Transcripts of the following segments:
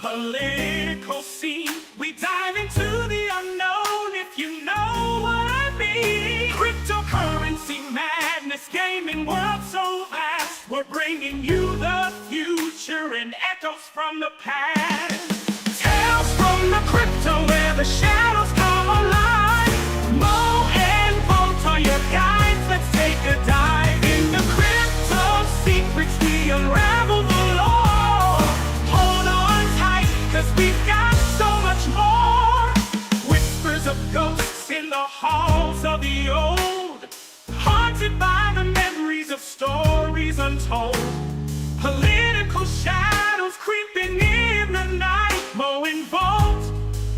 political scene. We dive into the unknown, if you know what I mean. Cryptocurrency madness, gaming world so vast. We're bringing you the future and echoes from the past. Tales from the crypto where the shadows come alive. Mo and Bolt are your guides, let's take a dive. In the crypto secrets we unravel the law. Hold on tight, cause we've got so much more. Whispers of ghosts in the halls of the old, haunted by the memories of stories untold. Political shadows creeping in the night. Mo and Bolt,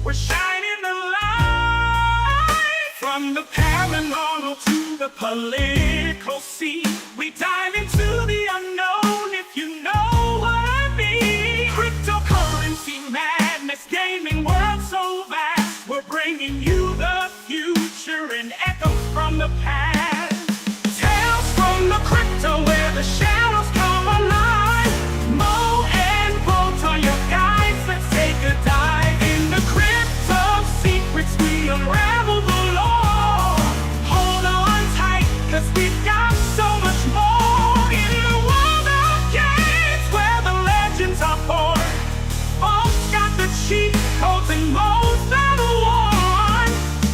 we're shining the light. From the paranormal to the political scene, we dive into the unknown, if you know what I mean. Cryptocurrency madness, gaming world so vast. We're bringing you the future and echoes from the past. Tales from the crypto where the shadows come alive. Mo and Bolt are your guides, let's take a dive. In the crypto secrets we unravel the law. Hold on tight, cause we've got so much more. In the world of games where the legends are born, Bolt's got the cheat codes and Mo's battle worn.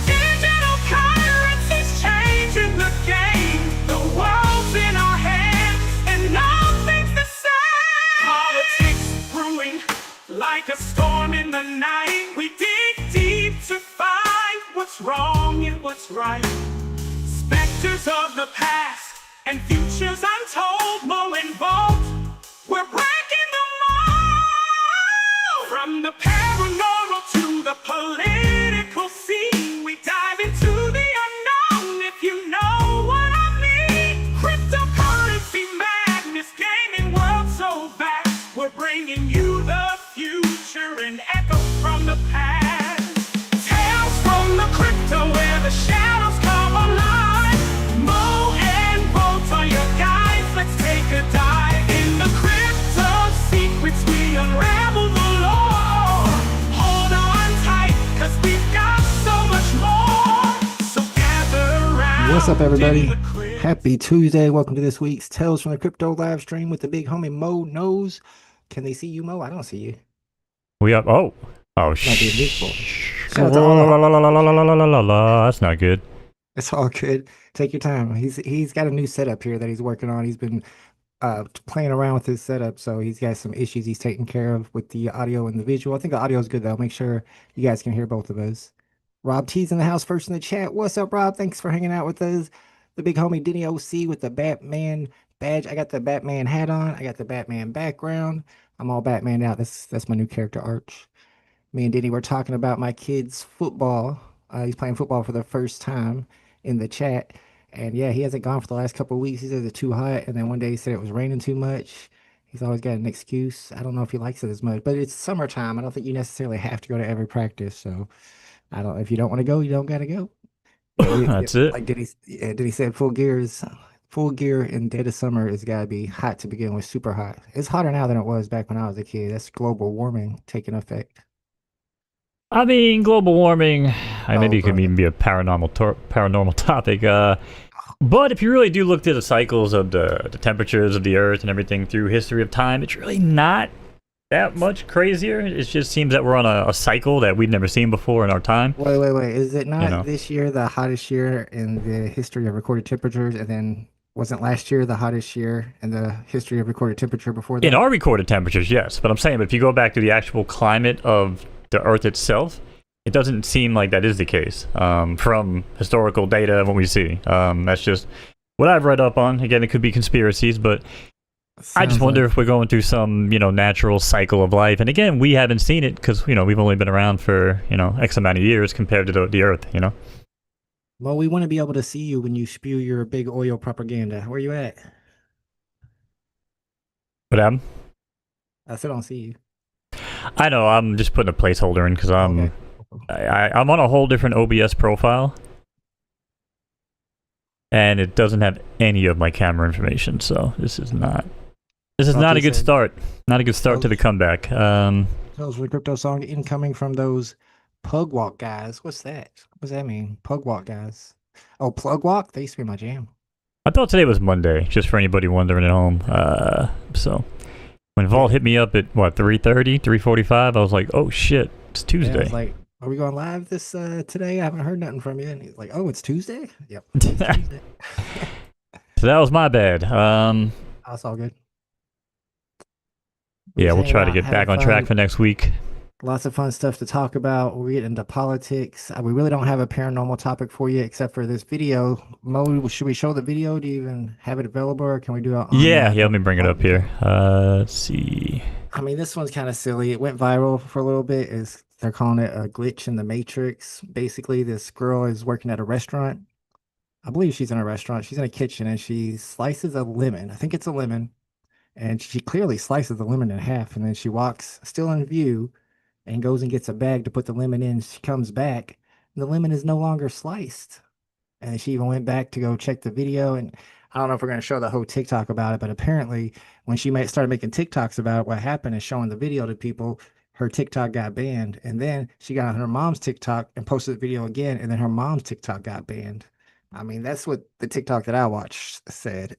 Digital currency's changing the game. The world's in our hands and nothing's the same. Politics brewing like a storm in the night. We dig deep to find what's wrong and what's right. Specters of the past and futures untold. Mo and Bolt, we're breaking the mold. From the paranormal to the political scene, we dive into the unknown, if you know what I mean. Cryptocurrency madness, gaming world so vast. We're bringing you the future and echoes from the past. Tales from the crypto where the shadows come alive. Mo and Bolt are your guides, let's take a dive. In the crypto secrets we unravel the law. Hold on tight, cause we've got so much more. So gather round. What's up, everybody? in the crypto. Happy Tuesday. Welcome to this week's Tales from the Crypto live stream with the big homie MoKnowz. Can they see you, Mo? I don't see you. We up. Oh Might be invisible. shh. Shout out to all the- That's not good. It's all good. Take your time. He's got a new setup here that he's working on. He's been playing around with his setup, so he's got some issues he's taking care of with the audio and the visual. I think the audio is good though. Make sure you guys can hear both of us. Rob T's in the house first in the chat. What's up, Rob? Thanks for hanging out with us. The big homie Denny OC with the Batman badge. I got the Batman hat on. I got the Batman background. I'm all Batman out. That's my new character arch. Me and Denny were talking about my kid's football. He's playing football for the first time in the chat. And yeah, he hasn't gone for the last couple of weeks. He says it's too hot. And then one day he said it was raining too much. He's always got an excuse. I don't know if he likes it as much, but it's summertime. I don't think you necessarily have to go to every practice. So if you don't want to go, you don't got to go. That's it. Like Denny said, full gear in dead of summer has got to be hot to begin with, super hot. It's hotter now than it was back when I was a kid. That's global warming taking effect. I mean, global warming. Maybe it could brother. even be a paranormal topic. But if you really do look to the cycles of the temperatures of the Earth and everything through history of time, it's really not that much crazier. It just seems that we're on a cycle that we've never seen before in our time. Wait. Is it not know. this year the hottest year in the history of recorded temperatures? And then wasn't last year the hottest year in the history of recorded temperature before that? In our recorded temperatures, yes. But I'm saying, if you go back to the actual climate of the Earth itself, it doesn't seem like that is the case from historical data and what we see. That's just what I've read up on. Again, it could be conspiracies, but I just wonder if we're going through some, natural cycle of life. And again, we haven't seen it because, we've only been around for, X amount of years compared to the Earth, Well, we want to be able to see you when you spew your big oil propaganda. Where you at? What happened? I still don't see you. I know, I'm just putting a placeholder in because Okay. I'm on a whole different OBS profile. And it doesn't have any of my camera information, so this is not a good start. Not a good start to the comeback. Those were the crypto song incoming from those Pug Walk guys. What's that? What does that mean? Pug Walk guys. Oh, Plug Walk? They used to be my jam. I thought today was Monday, just for anybody wondering at home. So when Vault hit me up at what 3:30, 3:45, I was like, "Oh shit, it's Yeah, I Tuesday." was like, are we going live this today? I haven't heard nothing from you. And he's like, oh, it's Tuesday? Yep. It's Tuesday. So that was my bad. Oh, it's all good. Yeah, we'll Hanging try to out, get back having on track fun. for next week. Lots of fun stuff to talk about. We'll get into politics. We really don't have a paranormal topic for you except for this video. Mo, should we show the video? Do you even have it available, or can we do it on? Yeah, let me bring it up here. Let's see. I mean, this one's kind of silly. It went viral for a little bit. They're calling it a glitch in the matrix. Basically, this girl is working at a restaurant. I believe she's in a restaurant. She's in a kitchen and she slices a lemon. I think it's a lemon. And she clearly slices the lemon in half. And then she walks, still in view, and goes and gets a bag to put the lemon in. She comes back, and the lemon is no longer sliced. And she even went back to go check the video. And I don't know if we're going to show the whole TikTok about it, but apparently, when she started making TikToks about it, what happened is showing the video to people. Her TikTok got banned, and then she got on her mom's TikTok and posted the video again, and then her mom's TikTok got banned. I mean, that's what the TikTok that I watched said.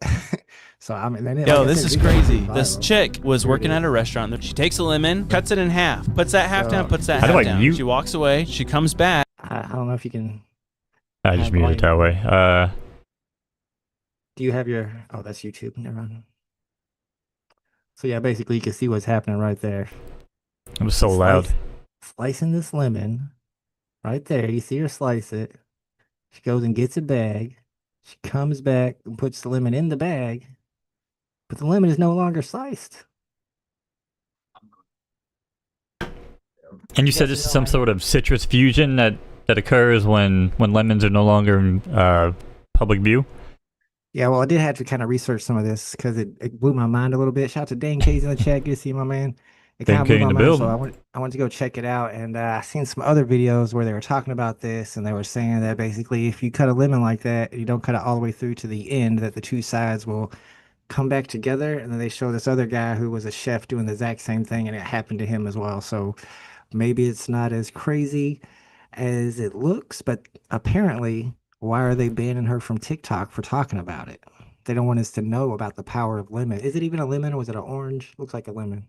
So I mean, then Yo, like I this said, is the video crazy. went This viral. chick was Here it working at is. a restaurant. She takes a lemon, cuts it in half, puts that half down, puts that How do half I down. mute? She walks away. She comes back. I don't know if you can. I just have muted it that volume. way. Do you have your? Oh, that's YouTube. Never mind. So yeah, basically you can see what's happening right there. It was so loud. Slicing this lemon right there. You see her slice it. She goes and gets a bag. She comes back and puts the lemon in the bag, but the lemon is no longer sliced. And you said this is some sort of citrus fusion that occurs when lemons are no longer in public view. Yeah, well, I did have to kind of research some of this because it blew my mind a little bit. Shout out to Dan K's in the chat. Good to see you, my man. It kind Dan of K blew in my the mind, so building. I went to go check it out, and I seen some other videos where they were talking about this, and they were saying that basically if you cut a lemon like that, you don't cut it all the way through to the end, that the two sides will come back together. And then they show this other guy who was a chef doing the exact same thing, and it happened to him as well. So maybe it's not as crazy as it looks, but apparently, why are they banning her from TikTok for talking about it? They don't want us to know about the power of lemon. Is it even a lemon or was it an orange? Looks like a lemon.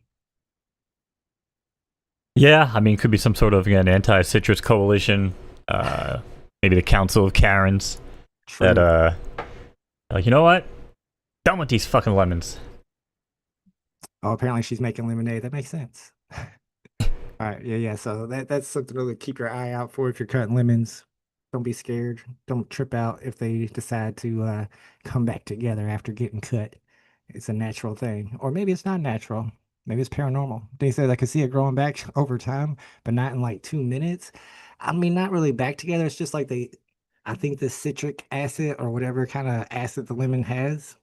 Yeah, I mean, it could be some sort of anti-citrus coalition. Maybe the Council of Karens True. that like, you know what? Done with these fucking lemons. Oh, apparently she's making lemonade. That makes sense. All right, yeah. So that's something to keep your eye out for if you're cutting lemons. Don't be scared. Don't trip out if they decide to come back together after getting cut. It's a natural thing, or maybe it's not natural. Maybe it's paranormal. They said I could see it growing back over time, but not in like 2 minutes. I mean, not really back together. It's just like I think the citric acid or whatever kind of acid the lemon has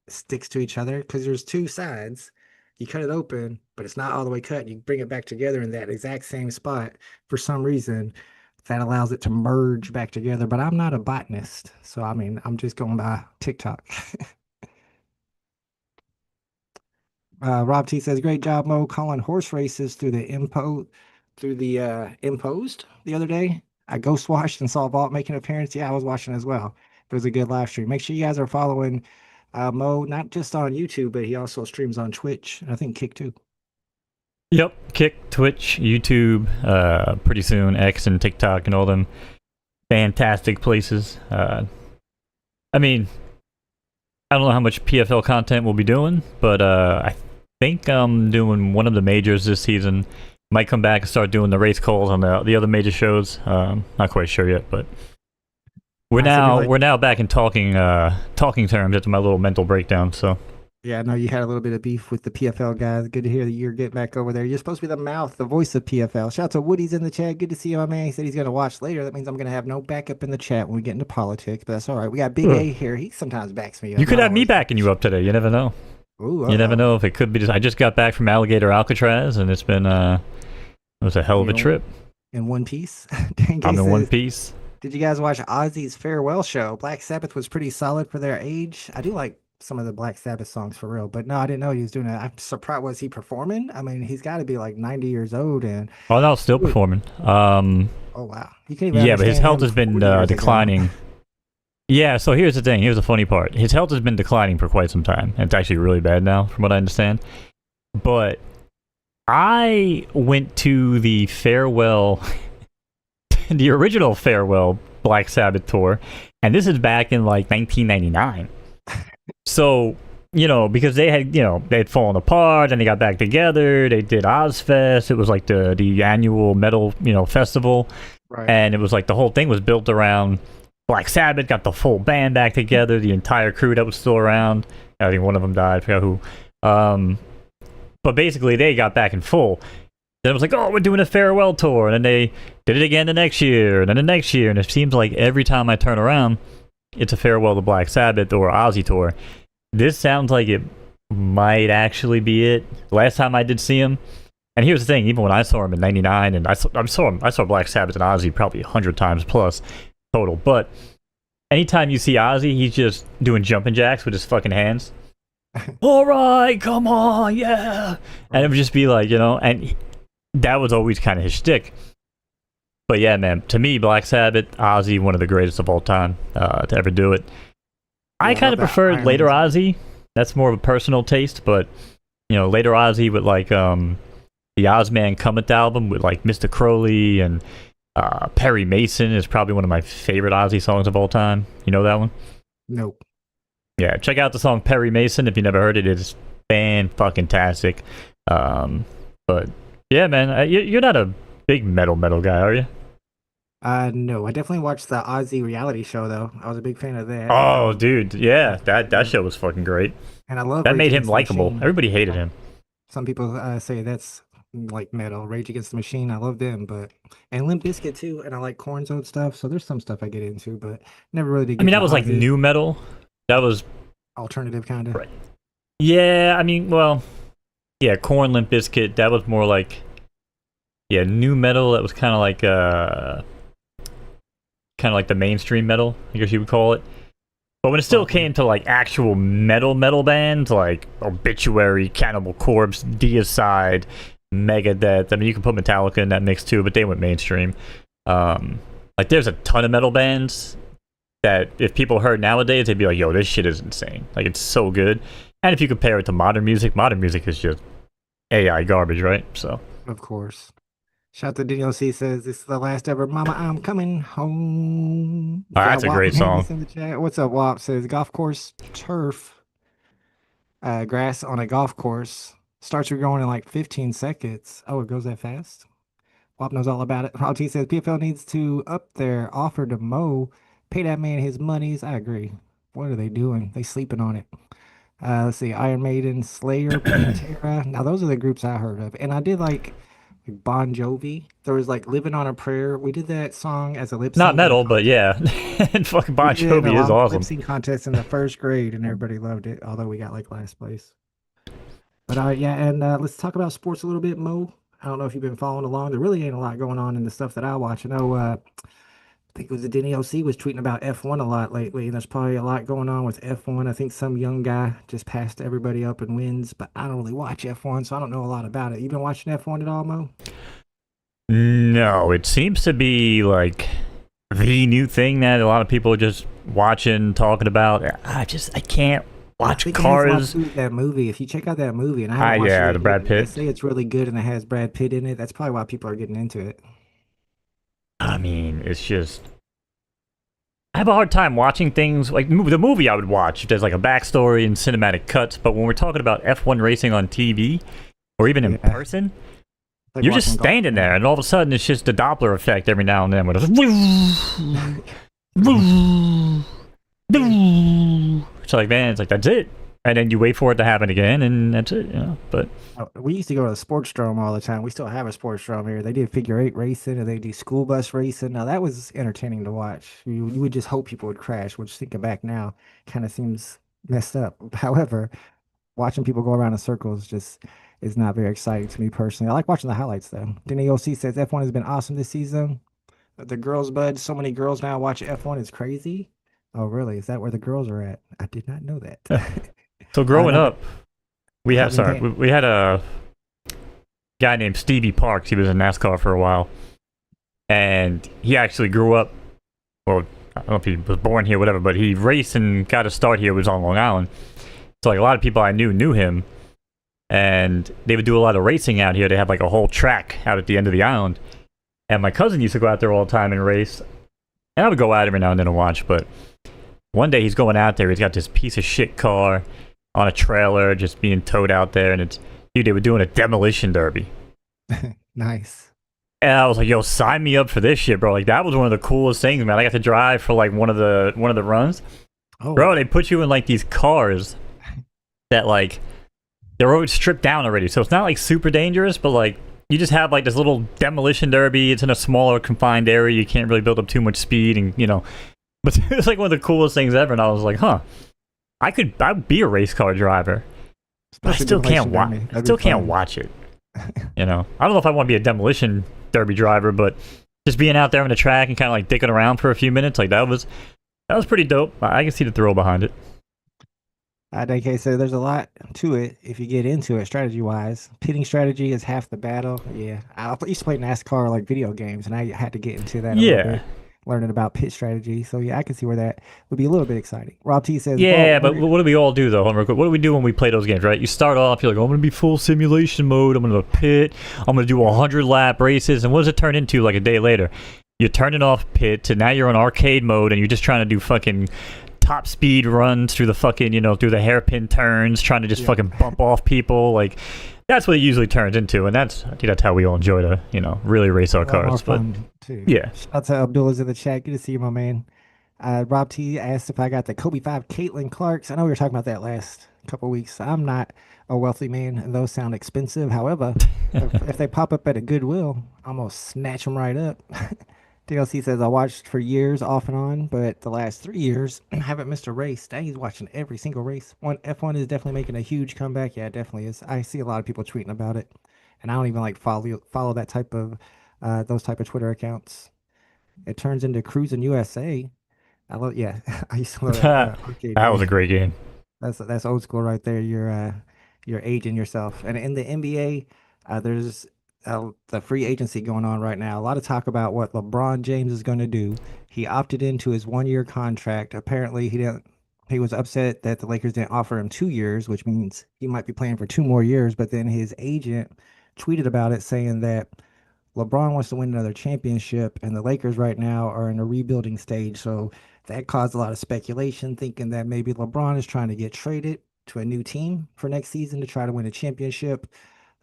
sticks to each other because there's two sides. You cut it open, but it's not all the way cut. You bring it back together in that exact same spot. For some reason, that allows it to merge back together. But I'm not a botanist, so I mean, I'm just going by TikTok. Rob T says, "Great job, Mo, calling horse races through the imposed the other day. I ghost watched and saw Vault make an appearance. Yeah, I was watching as well. It was a good live stream. Make sure you guys are following Mo, not just on YouTube, but he also streams on Twitch and I think Kick too. Yep, Kick, Twitch, YouTube, pretty soon X and TikTok and all them fantastic places. I mean, I don't know how much PFL content we'll be doing, but I think I'm doing one of the majors this season. Might come back and start doing the race calls on the other major shows. Not quite sure yet, but we're now back in talking terms after my little mental breakdown. So yeah, I know you had a little bit of beef with the PFL guys. Good to hear that you're getting back over there. You're supposed to be the mouth, the voice of PFL. Shout out to Woody's in the chat. Good to see you, my man. He said he's going to watch later. That means I'm going to have no backup in the chat when we get into politics, but that's all right. We got Big A here. He sometimes backs me up. you could Not have me always. backing you up today. You never know. Ooh, You never know if it could be. I just got back from Alligator Alcatraz, and it's been it was a hell of a trip. In one piece. Dang, I'm in says, one piece. Did you guys watch Ozzy's farewell show? Black Sabbath was pretty solid for their age. I do like some of the Black Sabbath songs for real. But no, I didn't know he was doing that. I'm surprised. Was he performing? I mean, he's got to be like 90 years old, and Oh no, still performing. oh wow, you can't even Yeah, but his understand health him has been 40 years ago. declining. Yeah, so here's the thing. Here's the funny part. His health has been declining for quite some time. And it's actually really bad now, from what I understand. But I went to the farewell, the original farewell Black Sabbath tour, and this is back in like 1999. So, because they had fallen apart, and they got back together. They did Ozfest. It was like the annual metal, festival, Right. and it was like the whole thing was built around Black Sabbath. Got the full band back together, the entire crew that was still around. I think one of them died. I forgot who. But basically, they got back in full. Then it was like, oh, we're doing a farewell tour, and then they did it again the next year, and then the next year, and it seems like every time I turn around, it's a farewell to Black Sabbath or Ozzy tour. This sounds like it might actually be it. Last time I did see him, and here's the thing: even when I saw him in '99, and I saw Black Sabbath and Ozzy probably 100 times plus total. But anytime you see Ozzy, he's just doing jumping jacks with his fucking hands. All right, come on, yeah, and it would just be like, and that was always kind of his shtick. But yeah, man, to me, Black Sabbath, Ozzy, one of the greatest of all time to ever do it. I kind of preferred later Ozzy. That's more of a personal taste, but later Ozzy with like the Ozman Cometh album with like Mr. Crowley and Perry Mason is probably one of my favorite Ozzy songs of all time. You know that one? Nope. Yeah, check out the song Perry Mason if you never heard it. It's fan-fucking-tastic. But yeah, man, you're not a big metal guy, are you? No, I definitely watched the Ozzy reality show though. I was a big fan of that. Oh, dude, yeah, that show was fucking great. And I love That Rage made him Against the likable. Machine. Everybody hated him. Some people say that's like metal. Rage Against the Machine, I love them, and Limp Bizkit too. And I like Korn's old stuff. So there's some stuff I get into, but never really did. I mean, get that was like Ozzy. new metal. That was Alternative kind of. Right. Yeah, I mean, well, yeah, Korn, Limp Bizkit. That was more like, yeah, new metal. That was kind of like the mainstream metal, I guess you would call it. But when it still came to like actual metal bands like Obituary, Cannibal Corpse, Deicide, Megadeth. I mean, you can put Metallica in that mix too, but they went mainstream. Like there's a ton of metal bands that if people heard nowadays, they'd be like, yo, this shit is insane. Like, it's so good. And if you compare it to modern music is just AI garbage, right? So, Of course. Shout out to Daniel C says this is the last ever Mama I'm Coming Home. Oh, that's a great song. In the chat. What's up, Wop? Says golf course turf. Grass on a golf course starts growing in like 15 seconds. Oh, it goes that fast? Wop knows all about it. T says PFL needs to up their offer to mow. Pay that man his monies. I agree. What are they doing? They sleeping on it. Let's see. Iron Maiden, Slayer, Pantera. Now those are the groups I heard of. And I did like Bon Jovi. There was like Living on a Prayer. We did that song as a lip sync. Not metal, but yeah. And fucking Bon Jovi is awesome. Lip sync contest in the first grade and everybody loved it. Although we got like last place. But yeah, and let's talk about sports a little bit, Mo. I don't know if you've been following along. There really ain't a lot going on in the stuff that I watch. I know I think it was the Denny OC was tweeting about F1 a lot lately, and there's probably a lot going on with F1. I think some young guy just passed everybody up and wins, but I don't really watch F1, so I don't know a lot about it. You been watching F1 at all, Mo? No, it seems to be like the new thing that a lot of people are just watching, talking about. I can't watch cars. That movie, if you check out that movie, and I haven't watched yeah, it the Brad yet, Pitt. they say it's really good and it has Brad Pitt in it. That's probably why people are getting into it. I mean, it's just I have a hard time watching things like the movie I would watch if there's like a backstory and cinematic cuts, but when we're talking about F1 racing on TV or even in person, Like you're just watching standing golf. there and all of a sudden it's just the Doppler effect every now and then with it's like, man, it's like that's it. And then you wait for it to happen again and that's it, But We used to go to the sports drome all the time. We still have a sports drome here. They did figure eight racing and they do school bus racing. Now that was entertaining to watch. You would just hope people would crash, which thinking back now kind of seems messed up. However, watching people go around in circles just is not very exciting to me personally. I like watching the highlights though. Denny OC says F1 has been awesome this season. The girls, bud, so many girls now watch F1 is crazy. Oh, really? Is that where the girls are at? I did not know that. So growing know up, we had Covington. we had a guy named Stevie Parks. He was in NASCAR for a while, and he actually grew up. Well, I don't know if he was born here, whatever, but he raced and got a start here. Was on Long Island, so like a lot of people I knew him, and they would do a lot of racing out here. They have like a whole track out at the end of the island, and my cousin used to go out there all the time and race, and I would go out every now and then and watch. But one day he's going out there. He's got this piece of shit car on a trailer, just being towed out there, and it's dude. They were doing a demolition derby. Nice. And I was like, "Yo, sign me up for this shit, bro!" Like that was one of the coolest things, man. I got to drive for like one of the runs, Oh, bro. They put you in like these cars that like they're already stripped down already, so it's not like super dangerous, but like you just have like this little demolition derby. It's in a smaller confined area. You can't really build up too much speed, and you know, but it's like one of the coolest things ever. And I was like, "Huh, I'd be a race car driver." But I especially still can't demolition watch. derby. I That'd still be can't fun. watch it. You know, I don't know if I want to be a demolition derby driver, but just being out there on the track and kind of like dicking around for a few minutes, like that was pretty dope. I can see the thrill behind it. I think so. There's a lot to it if you get into it strategy wise. Pitting strategy is half the battle. Yeah, I used to play NASCAR like video games, and I had to get into that a little Yeah, bit, learning about pit strategy. So yeah, I can see where that would be a little bit exciting. Rob T says, yeah, "Well, but what do we all do though? Hold on real quick. What do we do when we play those games? Right? You start off, you're like, oh, I'm gonna be full simulation mode. I'm gonna pit. I'm gonna do 100-lap races, and what does it turn into? Like a day later, you're turning off pit to now you're on arcade mode, and you're just trying to do fucking top speed runs through the fucking, you know, through the hairpin turns, trying to just Yeah. fucking bump off people. Like that's what it usually turns into, and I think that's how we all enjoy to, you know, really race our a lot more cars. But fun too." yeah, Shout out to Abdullah's in the chat. Good to see you, my man. Rob T asked if I got the Kobe 5 Caitlin Clarks. I know we were talking about that last couple weeks. I'm not a wealthy man, and those sound expensive. However, if they pop up at a Goodwill, I'm going to snatch them right up. DLC says, I watched for years off and on, but the last 3 years, I haven't missed a race. Dang, he's watching every single race. F1 is definitely making a huge comeback. Yeah, it definitely is. I see a lot of people tweeting about it, and I don't even like follow that type of those type of Twitter accounts. It turns into Cruising USA. I love, yeah. I used to love that that arcade was a game. great game. That's old school right there. You're aging yourself. And in the NBA, there's the free agency going on right now. A lot of talk about what LeBron James is going to do. He opted into his 1 year contract. Apparently, he didn't. He was upset that the Lakers didn't offer him 2 years, which means he might be playing for 2 more years. But then his agent tweeted about it, saying that LeBron wants to win another championship, and the Lakers right now are in a rebuilding stage. So that caused a lot of speculation, thinking that maybe LeBron is trying to get traded to a new team for next season to try to win a championship.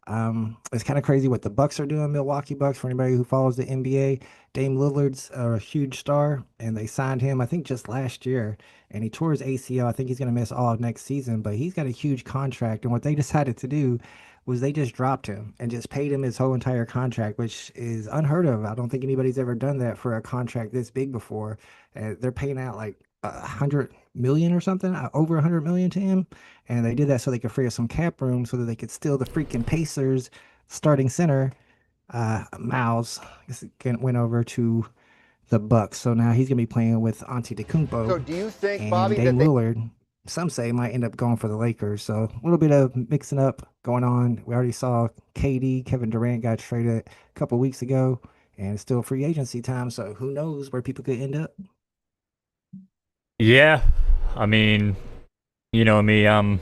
It's kind of crazy what the Bucks are doing, Milwaukee Bucks. For anybody who follows the NBA, Dame Lillard's a huge star, and they signed him, I think, just last year, and he tore his ACL. I think he's going to miss all of next season, but he's got a huge contract, and what they decided to do was they just dropped him and just paid him his whole entire contract, which is unheard of. I don't think anybody's ever done that for a contract this big before. They're paying out like 100 million or something, over 100 million to him, and they did that so they could free up some cap room so that they could steal the freaking Pacers starting center. Miles went over to the Bucks, so now he's gonna be playing with Antetokounmpo. So do you think, and Bobby, Dame that they Lillard, some say, might end up going for the Lakers. So a little bit of mixing up going on. We already saw KD, Kevin Durant got traded a couple weeks ago, and it's still free agency time. So who knows where people could end up? Yeah, I mean, you know me, I'm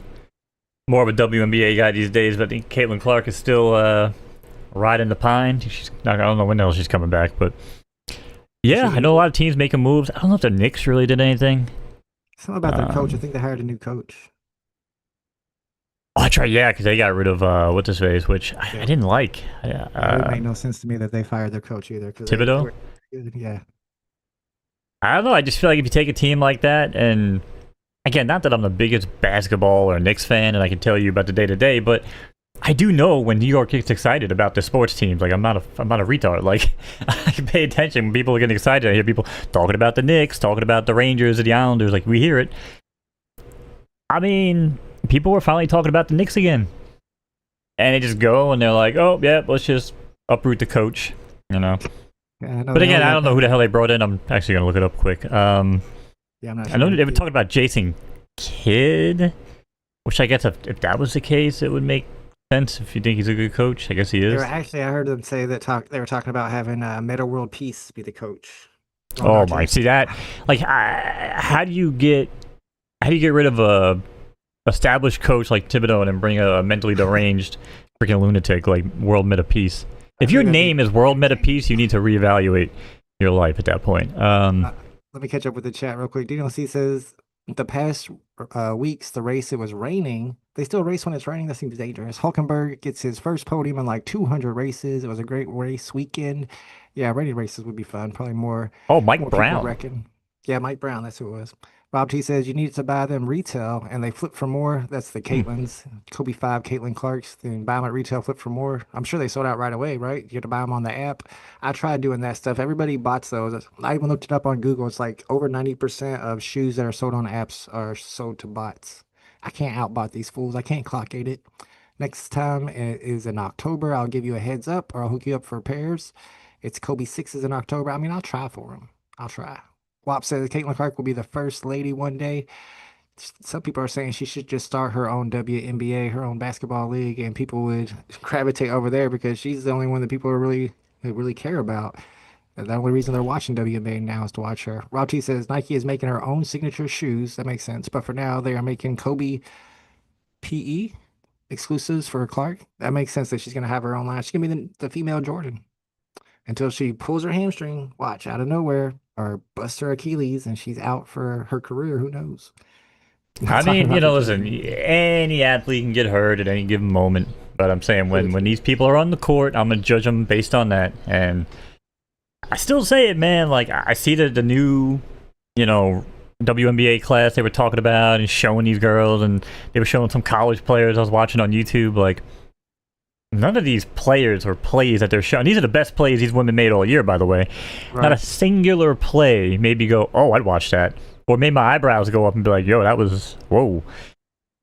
more of a WNBA guy these days, but I think Caitlin Clark is still riding the pine. I don't know when else she's coming back, but yeah, I know a lot of teams making moves. I don't know if the Knicks really did anything. Something about their coach. I think they hired a new coach. Oh, that's right, yeah, because they got rid of what's his face, which I didn't like. It made no sense to me that they fired their coach either. Thibodeau? Yeah. I don't know. I just feel like if you take a team like that, and again, not that I'm the biggest basketball or Knicks fan, and I can tell you about the day to day, but I do know when New York gets excited about the sports teams. Like I'm not a retard. Like I can pay attention when people are getting excited. I hear people talking about the Knicks, talking about the Rangers or the Islanders. Like we hear it. I mean, people were finally talking about the Knicks again, and they just go and they're like, "Oh, yeah, let's just uproot the coach," you know. Yeah, But again, I don't know who the hell they brought in. I'm actually gonna look it up quick. Yeah, I'm not I sure. know they were talking about Jason Kidd, which I guess if that was the case, it would make sense if you think he's a good coach. I guess he They is. were actually, I heard them say that they were talking about having Meta World Peace be the coach. Oh my, see that? Like, how do you get rid of a established coach like Thibodeau and bring a mentally deranged freaking lunatic like World Meta Peace? If your name is World Meta Peace, you need to reevaluate your life at that point. Let me catch up with the chat real quick. DLC says the past weeks, the race, it was raining. They still race when it's raining. That seems dangerous. Hulkenberg gets his first podium in like 200 races. It was a great race weekend. Yeah, raining races would be fun. Probably more. Mike more Brown. People reckon. Yeah, Mike Brown. That's who it was. Rob T says you need to buy them retail, and they flip for more. That's the Caitlins, Kobe 5, Caitlin Clark's. Then buy them at retail, flip for more. I'm sure they sold out right away, right? You have to buy them on the app. I tried doing that stuff. Everybody bots those. I even looked it up on Google. It's like over 90% of shoes that are sold on apps are sold to bots. I can't outbot these fools. I can't clock it. Next time is in October. I'll give you a heads up, or I'll hook you up for pairs. It's Kobe 6s in October. I mean, I'll try for them. I'll try. WAP says Caitlin Clark will be the first lady one day. Some people are saying she should just start her own WNBA, her own basketball league, and people would gravitate over there because she's the only one that people are really care about. And the only reason they're watching WNBA now is to watch her. Rob T says Nike is making her own signature shoes. That makes sense. But for now, they are making Kobe PE exclusives for Clark. That makes sense that she's going to have her own line. She's going to be the female Jordan until she pulls her hamstring, watch, out of nowhere, or busts her Achilles and she's out for her career. Who knows? I mean, listen, any athlete can get hurt at any given moment. But I'm saying when these people are on the court, I'm going to judge them based on that. And I still say it, man. Like, I see the new, WNBA class they were talking about and showing these girls. And they were showing some college players I was watching on YouTube. Like, none of these players or plays that they're showing, these are the best plays these women made all year, by the way. Right. Not a singular play made me go, oh, I'd watch that. Or made my eyebrows go up and be like, yo, that was, whoa.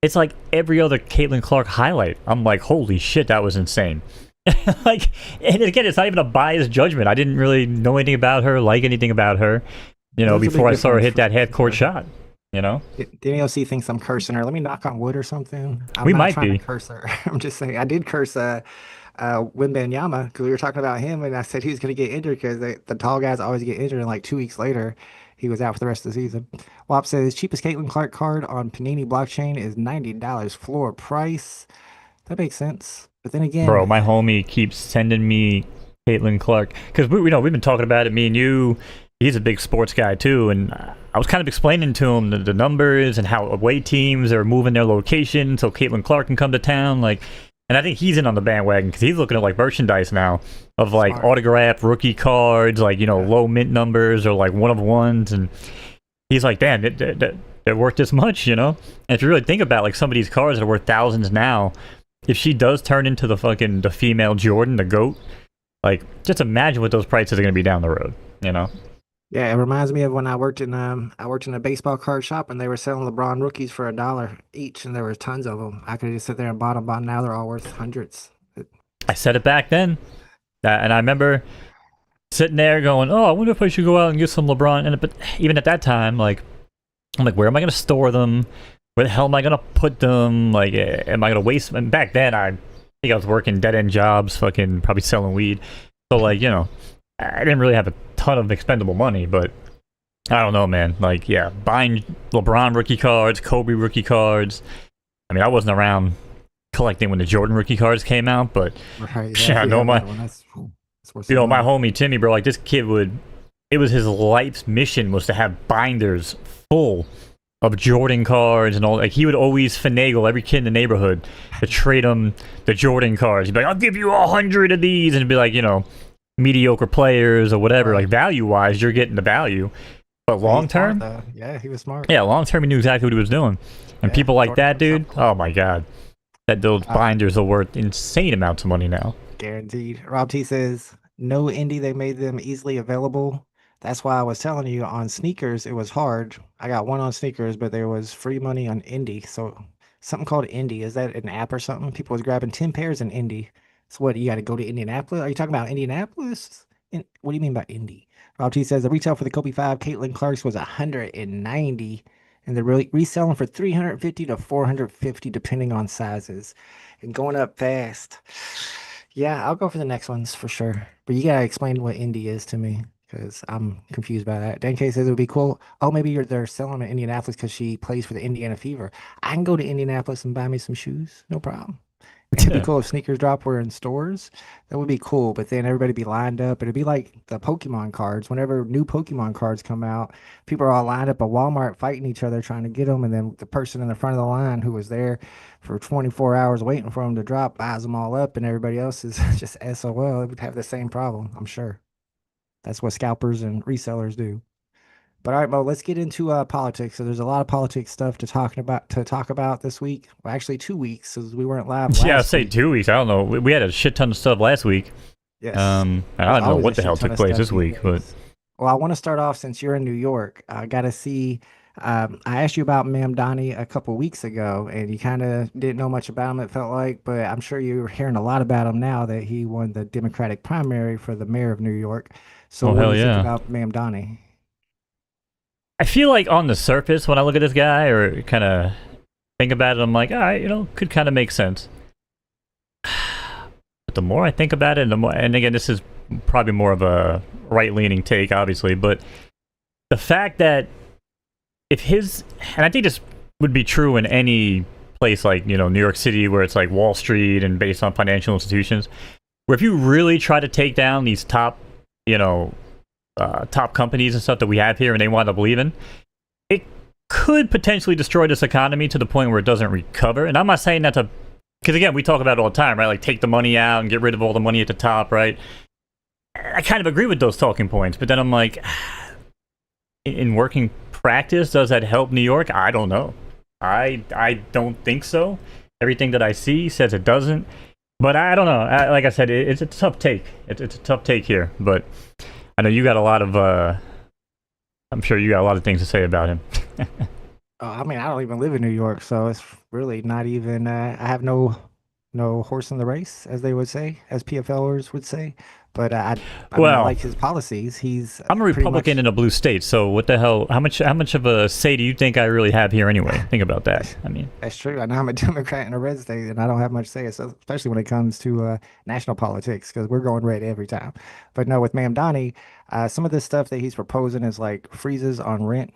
It's like every other Caitlin Clark highlight. I'm like, holy shit, that was insane. Like, and again, it's not even a biased judgment. I didn't really know anything about her, like anything about her, before I saw her hit that half-court shot. Daniel C thinks I'm cursing her. Let me knock on wood or something. We might be. To curse her. I'm just saying. I did curse Wembanyama because we were talking about him, and I said he was going to get injured because the tall guys always get injured, and like 2 weeks later, he was out for the rest of the season. WAP says cheapest Caitlin Clark card on Panini blockchain is $90 floor price. That makes sense. But then again, bro, my homie keeps sending me Caitlin Clark because we've been talking about it. Me and you. He's a big sports guy too, and I was kind of explaining to him the numbers and how away teams are moving their location so Caitlin Clark can come to town. Like, and I think he's in on the bandwagon because he's looking at like merchandise now of like autographed rookie cards, like low mint numbers or like one of ones, and he's like, damn, they're worth this much, And if you really think about like some of these cards that are worth thousands now, if she does turn into the female Jordan, the GOAT, like just imagine what those prices are going to be down the road, Yeah, it reminds me of when I worked in a baseball card shop and they were selling LeBron rookies for $1 each, and there were tons of them. I could just sit there and bought them, but now they're all worth hundreds. I said it back then, and I remember sitting there going, "Oh, I wonder if I should go out and get some LeBron." But even at that time, like, I'm like, where am I going to store them? Where the hell am I going to put them? Like, am I going to waste? And back then, I think I was working dead end jobs, fucking probably selling weed. So like, I didn't really have a ton of expendable money, but I don't know, man. Like, yeah, buying LeBron rookie cards, Kobe rookie cards. I mean, I wasn't around collecting when the Jordan rookie cards came out, but I know my homie Timmy, bro. Like, this kid it was his life's mission was to have binders full of Jordan cards and all. Like, he would always finagle every kid in the neighborhood to trade him the Jordan cards. He'd be like, "I'll give you 100 of these," and it'd be like, mediocre players or whatever. Like, value wise, you're getting the value, but long term, yeah, he was smart. Yeah, long term, he knew exactly what he was doing. And people like that, dude, oh my god, those binders are worth insane amounts of money now. Guaranteed. Rob T says no indie. They made them easily available. That's why I was telling you on sneakers it was hard. I got one on sneakers, but there was free money on indie. So something called indie, is that an app or something? People was grabbing 10 pairs in indie. So what, you got to go to Indianapolis? Are you talking about Indianapolis? What do you mean by indie? Rob T says the retail for the Kobe 5 Caitlin Clark's was 190, and they're really reselling for 350 to 450 depending on sizes, and going up fast. Yeah, I'll go for the next ones for sure. But you gotta explain what indie is to me because I'm confused by that. Dan K says it would be cool. Oh, maybe they're selling them in Indianapolis because she plays for the Indiana Fever. I can go to Indianapolis and buy me some shoes, no problem. It'd be Yeah. cool if sneakers drop were in stores. That would be cool, but then everybody be lined up. It'd be like the Pokemon cards. Whenever new Pokemon cards come out, people are all lined up at Walmart fighting each other trying to get them, and then the person in the front of the line who was there for 24 hours waiting for them to drop buys them all up, and everybody else is just SOL. It would have the same problem, I'm sure. That's what scalpers and resellers do. But all right, Mo, let's get into politics. So there's a lot of politics stuff to talk about this week. Well, actually 2 weeks, because we weren't live Yeah, last say week. 2 weeks. I don't know. We had a shit ton of stuff last week. Yes. I There's don't know always what a the hell shit ton took of place stuff this these week, but days. Well, I want to start off since you're in New York. I got to see. I asked you about Mamdani a couple weeks ago, and you kind of didn't know much about him, it felt like, but I'm sure you're hearing a lot about him now that he won the Democratic primary for the mayor of New York. So, oh what do hell you think yeah. about Mamdani? I feel like on the surface when I look at this guy or kind of think about it, I'm like, all right, could kind of make sense. But the more I think about it, the more, and again, this is probably more of a right-leaning take, obviously, but the fact that if his, and I think this would be true in any place like, New York City where it's like Wall Street and based on financial institutions, where if you really try to take down these top, top companies and stuff that we have here and they wind up leaving, it could potentially destroy this economy to the point where it doesn't recover. And I'm not saying that to, because again, we talk about it all the time, right? Like take the money out and get rid of all the money at the top, right? I kind of agree with those talking points, but then I'm like, in working practice, does that help New York? I don't know. I don't think so. Everything that I see says it doesn't. But I don't know. Like I said, it's a tough take. It's a tough take here. But I know you got a lot of, I'm sure you got a lot of things to say about him. I mean, I don't even live in New York, so it's really not even. I have no horse in the race, as they would say, as PFLers would say. But I mean, I Well, like his policies. He's I'm a pretty Republican much. in a blue state, so what the hell? How much of a say do you think I really have here anyway? Think about that. I mean, That's true. I know I'm a Democrat in a red state, and I don't have much say, so especially when it comes to national politics, because we're going red every time. But no, with Mamdani, some of the stuff that he's proposing is like freezes on rent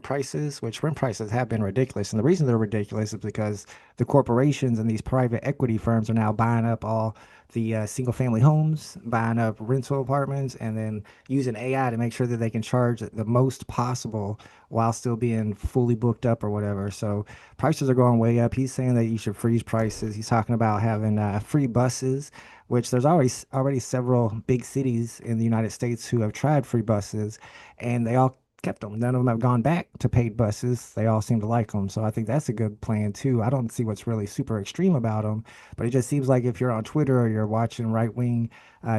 prices, which rent prices have been ridiculous. And the reason they're ridiculous is because the corporations and these private equity firms are now buying up all the single family homes, buying up rental apartments, and then using AI to make sure that they can charge the most possible while still being fully booked up or whatever. So prices are going way up. He's saying that you should freeze prices. He's talking about having free buses, which there's already several big cities in the United States who have tried free buses, and they all kept them. None of them have gone back to paid buses. They all seem to like them. So I think that's a good plan too. I don't see what's really super extreme about them, but it just seems like if you're on Twitter or you're watching right wing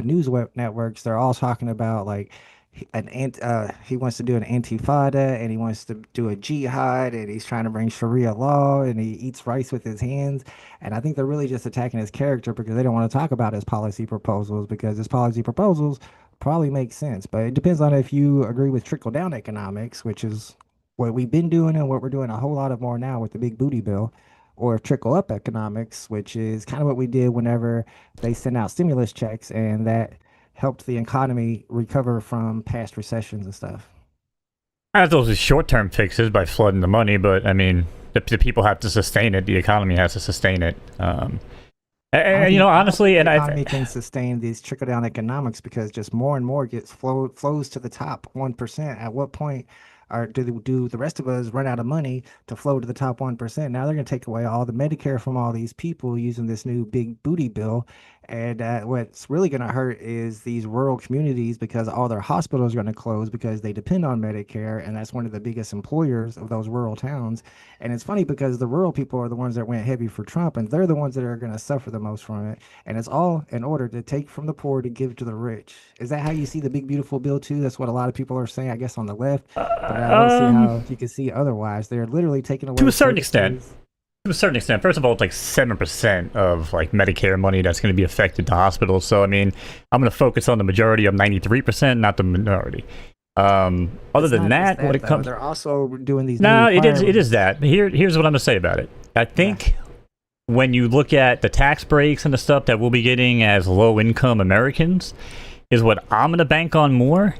news web networks, they're all talking about like he wants to do an antifada and he wants to do a jihad and he's trying to bring Sharia law and he eats rice with his hands. And I think they're really just attacking his character because they don't want to talk about his policy proposals because his policy proposals probably makes sense. But it depends on if you agree with trickle down economics, which is what we've been doing and what we're doing a whole lot of more now with the big booty bill, or if trickle up economics, which is kind of what we did whenever they sent out stimulus checks and that helped the economy recover from past recessions and stuff. those are short-term fixes by flooding the money, but I mean, the people have to sustain it. The economy has to sustain it. Honestly, and the economy can sustain these trickle down economics because just more and more flows to the top 1%. At what point do the rest of us run out of money to flow to the top 1%? Now they're going to take away all the Medicare from all these people using this new big booty bill. And what's really going to hurt is these rural communities because all their hospitals are going to close because they depend on Medicare. And that's one of the biggest employers of those rural towns. And it's funny because the rural people are the ones that went heavy for Trump, and they're the ones that are going to suffer the most from it. And it's all in order to take from the poor to give to the rich. Is that how you see the big beautiful bill too? That's what a lot of people are saying, I guess, on the left. But I don't see how you can see otherwise. They're literally taking away to a certain extent. To a certain extent. First of all, it's like 7% of like Medicare money that's going to be affected to hospitals. So I mean, I'm going to focus on the majority of 93%, not the minority. Other than that, when it comes, they're also doing these. No, it is that. Here's what I'm going to say about it. I think when you look at the tax breaks and the stuff that we'll be getting as low-income Americans, is what I'm going to bank on more.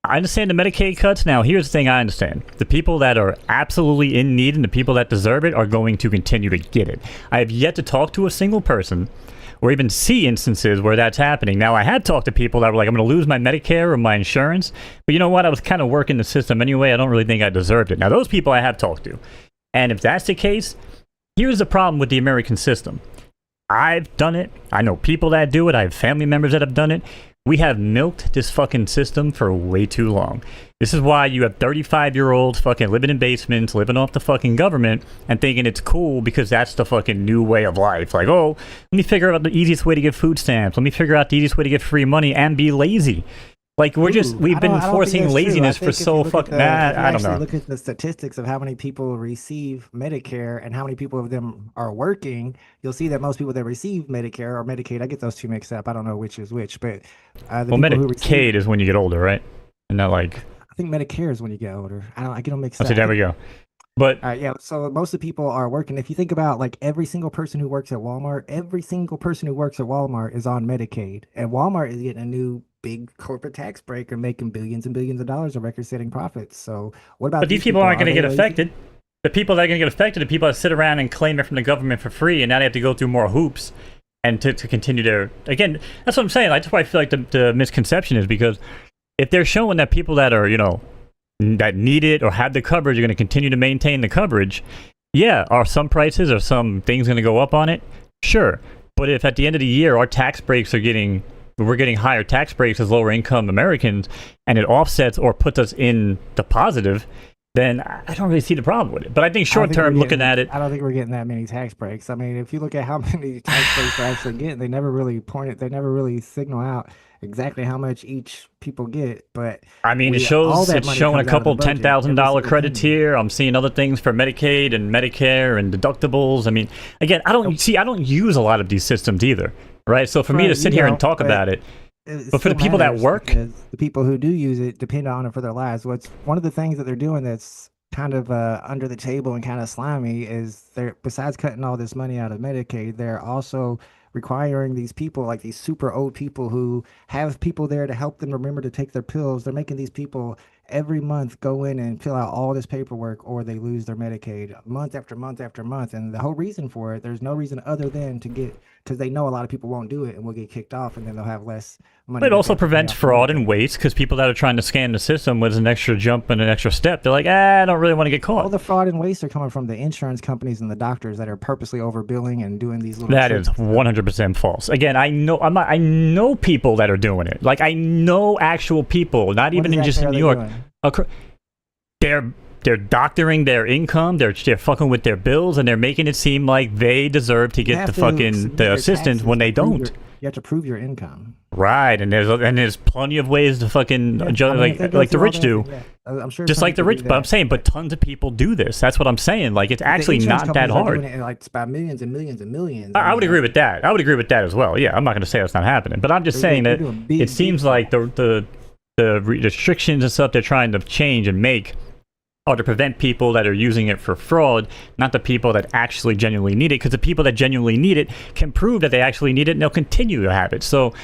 I understand the Medicaid cuts. Now, here's the thing I understand. The people that are absolutely in need and the people that deserve it are going to continue to get it. I have yet to talk to a single person or even see instances where that's happening. Now, I had talked to people that were like, I'm going to lose my Medicare or my insurance, but you know what? I was kind of working the system anyway. I don't really think I deserved it. Now, those people I have talked to. And if that's the case, here's the problem with the American system. I've done it. I know people that do it. I have family members that have done it. We have milked this fucking system for way too long. This is why you have 35-year-olds fucking living in basements, living off the fucking government, and thinking it's cool because that's the fucking new way of life. Like, oh, let me figure out the easiest way to get food stamps. Let me figure out the easiest way to get free money and be lazy. Like, we've been enforcing laziness for so fucking... I don't know. Look at the statistics of how many people receive Medicare and how many people of them are working. You'll see that most people that receive Medicare or Medicaid, I get those two mixed up. I don't know which is which, but... well, Medicaid is when you get older, right? And not like... I think Medicare is when you get older. I get them mixed up. So there we go. But yeah, so most of the people are working. If you think about like every single person who works at Walmart, every single person who works at Walmart is on Medicaid. And Walmart is getting a new big corporate tax break and making billions and billions of dollars of record-setting profits. So what about these people aren't going to get affected. The people that are going to get affected are people that sit around and claim it from the government for free, and now they have to go through more hoops and to continue their... Again, that's what I'm saying. That's why I feel like the misconception is because if they're showing that people that are, you know, that need it or have the coverage are going to continue to maintain the coverage, yeah, are some prices or some things going to go up on it? Sure. But if at the end of the year our tax breaks are we're getting higher tax breaks as lower income Americans and it offsets or puts us in the positive, then I don't really see the problem with it. But I think short term, looking at it, I don't think we're getting that many tax breaks. I mean, if you look at how many tax breaks we're actually getting, they never really signal out exactly how much each people get. But I mean, it's showing a couple $10,000 credits here. I'm seeing other things for Medicaid and Medicare and deductibles. I mean, again, I don't use a lot of these systems either, right? So for me to sit here and talk about it, but for the people that work, the people who do use it depend on it for their lives. What's one of the things that they're doing that's kind of under the table and kind of slimy is they're, besides cutting all this money out of Medicaid, they're also requiring these people, like these super old people who have people there to help them remember to take their pills. They're making these people every month go in and fill out all this paperwork or they lose their Medicaid month after month after month. And the whole reason for it, there's no reason other than to get, because they know a lot of people won't do it and will get kicked off and then they'll have less money. It also prevents fraud and waste because people that are trying to scam the system with an extra jump and an extra step, they're like, I don't really want to get caught. All the fraud and waste are coming from the insurance companies and the doctors that are purposely overbilling and doing these little That is 100% false. Again, I know people that are doing it. Like, I know actual people, not even just in New York. They're doctoring their income, they're fucking with their bills, and they're making it seem like they deserve to get the assistance when they don't. You have to prove your income. Right, and there's plenty of ways to fucking like the rich do. Yeah. I'm sure just like the rich, but I'm saying, but tons of people do this. That's what I'm saying. Like, it's actually not that hard. Doing it like by millions and millions and millions. I would agree with that. I would agree with that as well. Yeah, I'm not going to say that's not happening, but I'm just saying that it seems like the restrictions and stuff they're trying to change and make are to prevent people that are using it for fraud, not the people that actually genuinely need it, because the people that genuinely need it can prove that they actually need it and they'll continue to have it. So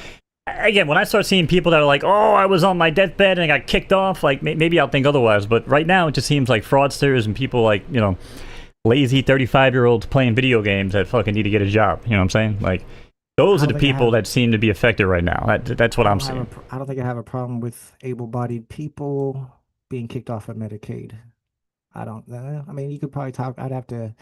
again, when I start seeing people that are like, oh, I was on my deathbed and I got kicked off, like maybe I'll think otherwise, but right now it just seems like fraudsters and people like, you know, lazy 35-year-olds playing video games that fucking need to get a job. You know what I'm saying? Like, those are the people that seem to be affected right now. That's what I'm seeing. I don't think I have a problem with able-bodied people being kicked off of Medicaid. I don't know. I mean, you could probably talk. I'd have to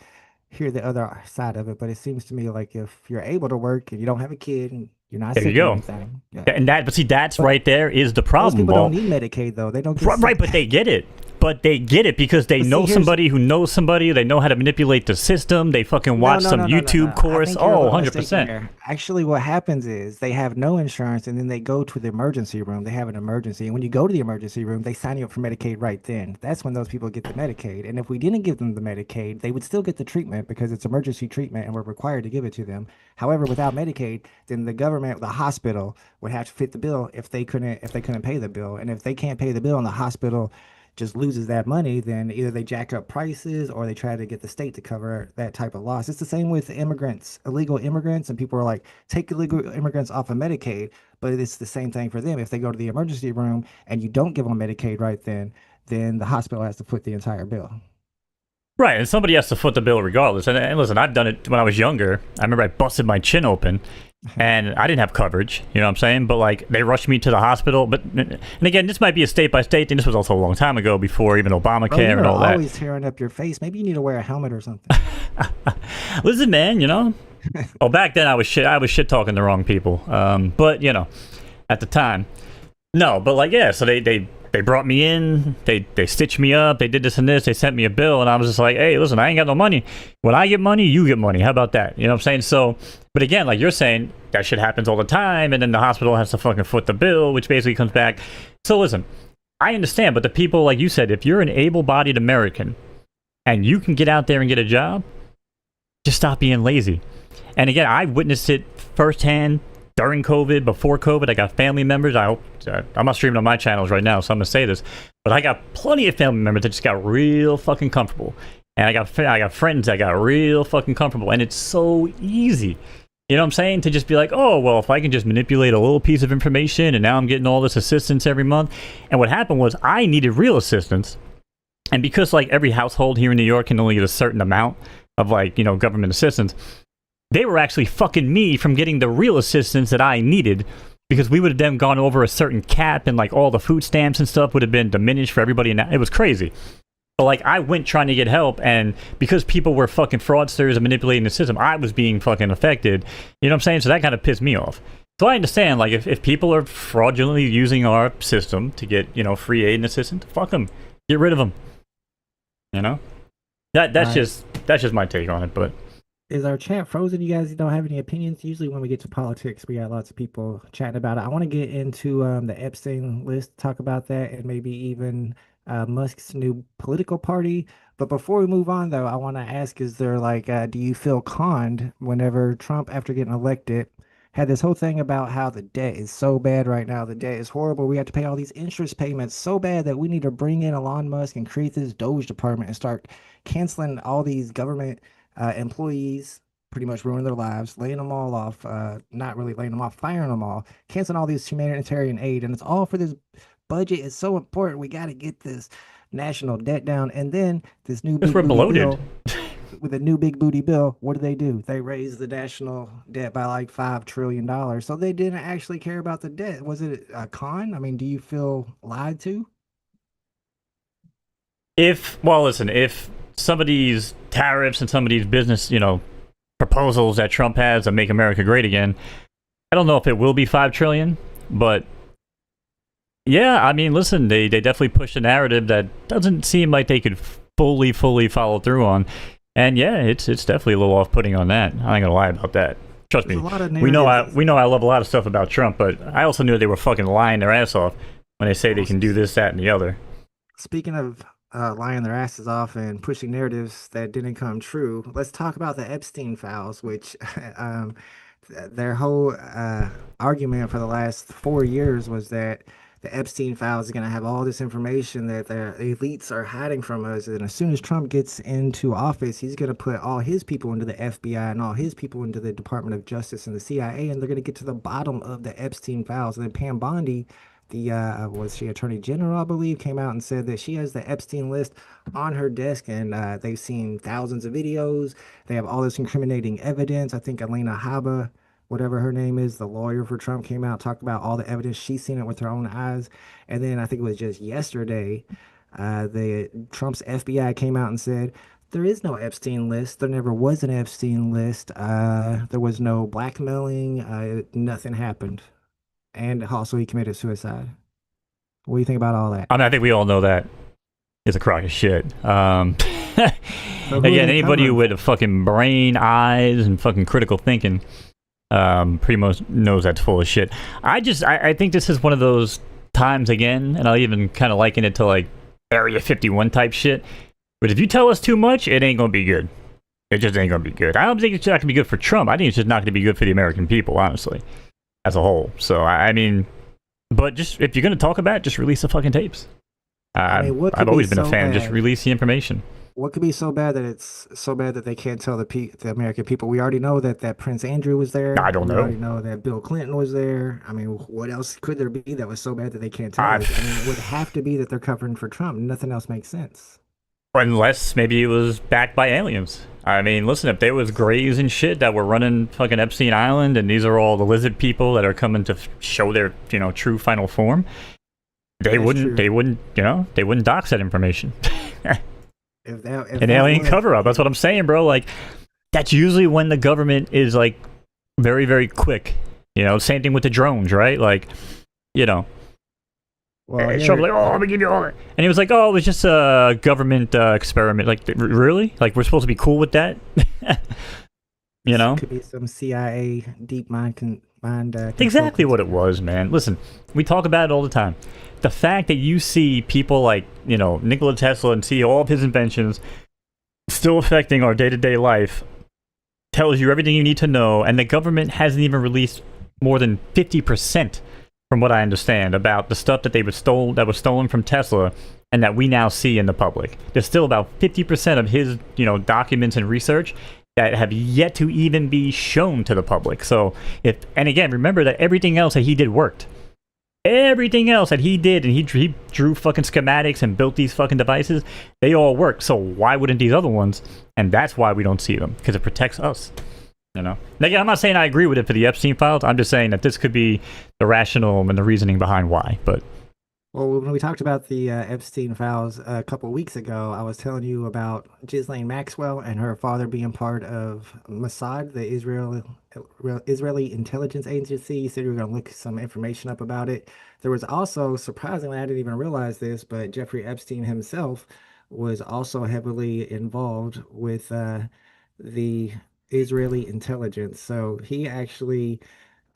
hear the other side of it, but it seems to me like if you're able to work and you don't have a kid and you're not sick or anything. Yeah. And that's right there is the problem. Most people don't need Medicaid though. They don't get right, but they get it. But they get it because they But see, know here's- somebody who knows somebody. They know how to manipulate the system. They fucking watch some YouTube I course. think you're a Oh, little mistaken 100%. there. Actually, what happens is they have no insurance, and then they go to the emergency room. They have an emergency, and when you go to the emergency room, they sign you up for Medicaid right then. That's when those people get the Medicaid. And if we didn't give them the Medicaid, they would still get the treatment because it's emergency treatment, and we're required to give it to them. However, without Medicaid, then the government, the hospital, would have to fit the bill if they couldn't pay the bill, and if they can't pay the bill, and the hospital just loses that money, then either they jack up prices or they try to get the state to cover that type of loss. It's the same with immigrants, illegal immigrants, and people are like, take illegal immigrants off of Medicaid, but it's the same thing for them. If they go to the emergency room and you don't give them Medicaid right then the hospital has to foot the entire bill. Right, and somebody has to foot the bill regardless. And listen, I've done it when I was younger. I remember I busted my chin open, and I didn't have coverage. You know what I'm saying? But like, they rushed me to the hospital. But and again, this might be a state by state thing. This was also a long time ago, before even Obamacare Bro, and all that. always tearing up your face. Maybe you need to wear a helmet or something. Listen, man, you know. Oh, back then I was shit talking the wrong people. But you know, at the time, no. But like, yeah. So they brought me in, they stitched me up, they did this and this, they sent me a bill, and I was just like, hey, listen, I ain't got no money. When I get money, you get money. How about that? You know what I'm saying? So, but again, like you're saying, that shit happens all the time, and then the hospital has to fucking foot the bill, which basically comes back. So listen, I understand, but the people, like you said, if you're an able-bodied American, and you can get out there and get a job, just stop being lazy. And again, I witnessed it firsthand during COVID, before COVID. I got family members. I'm not streaming on my channels right now, so I'm gonna say this, but I got plenty of family members that just got real fucking comfortable, and I got friends that got real fucking comfortable, and it's so easy. You know what I'm saying? To just be like, oh, well, if I can just manipulate a little piece of information, and now I'm getting all this assistance every month. And what happened was I needed real assistance, and because like every household here in New York can only get a certain amount of like, you know, government assistance, they were actually fucking me from getting the real assistance that I needed, because we would have then gone over a certain cap, and like all the food stamps and stuff would have been diminished for everybody, and it was crazy. But like, I went trying to get help, and because people were fucking fraudsters and manipulating the system, I was being fucking affected. You know what I'm saying? So that kind of pissed me off. So I understand, like, if people are fraudulently using our system to get, you know, free aid and assistance, fuck them. Get rid of them. You know? That's Right. just my take on it, but Is our chat frozen? You guys don't have any opinions? Usually when we get to politics, we got lots of people chatting about it. I want to get into the Epstein list, talk about that, and maybe even Musk's new political party. But before we move on, though, I want to ask, is there like, do you feel conned whenever Trump, after getting elected, had this whole thing about how the debt is so bad right now. The debt is horrible. We have to pay all these interest payments so bad that we need to bring in Elon Musk and create this Doge department and start canceling all these government employees, pretty much ruining their lives, laying them all off, not really laying them off, firing them all, canceling all these humanitarian aid. And it's all for this budget. It's so important. We got to get this national debt down. And then this new because big we're booty bloated. bill, with a new big booty bill, what do? They raised the national debt by like $5 trillion. So they didn't actually care about the debt. Was it a con? I mean, do you feel lied to? If some of these tariffs and some of these business, you know, proposals that Trump has to make America great again, I don't know if it will be 5 trillion, but yeah, I mean, listen, they definitely pushed a narrative that doesn't seem like they could fully follow through on. And yeah, it's definitely a little off-putting on that. I ain't gonna lie about that. Trust me, There's a lot of we know narratives. I love a lot of stuff about Trump, but I also knew they were fucking lying their ass off when they say they can do this, that, and the other. Speaking of lying their asses off and pushing narratives that didn't come true, let's talk about the Epstein files, which their whole argument for the last 4 years was that the Epstein files is going to have all this information that the elites are hiding from us. And as soon as Trump gets into office, he's going to put all his people into the FBI and all his people into the Department of Justice and the CIA, and they're going to get to the bottom of the Epstein files. And then Pam Bondi, the was she Attorney General, I believe, came out and said that she has the Epstein list on her desk, and they've seen thousands of videos. They have all this incriminating evidence. I think Alina Habba, whatever her name is, the lawyer for Trump, came out, talked about all the evidence. She's seen it with her own eyes. And then I think it was just yesterday, the Trump's FBI came out and said there is no Epstein list. There never was an Epstein list. There was no blackmailing. Nothing happened. And also, he committed suicide. What do you think about all that? I mean, I think we all know that. is a crock of shit. So who are Again, they anybody covering with a fucking brain, eyes, and fucking critical thinking, pretty much knows that's full of shit. I think this is one of those times again, and I'll even kind of liken it to like Area 51 type shit. But if you tell us too much, it ain't gonna be good. It just ain't gonna be good. I don't think it's not gonna be good for Trump. I think it's just not gonna be good for the American people, honestly, as a whole. So I mean, but just if you're gonna talk about it, just release the fucking tapes. I mean, what could I've always be been a so fan. Just bad? release the information. What could be so bad that it's so bad that they can't tell the American people? We already know that Prince Andrew was there. I don't We know. already know that Bill Clinton was there. I mean, what else could there be that was so bad that they can't tell I- us? I mean, it would have to be that they're covering for Trump. Nothing else makes sense. Unless maybe it was backed by aliens. I mean, listen, if there was Greys and shit that were running fucking Epstein Island, and these are all the lizard people that are coming to show their, true final form, they wouldn't, they wouldn't dox that information. If An that alien was- cover up. That's what I'm saying, bro. Like, that's usually when the government is like very, very quick. Same thing with the drones, right? Like, Well, Trump like, oh, let me give you all that. And he was like, oh, it was just a government experiment. Like, really? Like, we're supposed to be cool with that? could be some CIA deep mind. Exactly what it was, man. Listen, we talk about it all the time. The fact that you see people like, Nikola Tesla and see all of his inventions still affecting our day-to-day life tells you everything you need to know, and the government hasn't even released more than 50%, from what I understand, about the stuff that was stolen from Tesla and that we now see in the public. There's still about 50% of his, documents and research that have yet to even be shown to the public. So and again, remember that everything else that he did worked. Everything else that he did, and he drew fucking schematics and built these fucking devices, they all work. So why wouldn't these other ones? And that's why we don't see them, because it protects us. Now, again, I'm not saying I agree with it for the Epstein files. I'm just saying that this could be the rational and the reasoning behind why. But Well, when we talked about the Epstein files a couple weeks ago, I was telling you about Ghislaine Maxwell and her father being part of Mossad, the Israeli intelligence agency. You said you were going to look some information up about it. There was also, surprisingly, I didn't even realize this, but Jeffrey Epstein himself was also heavily involved with the Israeli intelligence. So he actually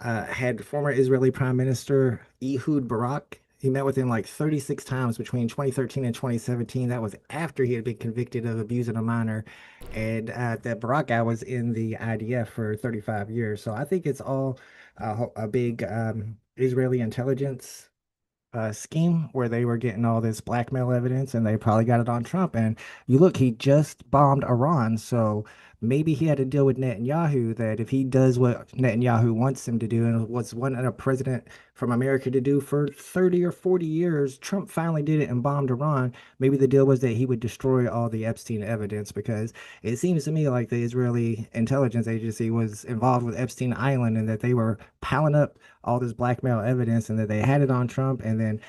had former Israeli Prime Minister Ehud Barak. He met with him like 36 times between 2013 and 2017. That was after he had been convicted of abusing a minor. And that Barak guy was in the IDF for 35 years. So I think it's all a big Israeli intelligence scheme where they were getting all this blackmail evidence, and they probably got it on Trump. And you look, he just bombed Iran. So maybe he had to deal with Netanyahu, that if he does what Netanyahu wants him to do and what's wanted a president from America to do for 30 or 40 years, Trump finally did it and bombed Iran. Maybe the deal was that he would destroy all the Epstein evidence, because it seems to me like the Israeli intelligence agency was involved with Epstein Island, and that they were piling up all this blackmail evidence, and that they had it on Trump, and then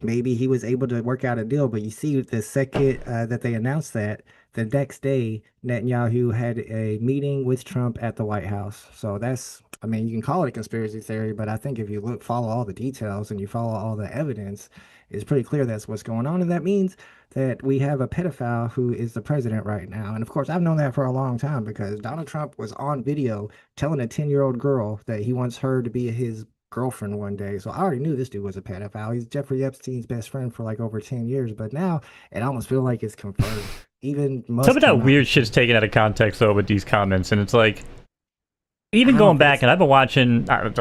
maybe he was able to work out a deal. But you see, the second that they announced that, the next day, Netanyahu had a meeting with Trump at the White House. So that's, I mean, you can call it a conspiracy theory, but I think if you follow all the details and you follow all the evidence, it's pretty clear that's what's going on. And that means that we have a pedophile who is the president right now. And of course, I've known that for a long time, because Donald Trump was on video telling a 10-year-old girl that he wants her to be his girlfriend one day. So I already knew this dude was a pedophile. He's Jeffrey Epstein's best friend for like over 10 years, but now it almost feels like it's confirmed. Even some of that weird shit's taken out of context though with these comments, and it's like, even I going don't back, think and I've been watching, I've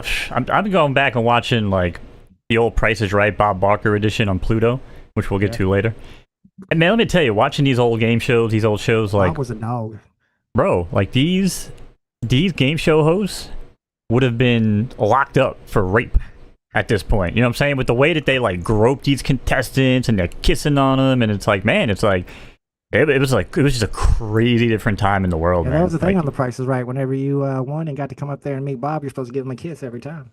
been going back and watching like the old Price is Right Bob Barker edition on Pluto, which we'll get to later. And man, let me tell you, watching these old game shows, these old shows, like, Bob was a dog. bro, like these game show hosts would have been locked up for rape at this point. You know what I'm saying? With the way that they like grope these contestants and they're kissing on them, and it's like, man, it's like it was just a crazy different time in the world, Yeah, man. that was the thing Like, on The Price is Right. Whenever you won and got to come up there and meet Bob, you're supposed to give him a kiss every time.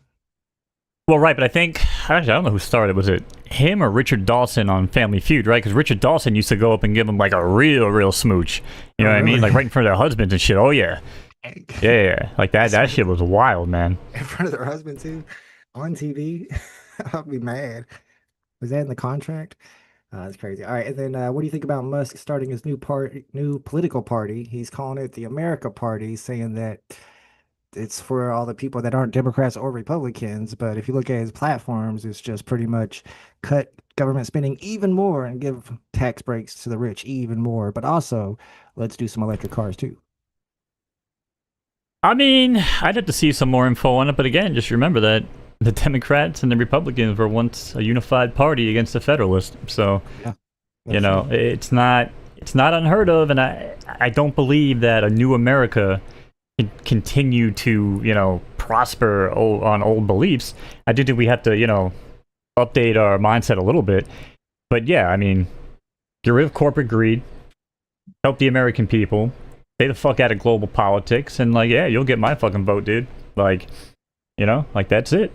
well, right, but I think, actually, I don't know who started. Was it him or Richard Dawson on Family Feud, right? Because Richard Dawson used to go up and give them like a real smooch. You know what I mean? really? Like right in front of their husbands and shit. Oh yeah, yeah. Like that shit was wild, man. In front of their husband too, on TV. I'd be mad. Was that in the contract? That's crazy. All right, and then what do you think about Musk starting his new political party? He's calling it the America Party, saying that it's for all the people that aren't Democrats or Republicans. But if you look at his platforms, it's just pretty much cut government spending even more and give tax breaks to the rich even more. But also, let's do some electric cars too. I mean, I'd have to see some more info on it, but again, just remember that the Democrats and the Republicans were once a unified party against the Federalists. So, Yeah, you know, it's not unheard of, and I don't believe that a new America can continue to, you know, prosper on old beliefs. I do think we have to, you know, update our mindset a little bit. But yeah, I mean, get rid of corporate greed, help the American people, stay the fuck out of global politics, and like, yeah, you'll get my fucking vote, dude. Like, you know, like that's it.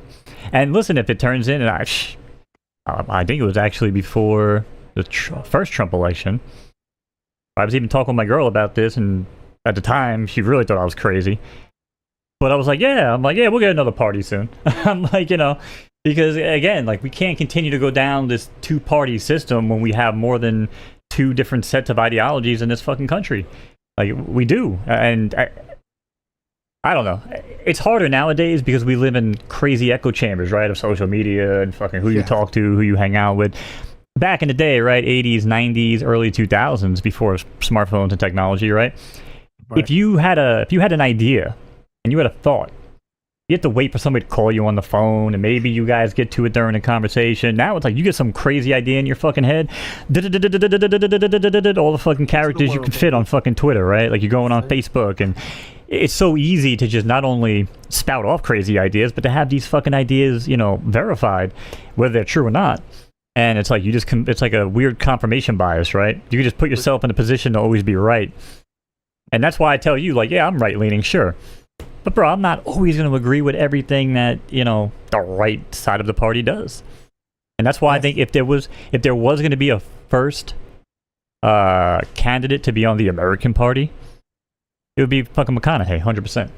And listen, if it turns in, and I think it was actually before the first Trump election, I was even talking with my girl about this, and at the time, she really thought I was crazy. But I was like, yeah, we'll get another party soon. I'm like, you know, because again, like we can't continue to go down this two-party system when we have more than two different sets of ideologies in this fucking country. Like we do, and I don't know. It's harder nowadays because we live in crazy echo chambers, right, of social media and fucking who you talk to, who you hang out with. Back in the day, right, 80s, 90s, early 2000s, before smartphones and technology, right? If you had an idea and you had a thought, you have to wait for somebody to call you on the phone, and maybe you guys get to it during a conversation. Now it's like you get some crazy idea in your fucking head, all the fucking characters you can fit on fucking Twitter, right? Like you're going on Facebook, and it's so easy to just not only spout off crazy ideas, but to have these fucking ideas, you know, verified, whether they're true or not. And it's like you just it's like a weird confirmation bias, right? You can just put yourself in a position to always be right. And that's why I tell you, like, yeah, I'm right-leaning, sure. But, bro, I'm not always going to agree with everything that, you know, the right side of the party does. And that's why I think if there was going to be a first candidate to be on the American Party, it would be fucking McConaughey, 100%.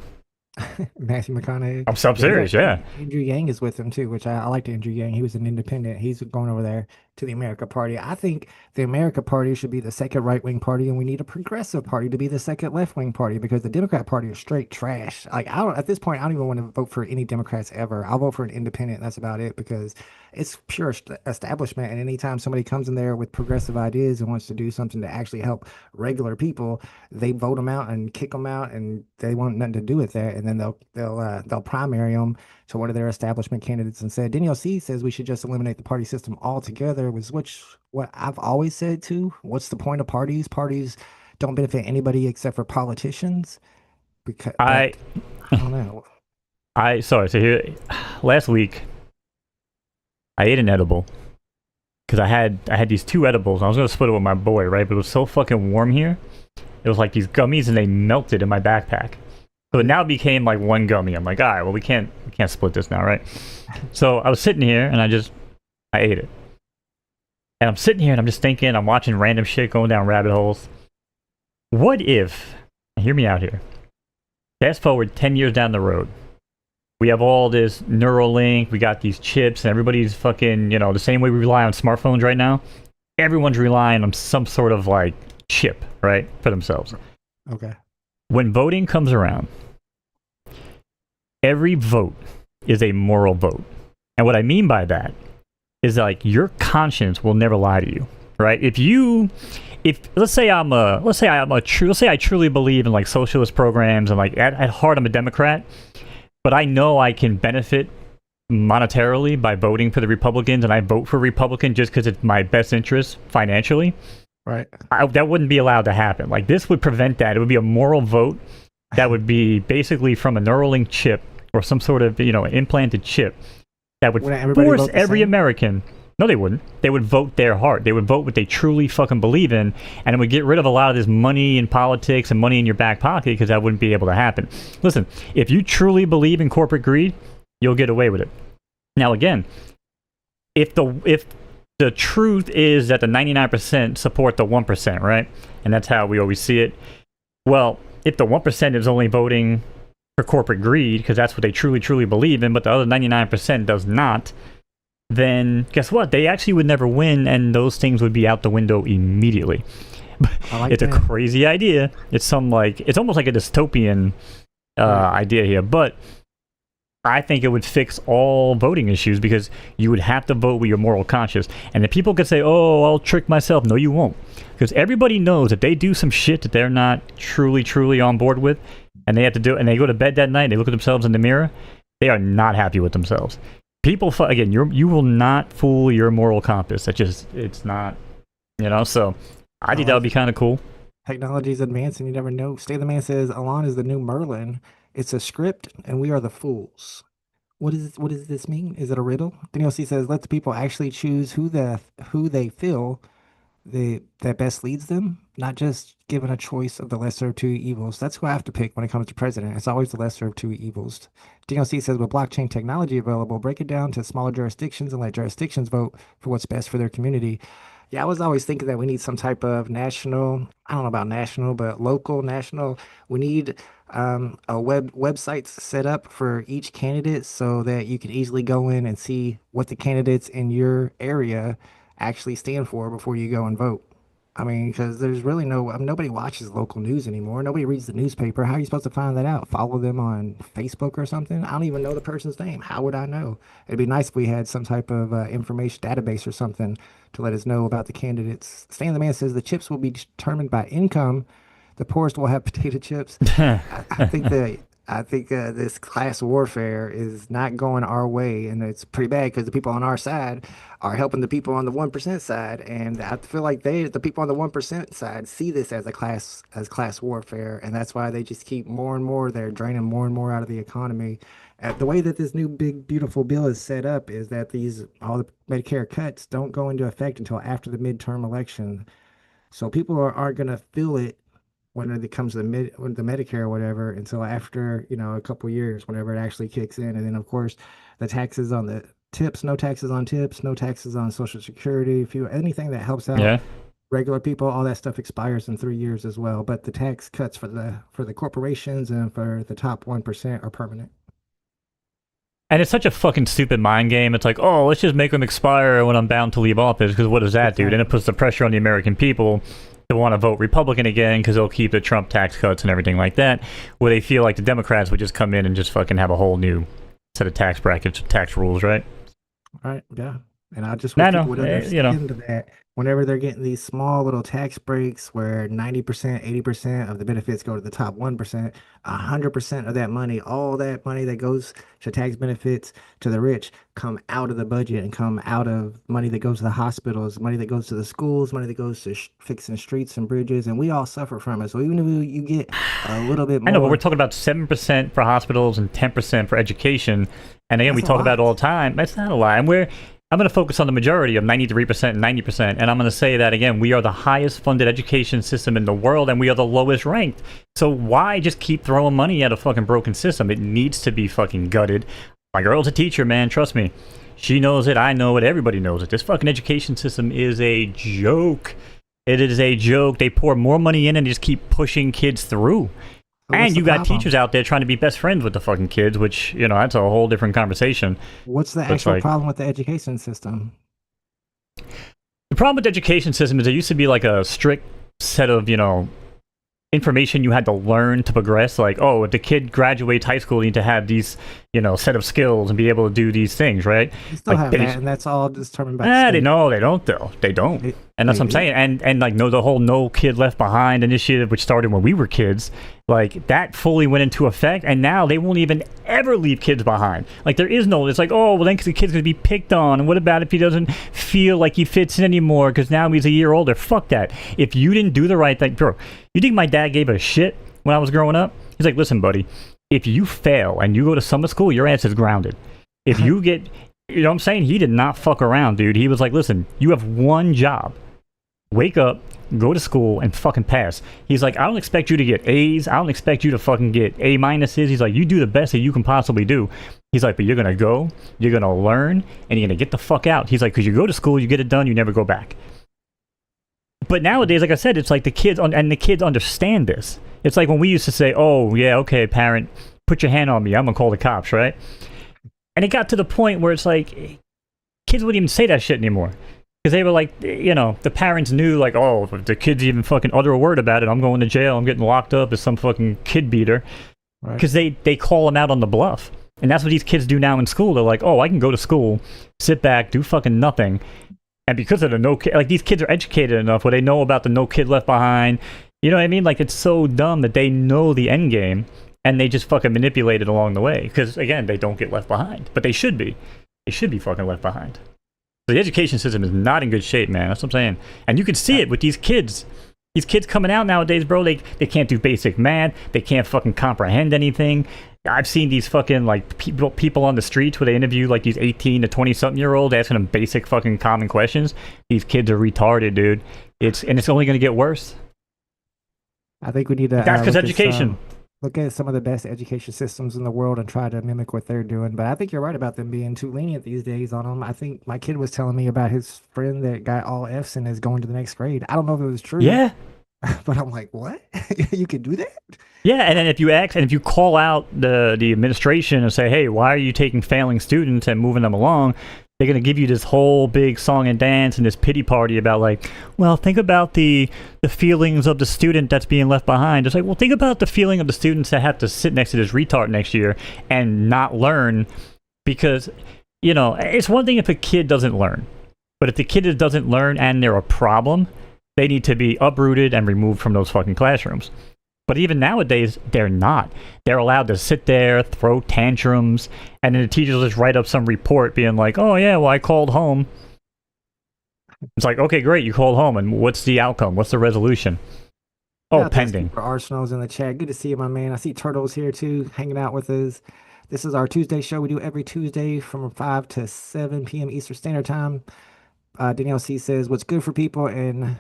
Matthew McConaughey. I'm serious, yeah. Andrew Yang is with him too, which I liked Andrew Yang. He was an independent. He's going over there to the America Party. I think the America Party should be the second right-wing party, and we need a progressive party to be the second left-wing party, because the Democrat Party is straight trash. Like at this point, I don't even want to vote for any Democrats ever. I'll vote for an independent. That's about it, because it's pure establishment. And anytime somebody comes in there with progressive ideas and wants to do something to actually help regular people, they vote them out and kick them out, and they want nothing to do with that. And then they'll primary them to one of their establishment candidates and said, Daniel C says we should just eliminate the party system altogether, what I've always said too. What's the point of parties? Parties don't benefit anybody except for politicians. Because I don't know. So here, last week, I ate an edible because I had these two edibles. I was gonna split it with my boy, right? But it was so fucking warm here. It was like these gummies, and they melted in my backpack. So it now became like one gummy. I'm like, all right, well, we can't split this now, right? So I was sitting here, and I ate it. And I'm sitting here, and I'm just thinking, I'm watching random shit going down rabbit holes. What if, hear me out here, fast forward 10 years down the road, we have all this Neuralink, we got these chips, and everybody's fucking, you know, the same way we rely on smartphones right now, everyone's relying on some sort of, like, chip, right, for themselves. Okay. When voting comes around, every vote is a moral vote. And what I mean by that is like your conscience will never lie to you, right? Let's say I truly believe in like socialist programs, and like at heart I'm a Democrat, but I know I can benefit monetarily by voting for the Republicans, and I vote for Republican just because it's my best interest financially. Right. That wouldn't be allowed to happen. Like this would prevent that. It would be a moral vote that would be basically from a Neuralink chip or some sort of, you know, implanted chip that would force every American. No, they wouldn't. They would vote their heart. They would vote what they truly fucking believe in, and it would get rid of a lot of this money in politics and money in your back pocket, because that wouldn't be able to happen. Listen, if you truly believe in corporate greed, you'll get away with it. Now, again, if the truth is that the 99% support the 1%, right? And that's how we always see it. Well, if the 1% is only voting for corporate greed because that's what they truly, truly believe in, but the other 99% does not, then guess what? They actually would never win, and those things would be out the window immediately. It's a crazy idea. It's it's almost like a dystopian idea here, but I think it would fix all voting issues because you would have to vote with your moral conscience. And if people could say, "Oh, I'll trick myself," no, you won't, because everybody knows that they do some shit that they're not truly on board with, and they have to do it, and they go to bed that night, they look at themselves in the mirror, they are not happy with themselves. People, again, you will not fool your moral compass. It's not, so I think that would be kind of cool. Technology's advancing, you never know. Stay the Man says, Alon is the new Merlin. It's a script, and we are the fools. What does this mean? Is it a riddle? Daniel C says, let the people actually choose who they feel that best leads them, not just given a choice of the lesser of two evils. That's who I have to pick when it comes to president. It's always the lesser of two evils. Daniel C says, with blockchain technology available, break it down to smaller jurisdictions and let jurisdictions vote for what's best for their community. Yeah, I was always thinking that we need some type of national, I don't know about national, but local, national. We need a websites set up for each candidate so that you can easily go in and see what the candidates in your area actually stand for before you go and vote. I mean, because there's really nobody watches local news anymore. Nobody reads the newspaper. How are you supposed to find that out? Follow them on Facebook or something? I don't even know the person's name. How would I know? It'd be nice if we had some type of information database or something to let us know about the candidates. Stan the Man says the chips will be determined by income. The poorest will have potato chips. I think this class warfare is not going our way, and it's pretty bad because the people on our side are helping the people on the 1% side, and I feel like the people on the 1% side see this as class warfare, and that's why they just keep more and more. They're draining more and more out of the economy. The way that this new big beautiful bill is set up is that all the Medicare cuts don't go into effect until after the midterm election, so people aren't going to feel it when it comes to the Medicare or whatever until after, a couple years, whenever it actually kicks in. And then, of course, the taxes on the tips, no taxes on tips, no taxes on Social Security, anything that helps out regular people, all that stuff expires in 3 years as well. But the tax cuts for the corporations and for the top 1% are permanent. And it's such a fucking stupid mind game. It's like, oh, let's just make them expire when I'm bound to leave office, because what does that do? Then it puts the pressure on the American people to want to vote Republican again because they'll keep the Trump tax cuts and everything like that, where they feel like the Democrats would just come in and just fucking have a whole new set of tax brackets, tax rules, right? Right, yeah. And I just wish people would understand that whenever they're getting these small little tax breaks where 90%, 80% of the benefits go to the top 1%, 100% of that money, all that money that goes to tax benefits to the rich come out of the budget and come out of money that goes to the hospitals, money that goes to the schools, money that goes to fixing streets and bridges, and we all suffer from it. So even if you get a little bit more. I know, but we're talking about 7% for hospitals and 10% for education. And again, we talk about it all the time. That's not a lie. And I'm going to focus on the majority of 93% and 90%, and I'm going to say that again, we are the highest funded education system in the world, and we are the lowest ranked. So why just keep throwing money at a fucking broken system? It needs to be fucking gutted. My girl's a teacher, man, trust me. She knows it, I know it, everybody knows it. This fucking education system is a joke. It is a joke. They pour more money in and just keep pushing kids through. And you got teachers out there trying to be best friends with the fucking kids, which, that's a whole different conversation. What's the actual problem with the education system? The problem with the education system is there used to be like a strict set of, information you had to learn to progress. Like, oh, if the kid graduates high school, you need to have these, set of skills and be able to do these things, right? You still have that, and that's all determined by the state. They don't though. They don't. And that's what I'm saying. And like, the whole No Kid Left Behind initiative, which started when we were kids, like that fully went into effect, and now they won't even ever leave kids behind. Like there is no, it's like, oh, well then the kid's gonna be picked on, and what about if he doesn't feel like he fits in anymore because now he's a year older? Fuck that. If you didn't do the right thing, bro, you think my dad gave a shit when I was growing up? He's like, listen, buddy, if you fail and you go to summer school, your ass is grounded. If you get, you know what I'm saying? He did not fuck around, dude. He was like, listen, you have one job. Wake up, go to school, and fucking pass. He's like, I don't expect you to get A's. I don't expect you to fucking get A minuses. He's like, you do the best that you can possibly do. He's like, but you're going to go, you're going to learn, and you're going to get the fuck out. He's like, because you go to school, you get it done, you never go back. But nowadays, like I said, it's like the kids understand this. It's like when we used to say, oh, yeah, okay, parent, put your hand on me. I'm going to call the cops, right? And it got to the point where it's like, kids wouldn't even say that shit anymore. Because they were like, you know, the parents knew, like, oh, if the kids even fucking utter a word about it, I'm going to jail, I'm getting locked up as some fucking kid beater. Because they call them out on the bluff. And that's what these kids do now in school. They're like, oh, I can go to school, sit back, do fucking nothing. And because of the no kid, like, these kids are educated enough where they know about the no kid left behind. You know what I mean? Like, it's so dumb that they know the end game and they just fucking manipulate it along the way. Because, again, they don't get left behind. But they should be. They should be fucking left behind. So the education system is not in good shape, man. That's what I'm saying. And you can see it with these kids. These kids coming out nowadays, bro, they can't do basic math. They can't fucking comprehend anything. I've seen these fucking, like, people on the streets where they interview, like, these 18 to 20-something-year-olds asking them basic fucking common questions. These kids are retarded, dude. It's only going to get worse. I think we need to. That's because education. Look at some of the best education systems in the world and try to mimic what they're doing. But I think you're right about them being too lenient these days on them. I think my kid was telling me about his friend that got all Fs and is going to the next grade. I don't know if it was true. Yeah. But I'm like, what? You can do that? Yeah, and then if you call out the administration and say, hey, why are you taking failing students and moving them along? They're going to give you this whole big song and dance and this pity party about, like, well, think about the feelings of the student that's being left behind. It's like, well, think about the feeling of the students that have to sit next to this retard next year and not learn. Because, you know, it's one thing if a kid doesn't learn. But if the kid doesn't learn and they're a problem, they need to be uprooted and removed from those fucking classrooms. But even nowadays, they're not. They're allowed to sit there, throw tantrums, and then the teachers will just write up some report being like, oh yeah, well, I called home. It's like, okay, great, you called home, and what's the outcome? What's the resolution? Oh, Yeah, thanks pending. for Arsenal's in the chat. Good to see you, my man. I see Turtles here too, hanging out with us. This is our Tuesday show. We do every Tuesday from 5 to 7 p.m. Eastern Standard Time. Danielle C says, what's good for people in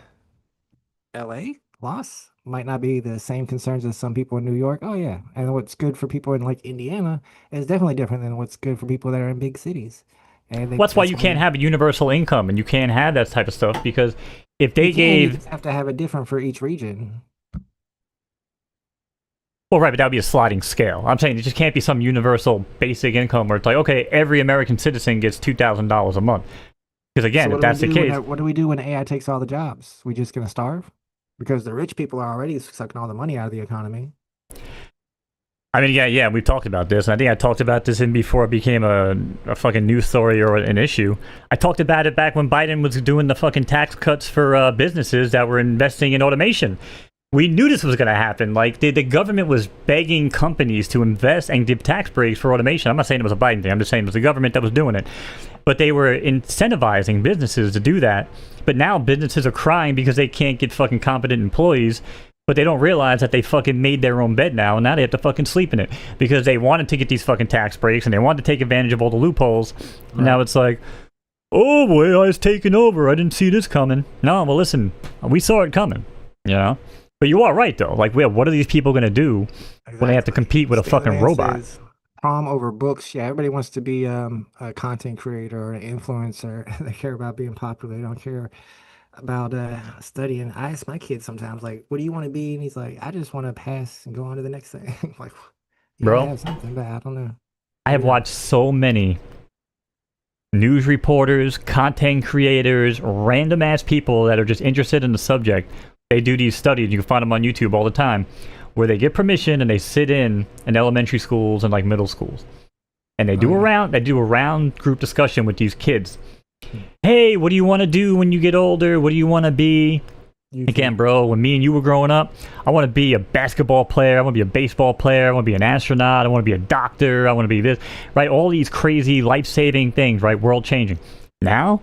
LA? Loss? Might not be the same concerns as some people in New York. Oh yeah, and what's good for people in like Indiana is definitely different than what's good for people that are in big cities. And That's why you can't have a universal income and you can't have that type of stuff, because if they you just have to have it different for each region. Well, right, but that would be a sliding scale. I'm saying it just can't be some universal basic income where it's like, okay, every American citizen gets $2,000 a month. Because again, So if that's the case, what do we do when AI takes all the jobs? We just gonna starve? Because the rich people are already sucking all the money out of the economy. I mean, yeah, we've talked about this. And I think I talked about this in before it became a fucking news story or an issue. I talked about it back when Biden was doing the fucking tax cuts for businesses that were investing in automation. We knew this was going to happen. Like, the government was begging companies to invest and give tax breaks for automation. I'm not saying it was a Biden thing. I'm just saying it was the government that was doing it. But they were incentivizing businesses to do that. But now businesses are crying because they can't get fucking competent employees. But they don't realize that they fucking made their own bed now. And now they have to fucking sleep in it. Because they wanted to get these fucking tax breaks. And they wanted to take advantage of all the loopholes. Right. And now it's like, oh boy, I was taking over. I didn't see this coming. No, well listen, we saw it coming. You know? But you are right, though. Like, what are these people going to do when they have to compete with a fucking robot? Prom over books. Yeah, everybody wants to be a content creator or an influencer. They care about being popular. They don't care about studying. I ask my kid sometimes, like, what do you want to be? And he's like, I just want to pass and go on to the next thing. Like, bro, have something, but I don't know. I have watched so many news reporters, content creators, random ass people that are just interested in the subject. They do these studies, you can find them on YouTube all the time, where they get permission and they sit in elementary schools and like middle schools. And they do a round group discussion with these kids. Hey, what do you want to do when you get older? What do you want to be? Again, bro, when me and you were growing up, I want to be a basketball player, I want to be a baseball player, I want to be an astronaut, I want to be a doctor, I want to be this, right? All these crazy life-saving things, right? World-changing. Now,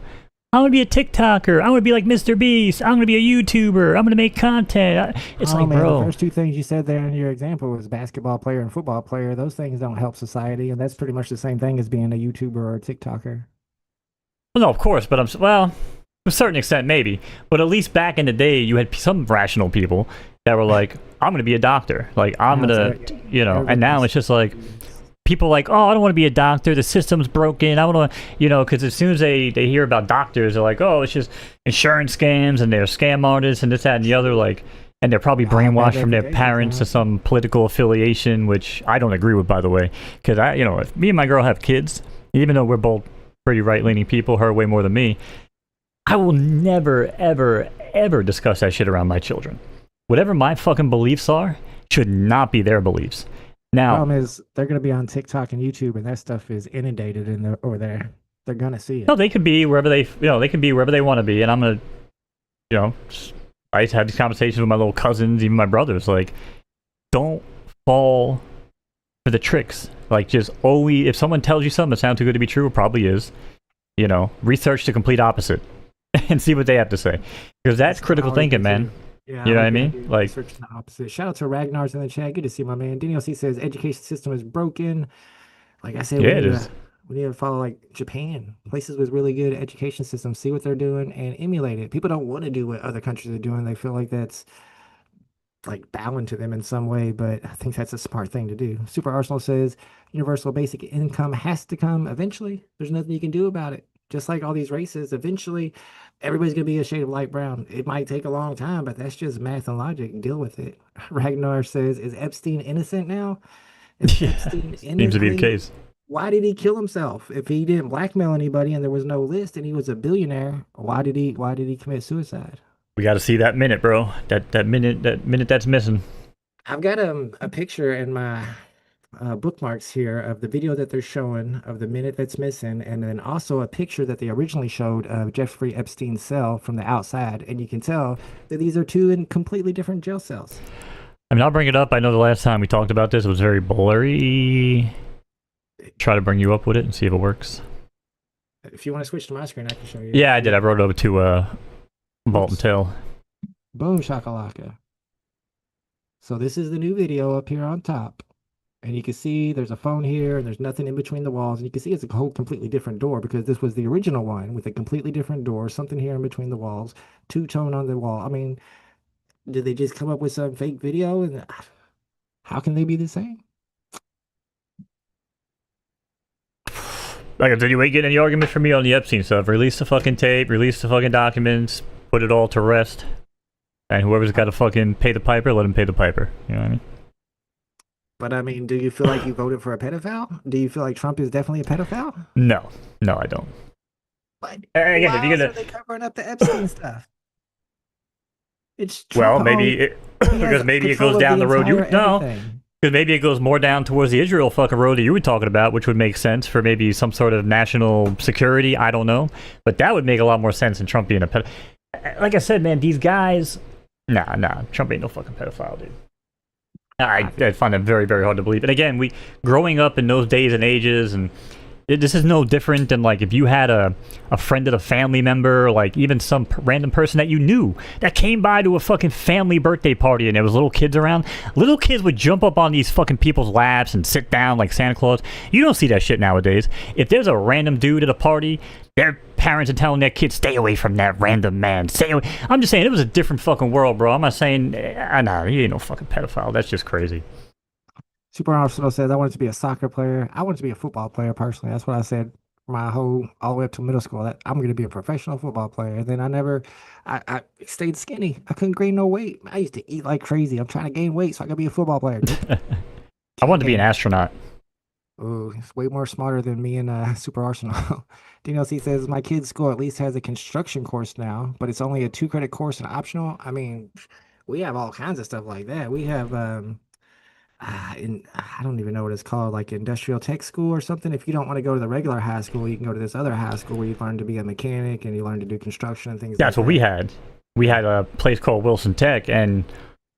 I want to be a TikToker. I want to be like Mr. Beast. I'm going to be a YouTuber. I'm going to make content. It's like, man, bro. The first two things you said there in your example was basketball player and football player. Those things don't help society, and that's pretty much the same thing as being a YouTuber or a TikToker. Well, no, of course, but to a certain extent, maybe. But at least back in the day, you had some rational people that were like, I'm going to be a doctor. Like, I'm going to, you know, and now it's just like, people like, oh, I don't want to be a doctor. The system's broken. I want to, you know, because as soon as they hear about doctors, they're like, oh, it's just insurance scams and they're scam artists and this, that, and the other. Like, and they're probably brainwashed from their parents to some political affiliation, which I don't agree with, by the way. Because if me and my girl have kids, even though we're both pretty right-leaning people, her way more than me. I will never, ever, ever discuss that shit around my children. Whatever my fucking beliefs are should not be their beliefs. Now, Problem is, they're gonna be on TikTok and YouTube, and that stuff is inundated over there. They're gonna see it. no, they can be wherever they can be wherever they want to be, and I'm gonna, I used to have these conversations with my little cousins, even my brothers. Like, don't fall for the tricks. Like, just always, if someone tells you something that sounds too good to be true, it probably is. Research the complete opposite and see what they have to say, because that's critical thinking, man. Yeah, You know what I mean? Like, search the opposite. Shout out to Ragnar's in the chat. Good to see my man. Daniel C says education system is broken. Like I said, yeah, it is. we need to follow like Japan, places with really good education systems, see what they're doing and emulate it. People don't want to do what other countries are doing. They feel like that's like bowing to them in some way, but I think that's a smart thing to do. Super Arsenal says universal basic income has to come eventually. There's nothing you can do about it. Just like all these races, eventually everybody's going to be a shade of light brown. It might take a long time, but that's just math and logic. Deal with it. Ragnar says, is Epstein innocent now? Is Epstein innocent? Seems to be the case. Why did he kill himself? If he didn't blackmail anybody and there was no list and he was a billionaire, why did he commit suicide? We got to see that minute, bro. That minute that's missing. I've got a picture in my bookmarks here of the video that they're showing of the minute that's missing, and then also a picture that they originally showed of Jeffrey Epstein's cell from the outside, and you can tell that these are two in completely different jail cells. I mean, I'll bring it up. I know the last time we talked about this, it was very blurry. Try to bring you up with it and see if it works. If you want to switch to my screen, I can show you. Yeah, I did. I wrote it over to Vault and Tail. Boom shakalaka. So this is the new video up here on top. And you can see there's a phone here and there's nothing in between the walls. And you can see it's a whole completely different door because this was the original one with a completely different door, something here in between the walls, two-tone on the wall. I mean, did they just come up with some fake video? And how can they be the same? Like I said, you ain't getting any arguments from me on the Epstein stuff. Release the fucking tape, release the fucking documents, put it all to rest. And whoever's got to fucking pay the piper, let him pay the piper. You know what I mean? But I mean, do you feel like you voted for a pedophile? Do you feel like Trump is definitely a pedophile? No, I don't. But Again, why if you're gonna, are they covering up the Epstein stuff? It's well, Trump maybe because maybe it control goes of down the road. everything. Because maybe it goes more down towards the Israel fucking road that you were talking about, which would make sense for maybe some sort of national security. I don't know, but that would make a lot more sense than Trump being a pedophile. Like I said, man, these guys, nah, Trump ain't no fucking pedophile, dude. I find that very, very hard to believe. And again, growing up in those days and ages, and this is no different than like if you had a friend of a family member, like even some random person that you knew that came by to a fucking family birthday party and there was little kids around. Little kids would jump up on these fucking people's laps and sit down like Santa Claus. You don't see that shit nowadays. If there's a random dude at a party, their parents are telling their kids, stay away from that random man. Stay away. I'm just saying, it was a different fucking world, bro. I'm not saying, nah, you ain't no fucking pedophile. That's just crazy. Super Arsenal says, I wanted to be a soccer player. I wanted to be a football player, personally. That's what I said all the way up to middle school. That I'm going to be a professional football player. And then I stayed skinny. I couldn't gain no weight. I used to eat like crazy. I'm trying to gain weight so I could be a football player. I wanted to be an astronaut. Ooh, it's way more smarter than me and Super Arsenal. DNLC says, my kid's school at least has a construction course now, but it's only a 2-credit course and optional. I mean, we have all kinds of stuff like that. We have... I don't even know what it's called, like industrial tech school or something. If you don't want to go to the regular high school, you can go to this other high school where you learn to be a mechanic and you learn to do construction and things. That's like what we had. We had a place called Wilson Tech, and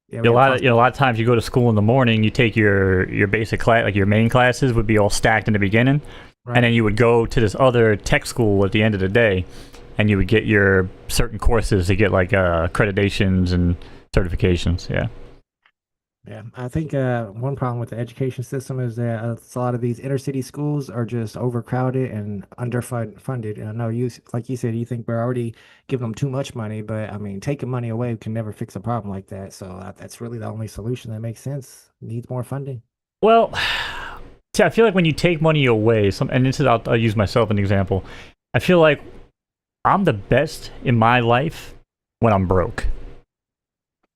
yeah, a lot of times you go to school in the morning, you take your basic class, like your main classes would be all stacked in the beginning, right. And then you would go to this other tech school at the end of the day, and you would get your certain courses to get like accreditations and certifications. Yeah. Yeah, I think one problem with the education system is that a lot of these inner city schools are just overcrowded and underfunded. And I know like you said, you think we're already giving them too much money, but I mean, taking money away can never fix a problem like that. So that's really the only solution that makes sense. Needs more funding. Well, see, I feel like when you take money away, and this is I'll use myself as an example. I feel like I'm the best in my life when I'm broke.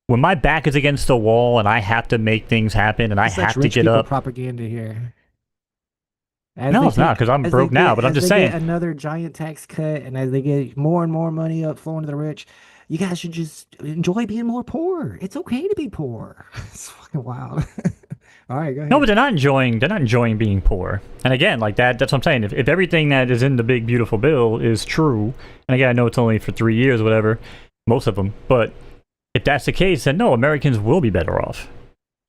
When my back is against the wall and I have to make things happen and I have to get up. Propaganda here. As No, they it's not, take, 'cause I'm as broke they now, get, but I'm as just they get saying. another giant tax cut, and as they get more and more money up flowing to the rich, you guys should just enjoy being more poor. It's okay to be poor. It's fucking wild. All right, go No, but ahead. they're not enjoying being poor. And again, like that's what I'm saying. If everything that is in the big beautiful bill is true, and again, I know it's only for 3 years or whatever, most of them, but if that's the case, then no, Americans will be better off.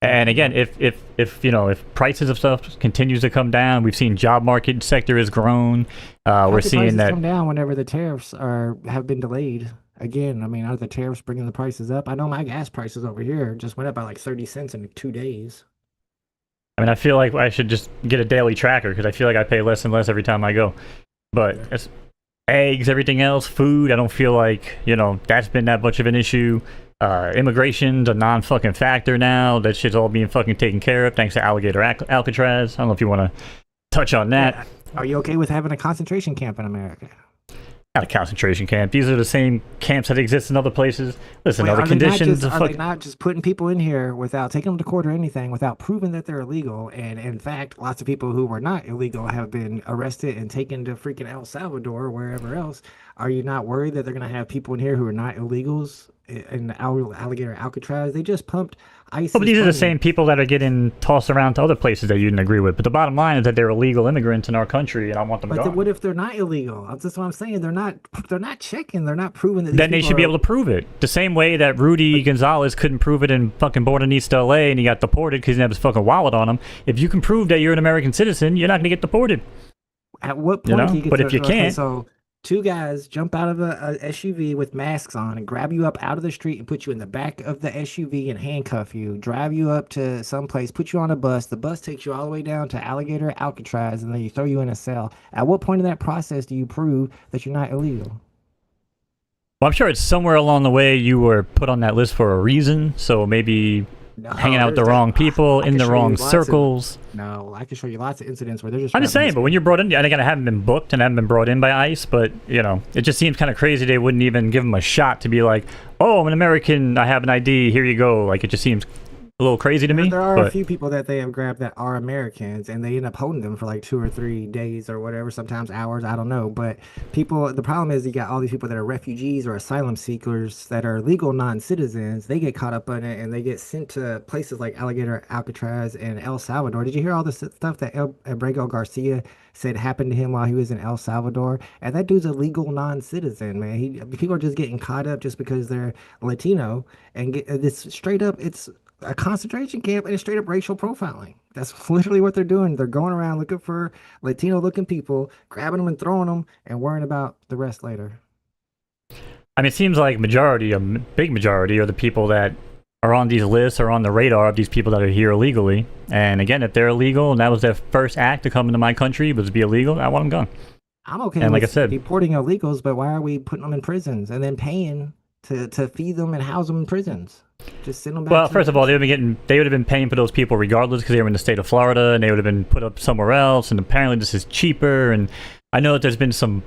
And again, if prices of stuff continues to come down, we've seen job market sector has grown. How We're could seeing prices that. come down whenever the tariffs have been delayed? Again, I mean, are the tariffs bringing the prices up? I know my gas prices over here just went up by like 30 cents in 2 days. I mean, I feel like I should just get a daily tracker because I feel like I pay less and less every time I go. But it's eggs, everything else, food, I don't feel like, that's been that much of an issue. Immigration's a non-fucking factor now. That shit's all being fucking taken care of thanks to Alligator Alcatraz. I don't know if you want to touch on that. Yeah. Are you okay with having a concentration camp in America? Not a concentration camp. These are the same camps that exist in other places. Listen, Wait, other conditions. are they not just putting people in here without taking them to court or anything, without proving that they're illegal? And in fact, lots of people who were not illegal have been arrested and taken to freaking El Salvador or wherever else. Are you not worried that they're going to have people in here who are not illegals in Alligator Alcatraz? They just pumped ISIS. Well, but these are the money. same people that are getting tossed around to other places that you didn't agree with. But the bottom line is that they're illegal immigrants in our country, and I want them But gone. what if they're not illegal? That's what I'm saying. They're not checking. They're not proving that. Then they should be able to prove it. The same way that Rudy Gonzalez couldn't prove it in fucking Born East LA and he got deported because he didn't have his fucking wallet on him. If you can prove that you're an American citizen, you're not going to get deported. At what point do you get But to, if you okay, can't, so two guys jump out of a SUV with masks on and grab you up out of the street and put you in the back of the SUV and handcuff you, drive you up to some place, put you on a bus. The bus takes you all the way down to Alligator Alcatraz, and then you throw you in a cell. At what point in that process do you prove that you're not illegal? well, I'm sure it's somewhere along the way you were put on that list for a reason. So maybe No, hanging out with the there's wrong people I in can the show you wrong lots of- circles. No, I can show you lots of incidents where they're just. I'm just saying, but when you're brought in, and again, I haven't been booked and haven't been brought in by ICE, but it just seems kind of crazy they wouldn't even give them a shot to be like, oh, I'm an American, I have an ID, here you go. Like, it just seems a little crazy to me. There are but a few people that they have grabbed that are Americans, and they end up holding them for like 2 or 3 days or whatever, sometimes hours. I don't know. But the problem is you got all these people that are refugees or asylum seekers that are legal non-citizens. They get caught up in it and they get sent to places like Alligator Alcatraz and El Salvador. Did you hear all the stuff that Abrego Garcia said happened to him while he was in El Salvador? And that dude's a legal non-citizen, man. People are just getting caught up just because they're Latino and this straight up. It's a concentration camp and it's straight up racial profiling. That's literally what they're doing. They're going around looking for Latino looking people, grabbing them and throwing them and worrying about the rest later. I mean, it seems like a big majority, are the people that are on these lists or on the radar of these people that are here illegally. And again, if they're illegal and that was their first act to come into my country was to be illegal, I want them gone. I'm okay And with like I said, deporting illegals, but why are we putting them in prisons and then paying to feed them and house them in prisons? Just send them back. well, to first the of all, they would have been paying for those people regardless because they were in the state of Florida and they would have been put up somewhere else. And apparently this is cheaper. And I know that there's been some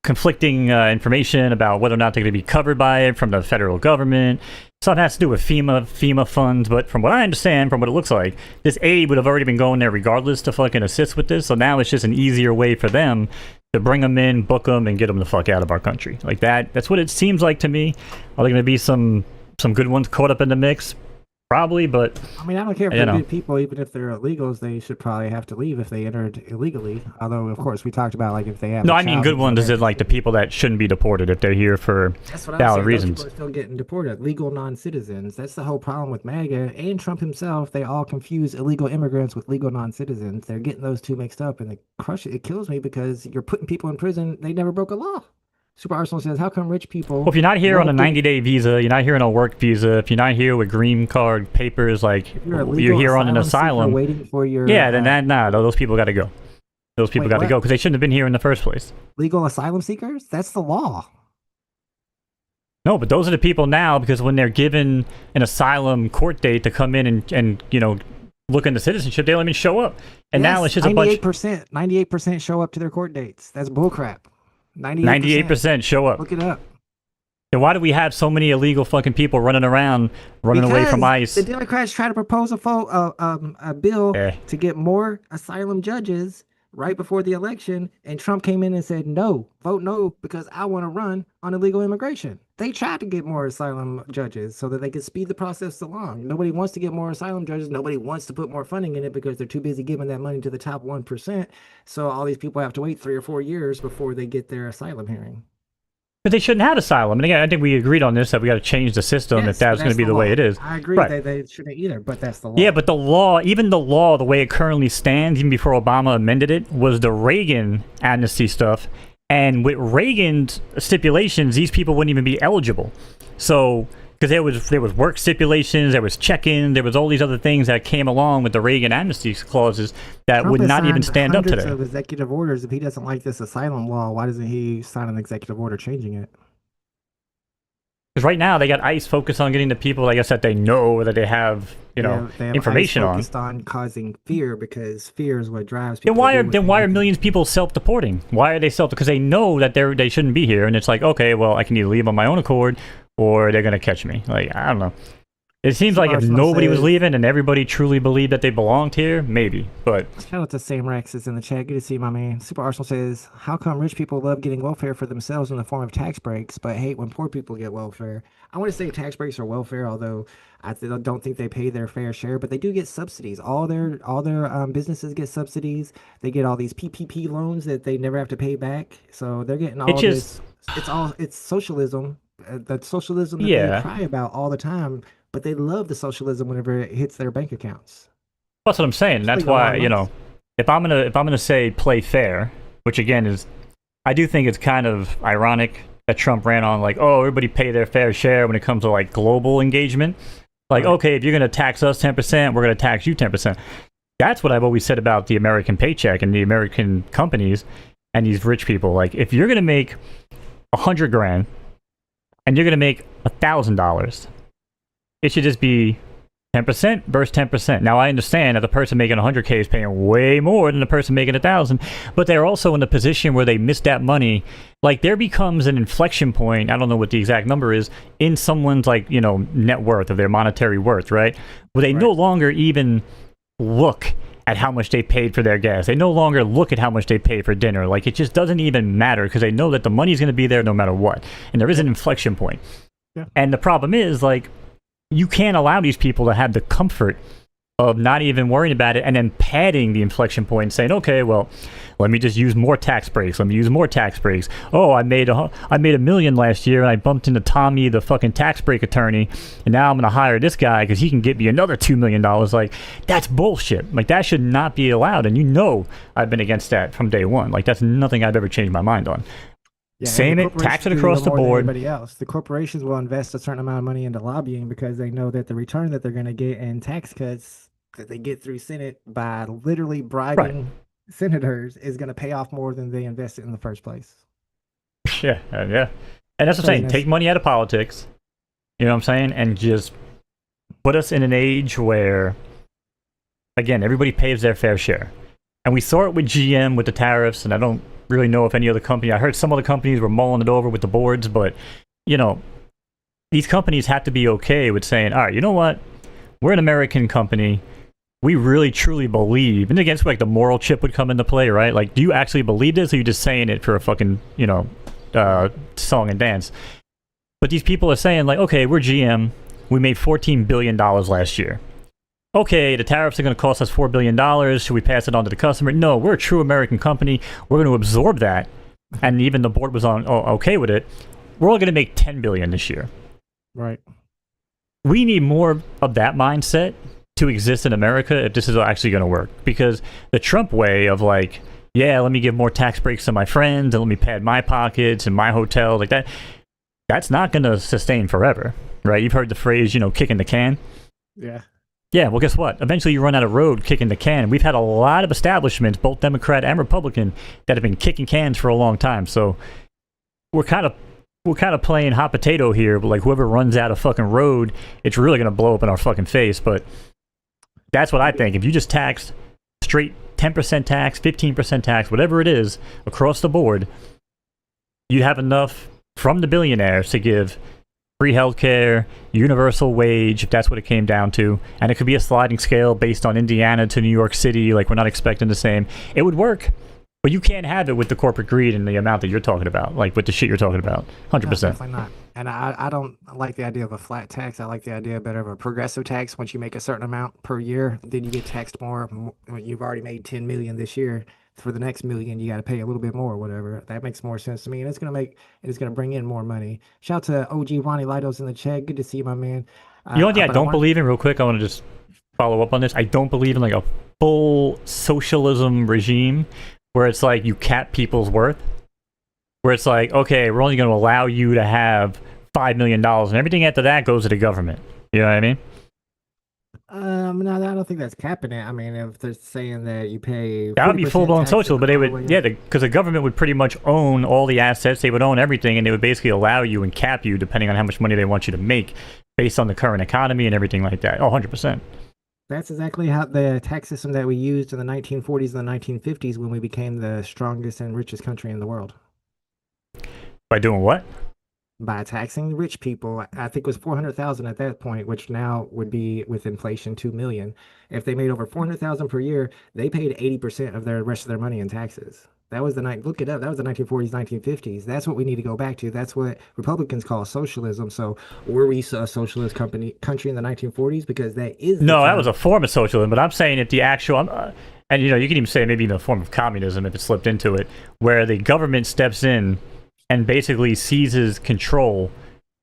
conflicting information about whether or not they're going to be covered by it from the federal government. Something has to do with FEMA funds. But from what I understand, from what it looks like, this aid would have already been going there regardless to fucking assist with this. So now it's just an easier way for them to bring them in, book them, and get them the fuck out of our country. Like that. That's what it seems like to me. Are there going to be some good ones caught up in the mix? Probably, but I mean, I don't care if they're good people, even if they're illegals, they should probably have to leave if they entered illegally. Although, of course, we talked about like if they have. no, I mean good ones is like the people that shouldn't be deported if they're here for valid reasons. Those people are still getting deported, legal non-citizens. That's the whole problem with MAGA and Trump himself. They all confuse illegal immigrants with legal non-citizens. They're getting those two mixed up, and it kills me because you're putting people in prison. They never broke a law. Super Arsenal says, how come rich people... Well, if you're not here on a 90-day visa, you're not here on a work visa, if you're not here with green card papers, like you're here on an asylum, waiting for your... then those people got to go. Those people got to go because they shouldn't have been here in the first place. Legal asylum seekers? That's the law. No, but those are the people now because when they're given an asylum court date to come in and look into citizenship, they don't even show up. And now it's just 98% show up to their court dates. That's bullcrap. 98% show up. Look it up. Then why do we have so many illegal fucking people running around, running away from ICE? The Democrats try to propose a bill Eh. to get more asylum judges right before the election, and Trump came in and said, no, vote no, because I want to run on illegal immigration. They tried to get more asylum judges so that they could speed the process along. Nobody wants to get more asylum judges. Nobody wants to put more funding in it because they're too busy giving that money to the top 1%. So all these people have to wait 3 or 4 years before they get their asylum hearing. But they shouldn't have asylum. And again, I think we agreed on this, that we got to change the system Yes, if that's going to be the law. way it is. I agree. Right. They shouldn't either, but that's the law. Yeah, but the law, even the law, the way it currently stands, even before Obama amended it, was the Reagan amnesty stuff. And with Reagan's stipulations, these people wouldn't even be eligible. So, because there was work stipulations, there was check-in, there was all these other things that came along with the Reagan amnesty clauses that Trump would has not even signed stand up hundreds today. of executive orders. If he doesn't like this asylum law, why doesn't he sign an executive order changing it? Because right now they got ICE focused on getting the people, I guess, that they know or that they have, They have information ICE on. focused on causing fear because fear is what drives people. Then why are millions of people self-deporting? Why are they because they know that they shouldn't be here, and it's like, okay, well, I can either leave on my own accord or they're gonna catch me. Like, I don't know. It seems like if nobody was leaving and everybody truly believed that they belonged here, maybe. But shout out to Sam Rex is in the chat. Good to see you, my man. Super Arsenal says, how come rich people love getting welfare for themselves in the form of tax breaks, but hate when poor people get welfare? I want to say tax breaks are welfare, although I don't think they pay their fair share, but they do get subsidies. All their businesses get subsidies. They get all these PPP loans that they never have to pay back. So they're getting all this. It's socialism. That socialism that they cry about all the time, but they love the socialism whenever it hits their bank accounts. that's what I'm saying. That's why, if I'm gonna say play fair, which again is, I do think it's kind of ironic that Trump ran on like, oh, everybody pay their fair share when it comes to like global engagement. Like, okay, if you're gonna tax us 10%, we're gonna tax you 10%. That's what I've always said about the American paycheck and the American companies and these rich people. Like, if you're gonna make $100,000 and you're gonna make $1,000, it should just be 10% versus 10%. Now, I understand that the person making 100K is paying way more than the person making 1,000, but they're also in the position where they missed that money. Like, there becomes an inflection point, I don't know what the exact number is, in someone's, like, net worth, of their monetary worth, right? Where they no longer even look at how much they paid for their gas. They no longer look at how much they paid for dinner. Like, it just doesn't even matter because they know that the money's going to be there no matter what. And there is an inflection point. Yeah. And the problem is, like, you can't allow these people to have the comfort of not even worrying about it and then padding the inflection point and saying, okay, well, let me just use more tax breaks. Let me use more tax breaks. Oh, I made $1 million last year and I bumped into Tommy, the fucking tax break attorney, and now I'm going to hire this guy because he can get me another $2 million. Like, that's bullshit. Like, that should not be allowed. And I've been against that from day one. Like, that's nothing I've ever changed my mind on. Yeah, Same it, tax it across the board. Everybody else, the corporations will invest a certain amount of money into lobbying because they know that the return that they're going to get in tax cuts that they get through Senate by literally bribing senators is going to pay off more than they invested in the first place. Yeah. And that's what I'm saying. Take money out of politics. You know what I'm saying? And just put us in an age where, again, everybody pays their fair share. And we saw it with GM with the tariffs, and I don't really know if any other company, I heard some other companies were mulling it over with the boards, but, these companies have to be okay with saying, all right, you know what? We're an American company. We really, truly believe, and again, like the moral chip would come into play, right? Like, do you actually believe this, or are you just saying it for a fucking, song and dance? But these people are saying, like, okay, we're GM. We made $14 billion last year. Okay, the tariffs are going to cost us $4 billion. Should we pass it on to the customer? No, we're a true American company. We're going to absorb that. And even the board was okay with it. We're all going to make $10 billion this year. Right. We need more of that mindset to exist in America if this is actually going to work. Because the Trump way of like, yeah, let me give more tax breaks to my friends and let me pad my pockets and my hotel, like that's not going to sustain forever, right? You've heard the phrase, kicking the can. Yeah. Yeah, well, guess what? Eventually you run out of road kicking the can. We've had a lot of establishments, both Democrat and Republican, that have been kicking cans for a long time. So we're kind of playing hot potato here, but like whoever runs out of fucking road, it's really going to blow up in our fucking face. But that's what I think. If you just tax straight 10% tax, 15% tax, whatever it is, across the board, you have enough from the billionaires to give free healthcare, universal wage, if that's what it came down to, and it could be a sliding scale based on Indiana to New York City. Like, we're not expecting the same. It would work, but you can't have it with the corporate greed and the amount that you're talking about, like with the shit you're talking about. 100%. No, definitely not. And I don't like the idea of a flat tax. I like the idea better of a progressive tax. Once you make a certain amount per year, then you get taxed more. When you've already made 10 million this year, for the next million, you got to pay a little bit more or whatever. That makes more sense to me. And it's gonna bring in more money. Shout out to OG Ronnie Lidos in the chat. Good to see you, my man. You know what? I But don't believe in, real quick, I want to just follow up on this. I don't believe in like a full socialism regime where it's like you cap people's worth. Where it's like, okay, we're only going to allow you to have $5 million, and everything after that goes to the government. You know what I mean? No, I don't think that's capping it. I mean, if they're saying that you pay, That would be 40% full-blown tax social, but they all the would, way yeah, up. because the government would pretty much own all the assets. They would own everything, and they would basically allow you and cap you depending on how much money they want you to make based on the current economy and everything like that. Oh, 100%. That's exactly how the tax system that we used in the 1940s and the 1950s when we became the strongest and richest country in the world. By doing what? By taxing rich people. I think it was 400,000 at that point, which now would be with inflation 2 million. If they made over 400,000 per year, they paid 80% of their rest of their money in taxes. That was the night. Look it up. That was the 1940s, 1950s. That's what we need to go back to. That's what Republicans call socialism. So were we a socialist country in the 1940s? Because that is No, that was a form of socialism, but I'm saying if the actual, and you know, you can even say maybe in a form of communism if it slipped into it, where the government steps in and basically seizes control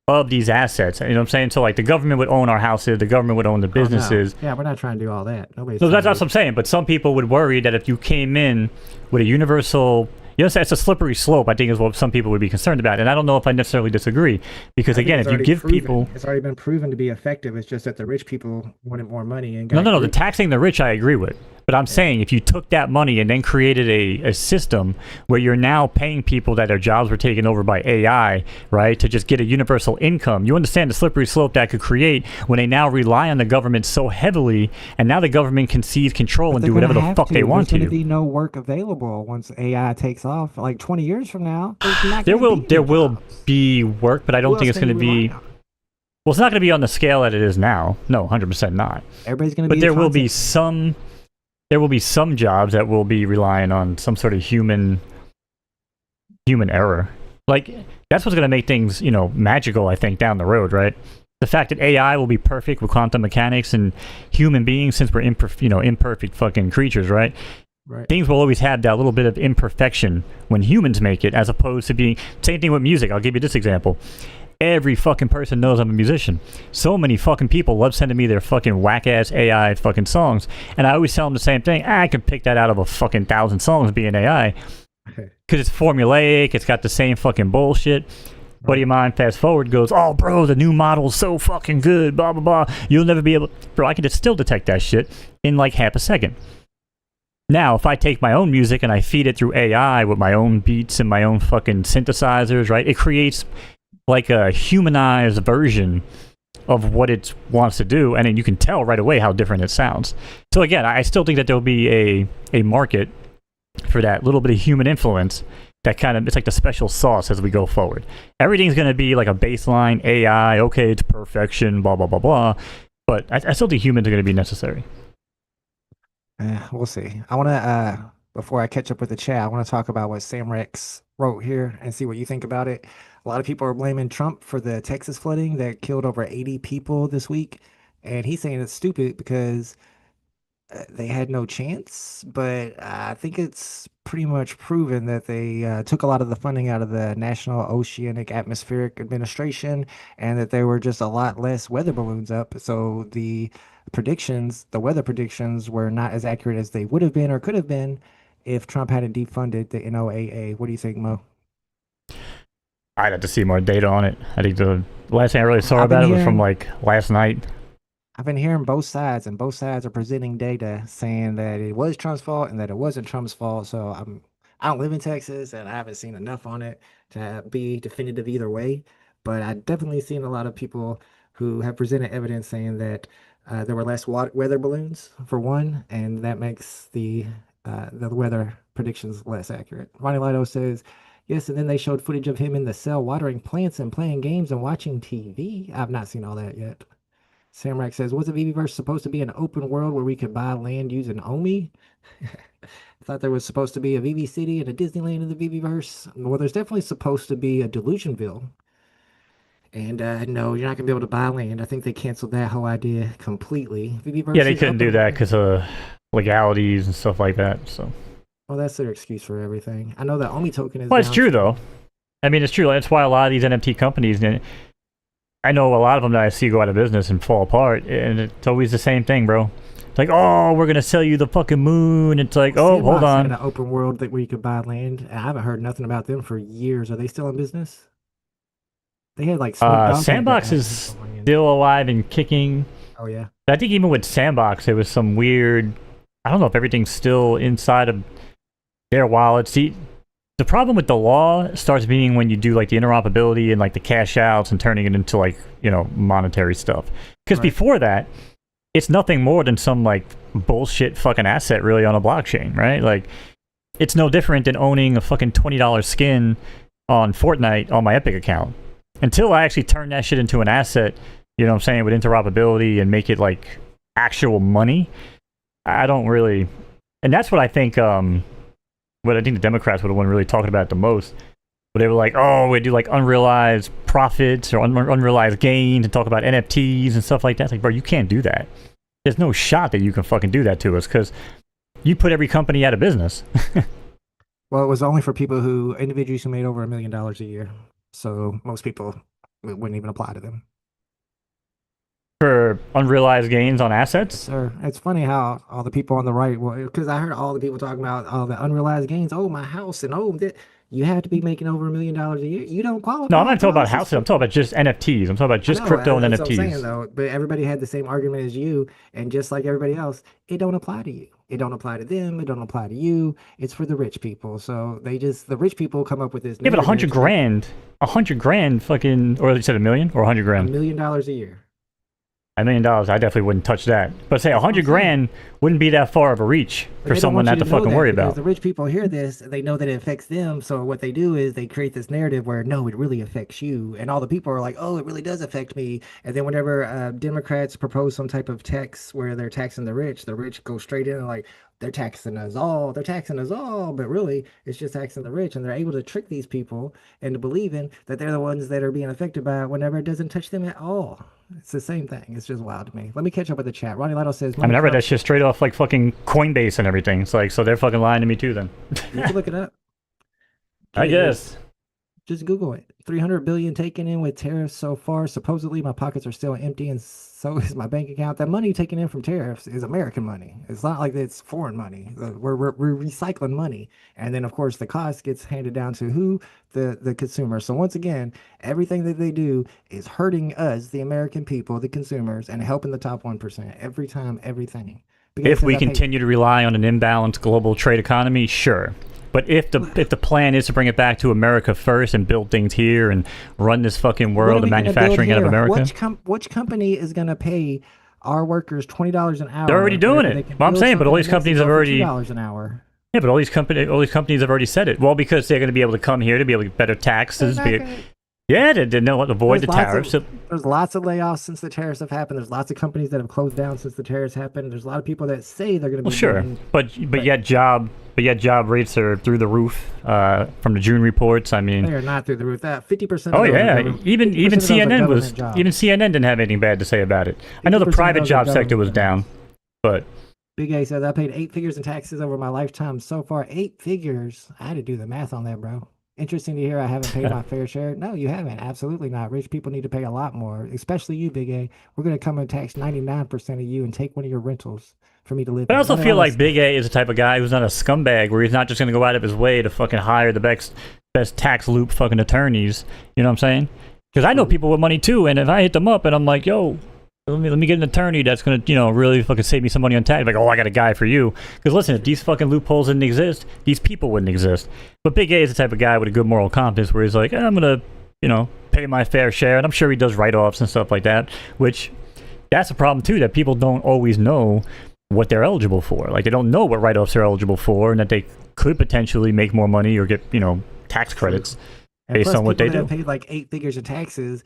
of these assets. You know what I'm saying? So like the government would own our houses, the government would own the businesses. Yeah, we're not trying to do all that. Nobody's So trying that's to what I'm saying. But some people would worry that if you came in with a universal, you know, it's a slippery slope, I think is what some people would be concerned about. And I don't know if I necessarily disagree. Because I think again, it's if you already give proven. people... It's already been proven to be effective. It's just that the rich people wanted more money and No, got the taxing the rich I agree with. But I'm saying if you took that money and then created a system where you're now paying people that their jobs were taken over by AI, right, to just get a universal income, you understand the slippery slope that could create when they now rely on the government so heavily, and now the government can seize control But and they're do whatever gonna the have fuck they want There's to going to you. be no work available once AI takes off. Like 20 years from now, there's not There gonna be will any jobs. be work, but I don't Who think else it's can going to you be... rely on? Well, it's not going to be on the scale that it is now. No, 100% not. Everybody's going to But be. there will be some... There will be some jobs that will be relying on some sort of human error. Like, that's what's going to make things, you know, magical, I think, down the road, right? The fact that AI will be perfect with quantum mechanics and human beings, since we're imperfect fucking creatures, right? Right. Things will always have that little bit of imperfection when humans make it, as opposed to being... Same thing with music. I'll give you this example. Every fucking person knows I'm a musician. So many fucking people love sending me their fucking whack-ass AI fucking songs. And I always tell them the same thing. I can pick that out of a fucking 1,000 songs being AI. Because it's formulaic. It's got the same fucking bullshit. Buddy of mine, fast forward, goes, oh, bro, the new model's so fucking good, blah, blah, blah. You'll never be able... Bro, I can just still detect that shit in like half a second. Now, if I take my own music and I feed it through AI with my own beats and my own fucking synthesizers, right? It creates... like a humanized version of what it wants to do, and then you can tell right away how different it sounds. So again, I still think that there'll be a market for that little bit of human influence that kind of, it's like the special sauce as we go forward. Everything's going to be like a baseline AI, okay, it's perfection, blah, blah, blah, blah. But I still think humans are going to be necessary. We'll see. I want to, before I catch up with the chat, I want to talk about what Sam Rex wrote here and see what you think about it. A lot of people are blaming Trump for the Texas flooding that killed over 80 people this week. And he's saying it's stupid because they had no chance. But I think it's pretty much proven that they took a lot of the funding out of the National Oceanic Atmospheric Administration and that there were just a lot less weather balloons up. So the weather predictions were not as accurate as they would have been or could have been if Trump hadn't defunded the NOAA. What do you think, Mo? I'd have to see more data on it. I think the last thing I really saw I've been about it was from hearing- like last night. I've been hearing both sides, and both sides are presenting data saying that it was Trump's fault and that it wasn't Trump's fault. So I don't live in Texas, and I haven't seen enough on it to be definitive either way. But I definitely seen a lot of people who have presented evidence saying that there were less weather balloons for one, and that makes the weather predictions less accurate. Ronnie Lido says, Yes, and then they showed footage of him in the cell watering plants and playing games and watching TV. I've not seen all that yet. Samrak says, was the VeVeverse supposed to be an open world where we could buy land using Omi? I thought there was supposed to be a VeVe City and a Disneyland in the VeVeverse. Well, there's definitely supposed to be a Delusionville. And no, you're not going to be able to buy land. I think they canceled that whole idea completely. VeVeverse Yeah, they is couldn't up do and that running. because of legalities and stuff like that. So, Well, that's their excuse for everything. I know the Omi token is well, it's down. true though. I mean, it's true. That's why a lot of these NFT companies, and I know a lot of them that I see go out of business and fall apart, and it's always the same thing, bro. It's like, oh, we're gonna sell you the fucking moon. It's like, oh, Sandbox hold on. had an open world that where you could buy land. I haven't heard nothing about them for years. Are they still in business? They had like Snoop Dogg had Sandbox the is assets on land. still alive and kicking. Oh yeah. I think even with Sandbox, there was some weird. I don't know if everything's still inside of their wallet. See, the problem with the law starts being when you do like the interoperability and like the cash outs and turning it into like, you know, monetary stuff. Because Right. before that, it's nothing more than some like bullshit fucking asset really on a blockchain, right? Like, it's no different than owning a fucking $20 skin on Fortnite on my Epic account. Until I actually turn that shit into an asset, you know what I'm saying, with interoperability and make it like actual money, I don't really. And that's what I think. What I think the Democrats would have been really talking about the most. But they were like, oh, we do like unrealized profits or unrealized gains and talk about NFTs and stuff like that. It's like, bro, you can't do that. There's no shot that you can fucking do that to us because you put every company out of business. Well, it was only for individuals who made over $1 million a year. So most people it wouldn't even apply to them. For unrealized gains on assets? Sir, it's funny how all the people on the right, because I heard all the people talking about all the unrealized gains. Oh, my house, and you have to be making over $1 million a year. You don't qualify. No, I'm not talking about for houses. I'm talking about just NFTs. I'm talking about just crypto and that's what I'm saying, NFTs. though. But everybody had the same argument as you, and just like everybody else, it don't apply to you. It don't apply to them. It don't apply to you. It's for the rich people. So the rich people come up with this. Yeah, but 100 grand, 100 grand, fucking, or you said $1 million or 100 $1 grand? million a year. $1 million, I definitely wouldn't touch that. But say 100 grand wouldn't be that far of a reach But for they don't someone want not you to know fucking that worry because about. the rich people hear this, they know that it affects them. So what they do is they create this narrative where no, it really affects you, and all the people are like, oh, it really does affect me. And then whenever Democrats propose some type of tax where they're taxing the rich go straight in and like they're taxing us all, but really it's just taxing the rich, and they're able to trick these people into believing that they're the ones that are being affected by it whenever it doesn't touch them at all. It's the same thing. It's just wild to me. Let me catch up with the chat. Ronnie Lotto says, I mean, I read that shit straight off like fucking Coinbase and everything. It's like, so they're fucking lying to me too then. You can look it up. I guess. Just Google it. 300 billion taken in with tariffs so far. Supposedly my pockets are still empty and so is my bank account. That money taken in from tariffs is American money. It's not like it's foreign money. We're recycling money. And then of course the cost gets handed down to who? The consumer. So once again, everything that they do is hurting us, the American people, the consumers, and helping the top 1%. Every time, everything. Because If we I pay- continue to rely on an imbalanced global trade economy, sure. But if the plan is to bring it back to America first and build things here and run this fucking What are world we of gonna build manufacturing out of here? America, Which company is going to pay our workers $20 an hour? They're already doing whenever it. they can Well, I'm build saying, but all something these in companies have Mexico for already- $2 an hour. yeah, but all these companies have already said it. Well, because they're going to be able to come here to be able to get better taxes. Yeah, they know what to avoid the tariffs. There's lots of layoffs since the tariffs have happened. There's lots of companies that have closed down since the tariffs happened. There's a lot of people that say they're going to be Well, sure, doing- but yet job rates are through the roof from the June reports. I mean, they are not through the roof. That 50%. oh of those are yeah, government- even 50% of those are CNN was government jobs. even CNN didn't have anything bad to say about it. I know the 50% of private those are job sector was government down, but Big A says I paid 8 figures in taxes over my lifetime so far. 8 figures. I had to do the math on that, bro. Interesting to hear I haven't paid my fair share. No, you haven't. Absolutely not. Rich people need to pay a lot more, especially you, Big A. We're going to come and tax 99% of you and take one of your rentals for me to live But I in. also None of feel us- like Big A is the type of guy who's not a scumbag, where he's not just going to go out of his way to fucking hire the best tax loop fucking attorneys. You know what I'm saying? Because I know people with money too, and if I hit them up and I'm like, yo, let me get an attorney that's going to, really fucking save me some money on tax. Like, oh, I got a guy for you. Because listen, if these fucking loopholes didn't exist, these people wouldn't exist. But Big A is the type of guy with a good moral compass where he's like, I'm going to, pay my fair share. And I'm sure he does write-offs and stuff like that, which that's a problem too, that people don't always know what they're eligible for. Like, they don't know what write-offs they're eligible for and that they could potentially make more money or get, tax True. credits And based plus, on what people they that have do. paid like 8 figures of taxes,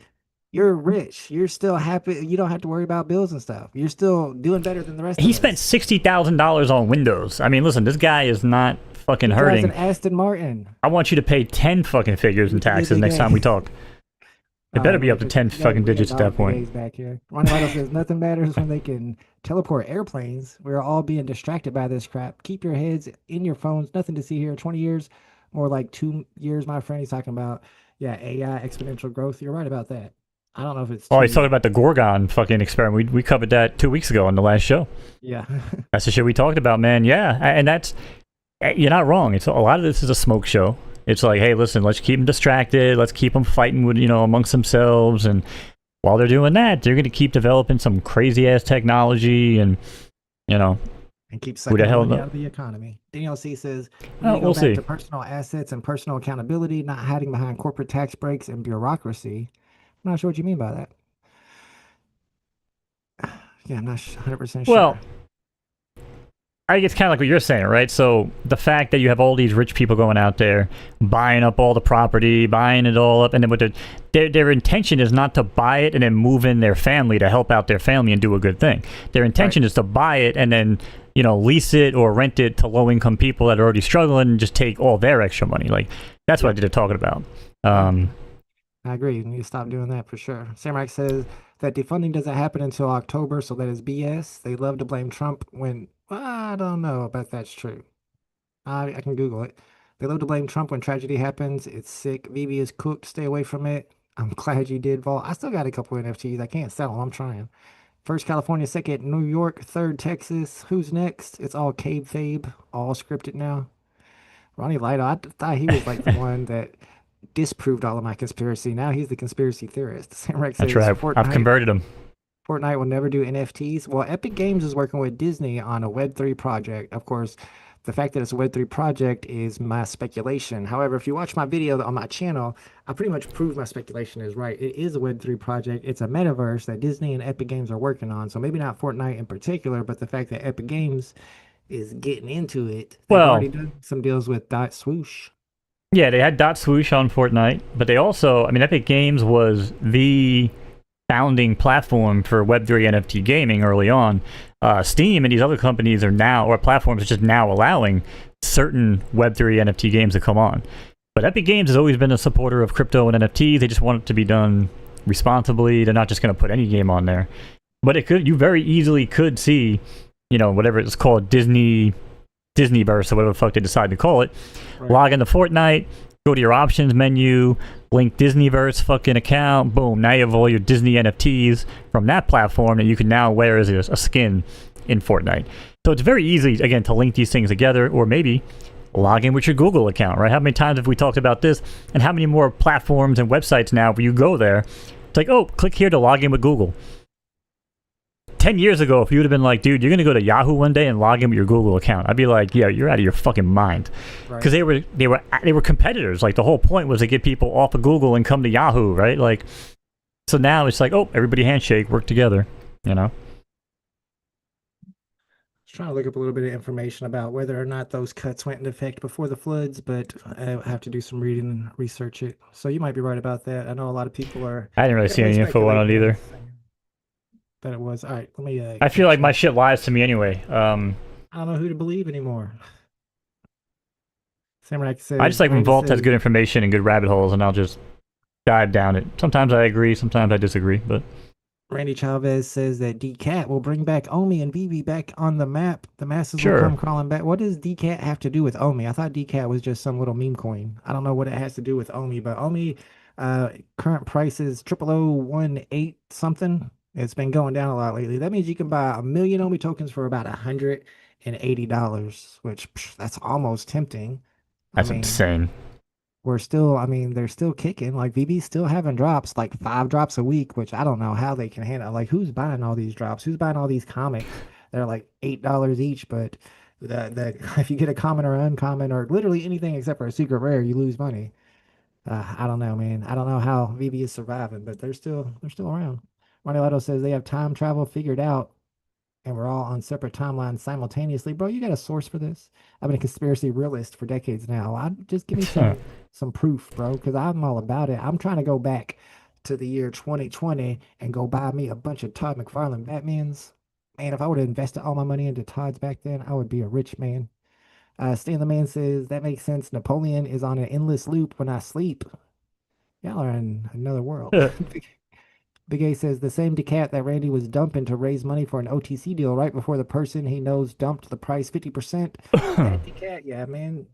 you're rich. You're still happy. You don't have to worry about bills and stuff. You're still doing better than the rest He of spent us. $60,000 on Windows. I mean, listen, this guy is not fucking He drives an hurting. Aston Martin. I want you to pay 10 fucking figures in With the good taxes big next A. time we talk. It All better right, be up to 10 fucking we got digits at that dog big point. A's back here. Ronnie Vital says nothing matters when they can teleport airplanes. We're all being distracted by this crap. Keep your heads in your phones. Nothing to see here. 20 years, more like 2 years. My friend, he's talking about AI exponential growth. You're right about that. I don't know if it's Oh, 2 years. he's talking about the Gorgon fucking experiment. We covered that 2 weeks ago on the last show. Yeah. That's the shit we talked about, man. Yeah, and that's you're not wrong. It's a lot of this is a smoke show. It's like, hey, listen, let's keep them distracted. Let's keep them fighting with amongst themselves, and while they're doing that, they're going to keep developing some crazy ass technology, and And keep Who sucking the the hell money kno- out of the economy. Daniel C says, we Oh, need to go we'll back see. to personal assets and personal accountability, not hiding behind corporate tax breaks and bureaucracy. I'm not sure what you mean by that. Yeah, I'm not 100% sure. Well, I think it's kind of like what you're saying, right? So the fact that you have all these rich people going out there buying up all the property, buying it all up, and then what their intention is not to buy it and then move in their family to help out their family and do a good thing. Their intention is to buy it and then lease it or rent it to low income people that are already struggling and just take all their extra money. Like that's what they're talking about. I agree. You need to stop doing that for sure. Samurai says that defunding doesn't happen until October, so that is BS. They love to blame Trump when I don't know about that's true. I can Google it. They love to blame Trump when tragedy happens. It's sick. VeVe is cooked. Stay away from it. I'm glad you did, Vault. I still got a couple NFTs. I can't sell them. I'm trying. First California, second New York, third Texas. Who's next? It's all Cabe Fabe, all scripted now. Ronnie Lido, I thought he was like the one that disproved all of my conspiracy. Now he's the conspiracy theorist. Samrex That's says right. I've converted them. Fortnite will never do NFTs. Well, Epic Games is working with Disney on a Web3 project. Of course, the fact that it's a Web3 project is my speculation. However, if you watch my video on my channel, I pretty much proved my speculation is right. It is a Web3 project. It's a metaverse that Disney and Epic Games are working on. So maybe not Fortnite in particular, but the fact that Epic Games is getting into it. They've Well, already done some deals with Dot Swoosh. yeah, they had Dot Swoosh on Fortnite, but they also, I mean, Epic Games was the founding platform for Web3 NFT gaming early on. Steam and these other companies are now, or platforms are just now allowing certain Web3 NFT games to come on. But Epic Games has always been a supporter of crypto and NFTs. They just want it to be done responsibly. They're not just going to put any game on there. But you very easily could see, whatever it's called, Disneyverse or whatever the fuck they decide to call it. Right. Log into Fortnite, go to your options menu, link Disneyverse fucking account, boom, now you have all your Disney NFTs from that platform that you can now wear as a skin in Fortnite. So it's very easy, again, to link these things together, or maybe log in with your Google account, right? How many times have we talked about this? And how many more platforms and websites now where you go there, it's like, oh, click here to log in with Google. 10 years ago, if you would have been like, dude, you're going to go to Yahoo one day and log in with your Google account, I'd be like, yeah, you're out of your fucking mind. Because they were competitors. Like, the whole point was to get people off of Google and come to Yahoo, right? Like, so now it's like, oh, everybody handshake, work together, Just trying to look up a little bit of information about whether or not those cuts went into effect before the floods, but I have to do some reading and research it. So you might be right about that. I know a lot of people are. I didn't really see any info on it either. That it was. All right, let me. I feel like my shit lies to me anyway. I don't know who to believe anymore. Samurai says, I just like when Randy Vault has says- good information and good rabbit holes, and I'll just dive down it. Sometimes I agree, sometimes I disagree, but Randy Chavez says that DCAT will bring back Omi and VeVe back on the map. The masses Sure. will come crawling back. What does DCAT have to do with Omi? I thought DCAT was just some little meme coin. I don't know what it has to do with Omi, but Omi current price is 0018 something. It's been going down a lot lately. That means you can buy 1,000,000 Omi tokens for about $180, which that's almost tempting. that's insane. They're still kicking. Like VeVe's still having drops, like 5 drops a week, which I don't know how they can handle. Like, who's buying all these drops? Who's buying all these comics? They're like $8 each, but that if you get a common or uncommon or literally anything except for a secret rare, you lose money. I don't know, man. I don't know how VeVe is surviving, but they're still around. Ronnie Leto says they have time travel figured out and we're all on separate timelines simultaneously. Bro, you got a source for this? I've been a conspiracy realist for decades now. Just give me some proof, bro, because I'm all about it. I'm trying to go back to the year 2020 and go buy me a bunch of Todd McFarlane Batmans. Man, if I would have invested all my money into Todd's back then, I would be a rich man. Stan the Man says, that makes sense. Napoleon is on an endless loop when I sleep. Y'all are in another world. Big A says, the same decat that Randy was dumping to raise money for an OTC deal right before the person he knows dumped the price 50%. That decat, yeah, man.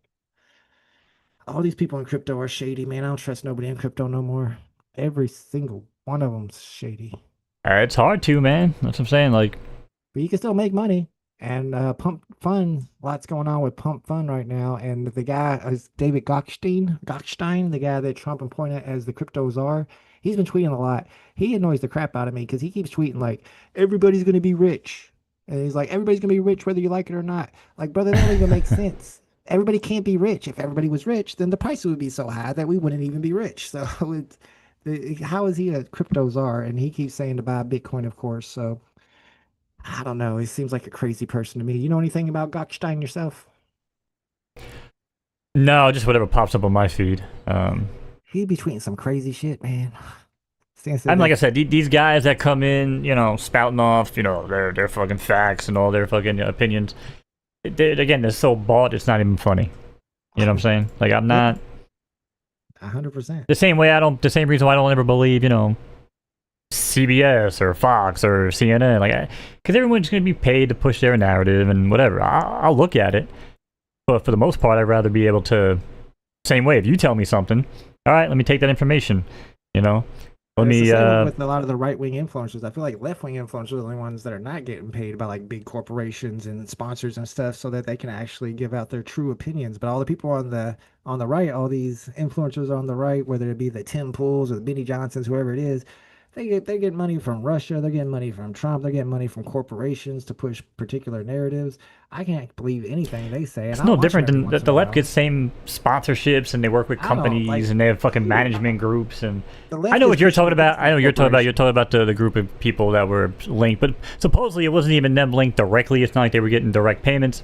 All these people in crypto are shady, man. I don't trust nobody in crypto no more. Every single one of them's shady. It's hard to, man. That's what I'm saying. Like, But you can still make money. And Pump Fun, lots going on with Pump Fun right now. And the guy is David Gokhstein, the guy that Trump appointed as the crypto czar. He's been tweeting a lot. He annoys the crap out of me because he keeps tweeting like, everybody's going to be rich. And he's like, everybody's going to be rich whether you like it or not. Like, brother, that don't even make sense. Everybody can't be rich. If everybody was rich, then the price would be so high that we wouldn't even be rich. So how is he a crypto czar? And he keeps saying to buy Bitcoin, of course. So I don't know. He seems like a crazy person to me. You know anything about Gokhstein yourself? no, just whatever pops up on my feed. He'd be tweeting some crazy shit, man. And like I said, these guys that come in, spouting off, their fucking facts and all their fucking opinions. Again, they're so bought, it's not even funny. You know what I'm saying? Like, I'm not 100%. the same reason why I don't ever believe, CBS or Fox or CNN, like, because everyone's going to be paid to push their narrative and whatever. I'll look at it, but for the most part, I'd rather be able to. Same way, if you tell me something, all right, let me take that information. Let me. With a lot of the right wing influencers, I feel like left wing influencers are the only ones that are not getting paid by like big corporations and sponsors and stuff, so that they can actually give out their true opinions. But all the people on the right, all these influencers on the right, whether it be the Tim Pools or the Benny Johnsons, whoever it is, they're getting money from Russia, they're getting money from Trump, they're getting money from corporations to push particular narratives. I can't believe anything they say. It's no different than the left gets same sponsorships and they work with companies and they have fucking management groups and I know what you're talking about. I know you're talking about the group of people that were linked, but supposedly it wasn't even them linked directly. It's not like they were getting direct payments.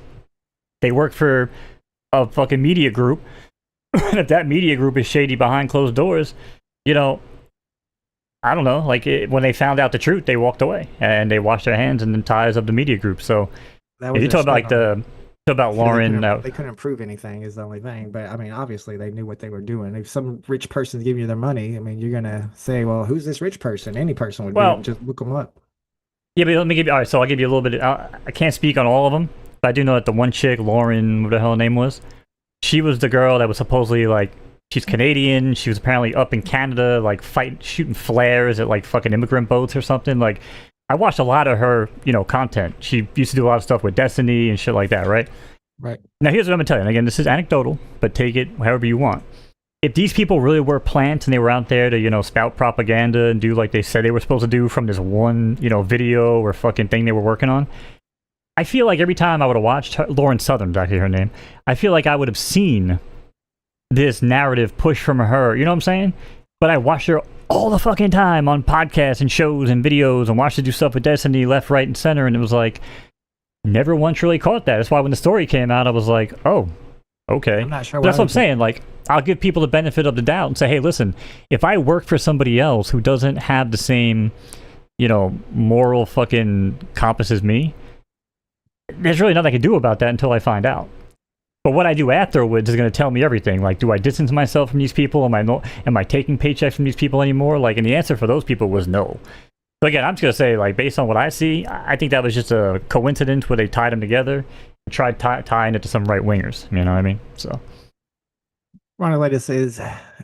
They work for a fucking media group. And if that media group is shady behind closed doors, I don't know. Like when they found out the truth, they walked away and they washed their hands in the ties of the media group. So if you talk about Lauren, they couldn't prove anything is the only thing. But I mean, obviously they knew what they were doing. If some rich person's giving you their money, I mean, you're gonna say, well, who's this rich person? Any person would be. Just look them up. Yeah, but let me give you. All right, so I'll give you a little bit. I can't speak on all of them, but I do know that the one chick, Lauren, what the hell her name was, she was the girl that was supposedly like. She's Canadian. She was apparently up in Canada, like shooting flares at like fucking immigrant boats or something. Like, I watched a lot of her, content. She used to do a lot of stuff with Destiny and shit like that, right? Right. Now, here's what I'm gonna tell you. And again, this is anecdotal, but take it however you want. If these people really were plants and they were out there to, spout propaganda and do like they said they were supposed to do from this one, video or fucking thing they were working on, I feel like every time I would have watched her, Lauren Southern's actually her name. I feel like I would have seen this narrative push from her, you know what I'm saying? But I watched her all the fucking time on podcasts and shows and videos and watched her do stuff with Destiny left, right, and center, and it was like, never once really caught that. That's why when the story came out, I was like, oh, okay. I'm not sure. But that's what I'm saying. Like, I'll give people the benefit of the doubt and say, hey, listen, if I work for somebody else who doesn't have the same, moral fucking compass as me, there's really nothing I can do about that until I find out. But what I do afterwards is going to tell me everything. Like, do I distance myself from these people? Am I taking paychecks from these people anymore? Like, and the answer for those people was no. So again, I'm just going to say, like, based on what I see, I think that was just a coincidence where they tied them together and tried tying it to some right-wingers. You know what I mean? So. Ronald says,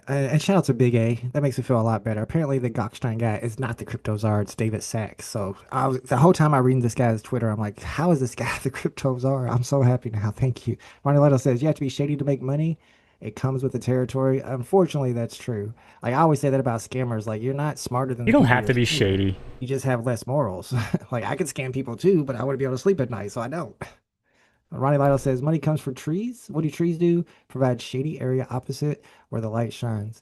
and shout out to Big A. That makes me feel a lot better. Apparently, the Gokhstein guy is not the crypto czar. It's David Sachs. So the whole time I read this guy's Twitter, I'm like, how is this guy the crypto czar? I'm so happy now. Thank you. Ronald says, you have to be shady to make money. It comes with the territory. Unfortunately, that's true. Like, I always say that about scammers. Like, you're not smarter than you don't have to be shady. You just have less morals. Like, I could scam people too, but I wouldn't be able to sleep at night, so I don't. Ronnie Lytle says, money comes from trees. What do trees do? Provide shady area opposite where the light shines.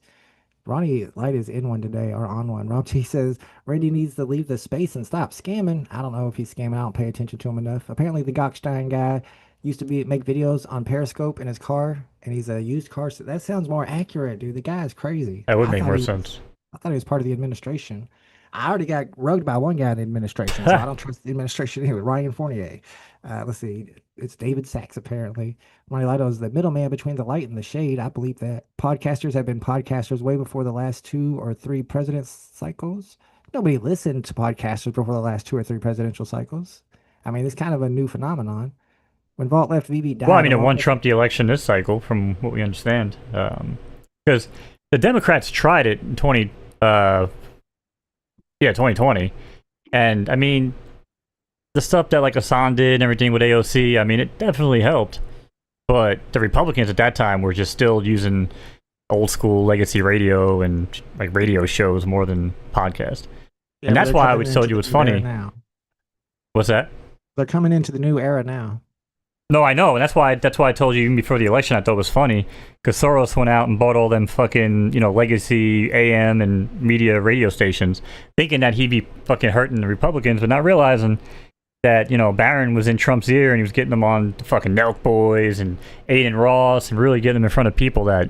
Ronnie Light is in one today or on one. Rob T says Randy needs to leave the space and stop scamming. I don't know if he's scamming. I don't pay attention to him enough. Apparently, the Gockstein guy used to make videos on Periscope in his car, and he's a used car. So that sounds more accurate, dude. The guy is crazy. That would make more sense. I thought he was part of the administration. I already got rugged by one guy in the administration, so I don't trust the administration anyway. Ryan Fournier. Let's see. It's David Sachs, apparently. Ronnie Lido is the middleman between the light and the shade. I believe that. Podcasters have been podcasters way before the last 2 or 3 presidents cycles. Nobody listened to podcasters before the last 2 or 3 presidential cycles. I mean, it's kind of a new phenomenon. When Vault left, VeVe died. Well, I mean, it won Trump the election this cycle, from what we understand. Because the Democrats tried it in 2020. And, I mean, the stuff that, like, Hassan did and everything with AOC, I mean, it definitely helped. But the Republicans at that time were just still using old school legacy radio and, like, radio shows more than podcast. Yeah, and that's why I always told you it was funny. Now. What's that? They're coming into the new era now. No, I know, and that's why I told you even before the election I thought it was funny, because Soros went out and bought all them fucking, legacy AM and media radio stations, thinking that he'd be fucking hurting the Republicans, but not realizing that, Barron was in Trump's ear and he was getting them on the fucking Nelk Boys and Aiden Ross and really getting them in front of people that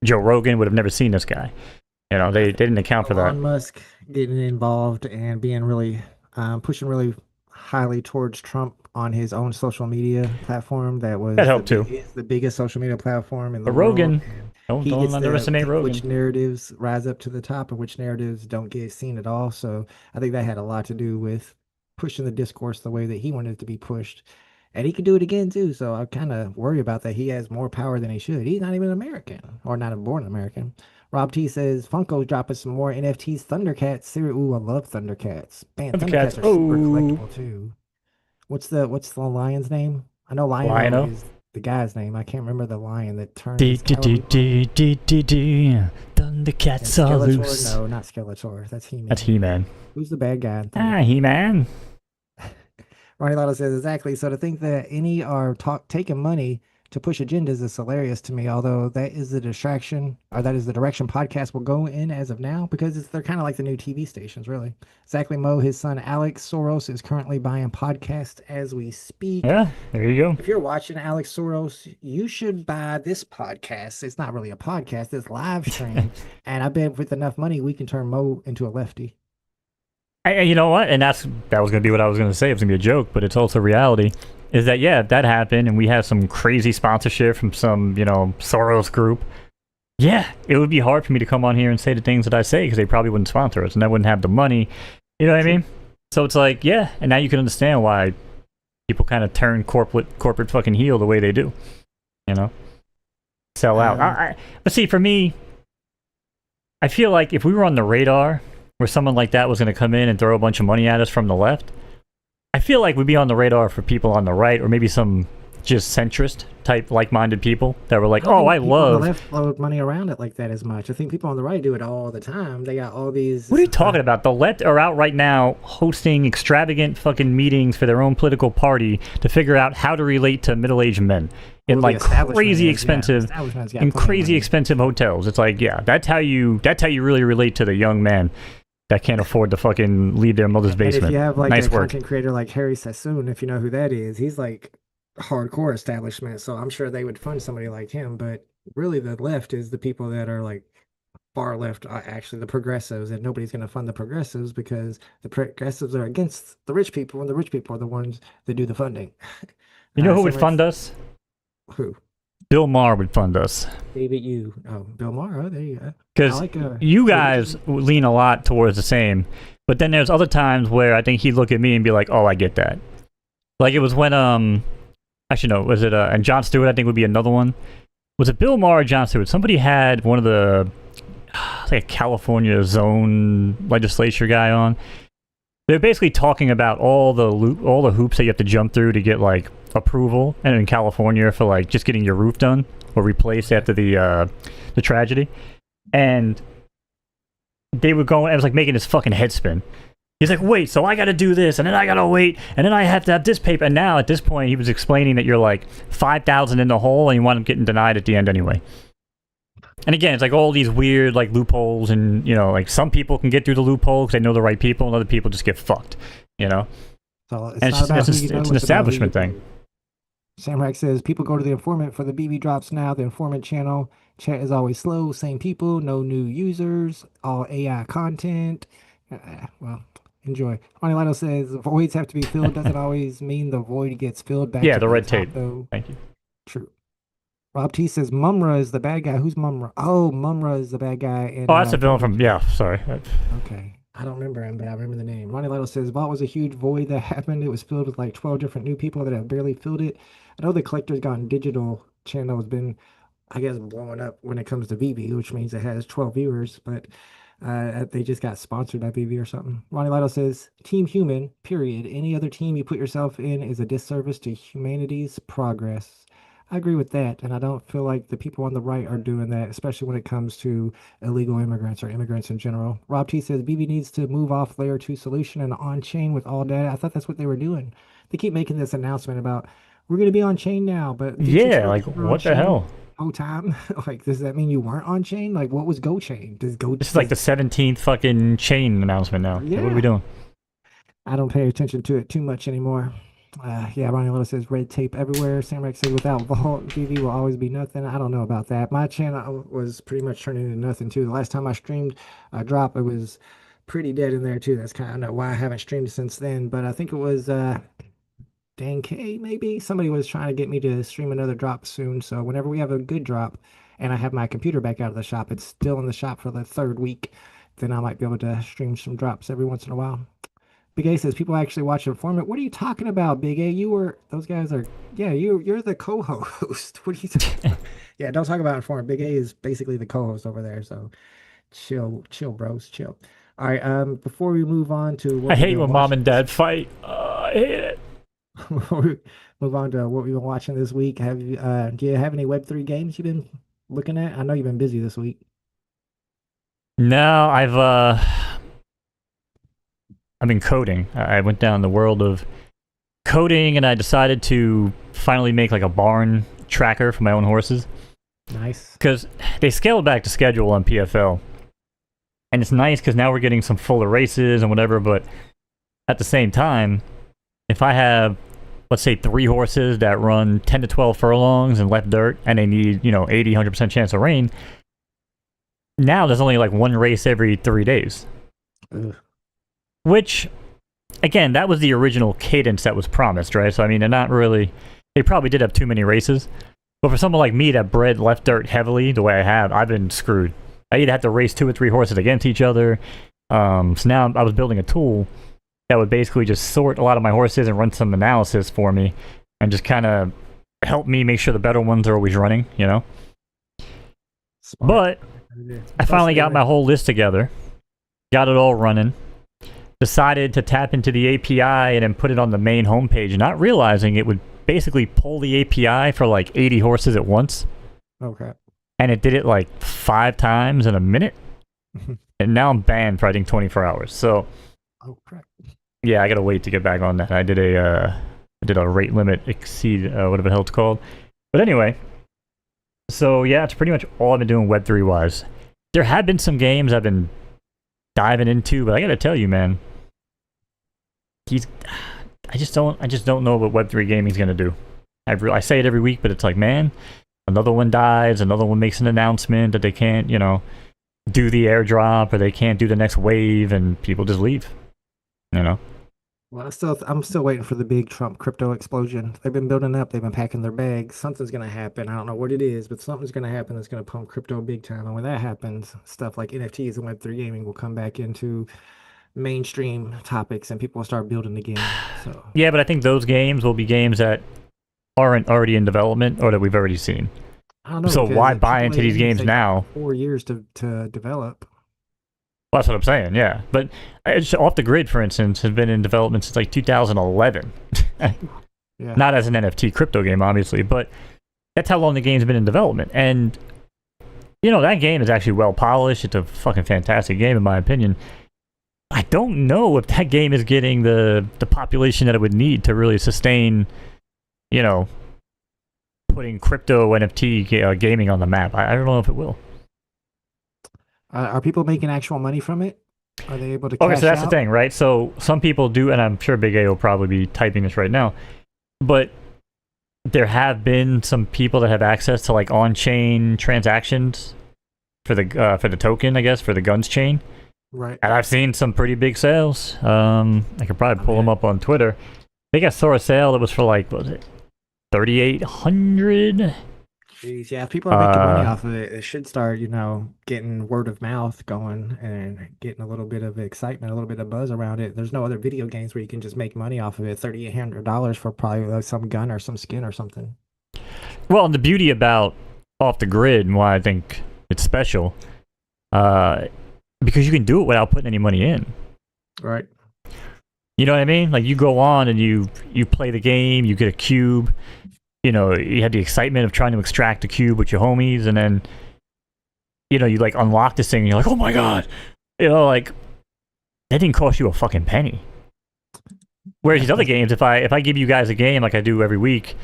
Joe Rogan would have never seen this guy. They didn't account for that. Elon Musk getting involved and being really, pushing really highly towards Trump on his own social media platform that helped too. It's the biggest social media platform in the world. Rogan, don't underestimate Rogan. Which narratives rise up to the top and which narratives don't get seen at all. So I think that had a lot to do with pushing the discourse the way that he wanted it to be pushed. And he could do it again too. So I kind of worry about that. He has more power than he should. He's not even an American, or not a born American. Rob T says Funko's dropping some more NFTs. Thundercats. Ooh, I love Thundercats. Man, Thundercats are super collectible too. What's the lion's name? I know Lion-O is the guy's name. I can't remember the lion that turns. Thundercats are loose. No, not Skeletor. That's He-Man. That's He-Man. Who's the bad guy? He-Man. Ronnie Lotto says exactly. So to think that any are taking money to push agendas is hilarious to me, although that is the direction podcasts will go in as of now, because they're kind of like the new TV stations, really. Exactly, Mo, his son Alex Soros is currently buying podcasts as we speak. Yeah, there you go. If you're watching Alex Soros, you should buy this podcast. It's not really a podcast, it's live stream. And I bet with enough money, we can turn Mo into a lefty. You know what? And that was going to be what I was going to say. It was going to be a joke, but it's also reality. Is that, yeah, if that happened and we have some crazy sponsorship from some, Soros group, yeah, it would be hard for me to come on here and say the things that I say because they probably wouldn't sponsor us and I wouldn't have the money. You know what I mean? So it's like, yeah, and now you can understand why people kind of turn corporate fucking heel the way they do. Sell out. But see, for me, I feel like if we were on the radar where someone like that was going to come in and throw a bunch of money at us from the left, I feel like we'd be on the radar for people on the right, or maybe some just centrist type like-minded people that were like, I love. On the left flow money around it like that as much. I think people on the right do it all the time. They got all these. What are you talking about? The left are out right now hosting extravagant fucking meetings for their own political party to figure out how to relate to middle-aged men in like crazy expensive hotels. It's like, yeah, that's how you really relate to the young man that can't afford to fucking leave their mother's basement. And if you have like nice a work. Content creator like Harry Sassoon, if you know who that is, he's like hardcore establishment. So I'm sure they would fund somebody like him. But really, the left is the people that are like far left, actually the progressives, and nobody's going to fund the progressives because the progressives are against the rich people, and the rich people are the ones that do the funding. You know who would fund us? Who? Bill Maher would fund us. Bill Maher. Oh, there you go. Because you guys lean a lot towards the same, but then there's other times where I think he'd look at me and be like, "Oh, I get that." Like it was when actually no, was it and Jon Stewart I think would be another one. Was it Bill Maher or Jon Stewart? Somebody had one of the like a California zone legislature guy on. They're basically talking about all the hoops that you have to jump through to get like approval, and in California for like just getting your roof done or replaced after the tragedy. And they were going, I was like making his fucking head spin. He's like, wait, so I gotta do this, and then I gotta wait, and then I have to have this paper. And now at this point, he was explaining that you're like 5,000 in the hole, and you want him getting denied at the end anyway. And again, it's like all these weird like loopholes, and you know, like some people can get through the loophole because they know the right people, and other people just get fucked. You know, So and it's an establishment thing. Samrak says people go to the informant for the BB drops now. The informant channel chat is always slow, same people, no new users, all AI content. Well, enjoy. Lino says voids have to be filled. Doesn't always mean the void gets filled back. Yeah, to the red top, tape. Though. Thank you. True. Rob T says Mumra is the bad guy. Who's Mumra? Oh, Mumra is the bad guy. And, Oh, that's a villain from. Yeah, sorry. Okay. I don't remember him, but I remember the name. Ronnie Lytle says, Vault was a huge void that happened. It was filled with like 12 different new people that have barely filled it. I know the Collector's Gone Digital channel has been, I guess, blowing up when it comes to VeVe, which means it has 12 viewers, but they just got sponsored by VeVe or something. Ronnie Lytle says, Team Human, period. Any other team you put yourself in is a disservice to humanity's progress. I agree with that, and I don't feel like the people on the right are doing that, especially when it comes to illegal immigrants or immigrants in general. Rob T says BB needs to move off layer 2 solution and on chain with all data. I thought that's what they were doing. They keep making this announcement about we're going to be on chain now, but yeah, like what the hell? Whole time, like, does that mean you weren't on chain? Like, what was Go Chain? Does Go? This is like the 17th fucking chain announcement now. Yeah. Like, what are we doing? I don't pay attention to it too much anymore. Yeah, Ronnie Little says red tape everywhere. Samrak says without Vault, VeVe will always be nothing. I don't know about that. My channel was pretty much turning into nothing too. The last time I streamed a drop, it was pretty dead in there too. That's kind of why I haven't streamed since then. But I think it was Dan K maybe. Somebody was trying to get me to stream another drop soon. So whenever we have a good drop and I have my computer back out of the shop, it's still in the shop for the 3rd week, then I might be able to stream some drops every once in a while. Big A says people actually watch Informant. What are you talking about, Big A? Those guys are, yeah, you're the co-host. What are you talking about? Yeah, don't talk about Informant. Big A is basically the co-host over there. So chill, bros, chill. All right, before we move on to I hate when mom and dad fight. I hate it. Before we move on to what we've been watching this week, do you have any Web3 games you've been looking at? I know you've been busy this week. No, I've been coding. I went down the world of coding, and I decided to finally make like a barn tracker for my own horses. Nice. Because they scaled back the schedule on PFL. And it's nice because now we're getting some fuller races and whatever, but at the same time, if I have, let's say, 3 horses that run 10 to 12 furlongs and left dirt, and they need, 80, 100% chance of rain, now there's only like 1 race every 3 days. Ugh. Which, again, that was the original cadence that was promised, right? So, I mean, they probably did have too many races. But for someone like me that bred left dirt heavily the way I have, I've been screwed. I either had to race 2 or 3 horses against each other. So now I was building a tool that would basically just sort a lot of my horses and run some analysis for me and just kind of help me make sure the better ones are always running, Smart. But I finally got my whole list together, got it all running, decided to tap into the API and then put it on the main homepage, not realizing it would basically pull the API for like 80 horses at once. Okay. And it did it like 5 times in a minute. And now I'm banned for, I think, 24 hours. So, oh, crap. Yeah, I gotta wait to get back on that. I did a rate limit exceed, whatever the hell it's called. But anyway, so yeah, it's pretty much all I've been doing Web3 wise. There have been some games I've been diving into, but I gotta tell you, man, I just don't know what Web3 gaming's gonna do. I say it every week, but it's like, man, another one dies, another one makes an announcement that they can't, do the airdrop, or they can't do the next wave, and people just leave. Well, I'm still waiting for the big Trump crypto explosion. They've been building up. They've been packing their bags. Something's gonna happen. I don't know what it is, but something's gonna happen that's gonna pump crypto big time. And when that happens, stuff like NFTs and Web3 gaming will come back into mainstream topics, and people will start building again. So yeah, but I think those games will be games that aren't already in development or that we've already seen. I don't know. So why buy into these games now? 4 years to develop. Well, that's what I'm saying, yeah. But Off the Grid, for instance, has been in development since like 2011. Yeah. Not as an NFT crypto game, obviously, but that's how long the game's been in development. And, that game is actually well polished. It's a fucking fantastic game, in my opinion. I don't know if that game is getting the population that it would need to really sustain, putting crypto NFT gaming on the map. I don't know if it will. Are people making actual money from it? Are they able to Okay, cash so that's the out? thing, right? So some people do, and I'm sure Big A will probably be typing this right now, but there have been some people that have access to like on-chain transactions for the token, I guess, for the guns chain. Right. And I've seen some pretty big sales. I could probably pull them up on Twitter. I think I saw a sale that was for like, what was it, 3,800? Jeez, yeah, if people are making money Uh, off of it, it should start, getting word of mouth going and getting a little bit of excitement, a little bit of buzz around it. There's no other video games where you can just make money off of it. $3,800 for probably like some gun or some skin or something. Well, and the beauty about Off the Grid and why I think it's special, because you can do it without putting any money in. Right. You know what I mean? Like you go on and you play the game, you get a cube. You had the excitement of trying to extract the cube with your homies, and then you like unlock this thing, and you're like, oh my god, like that didn't cost you a fucking penny. Whereas these other games, if I give you guys a game like I do every week,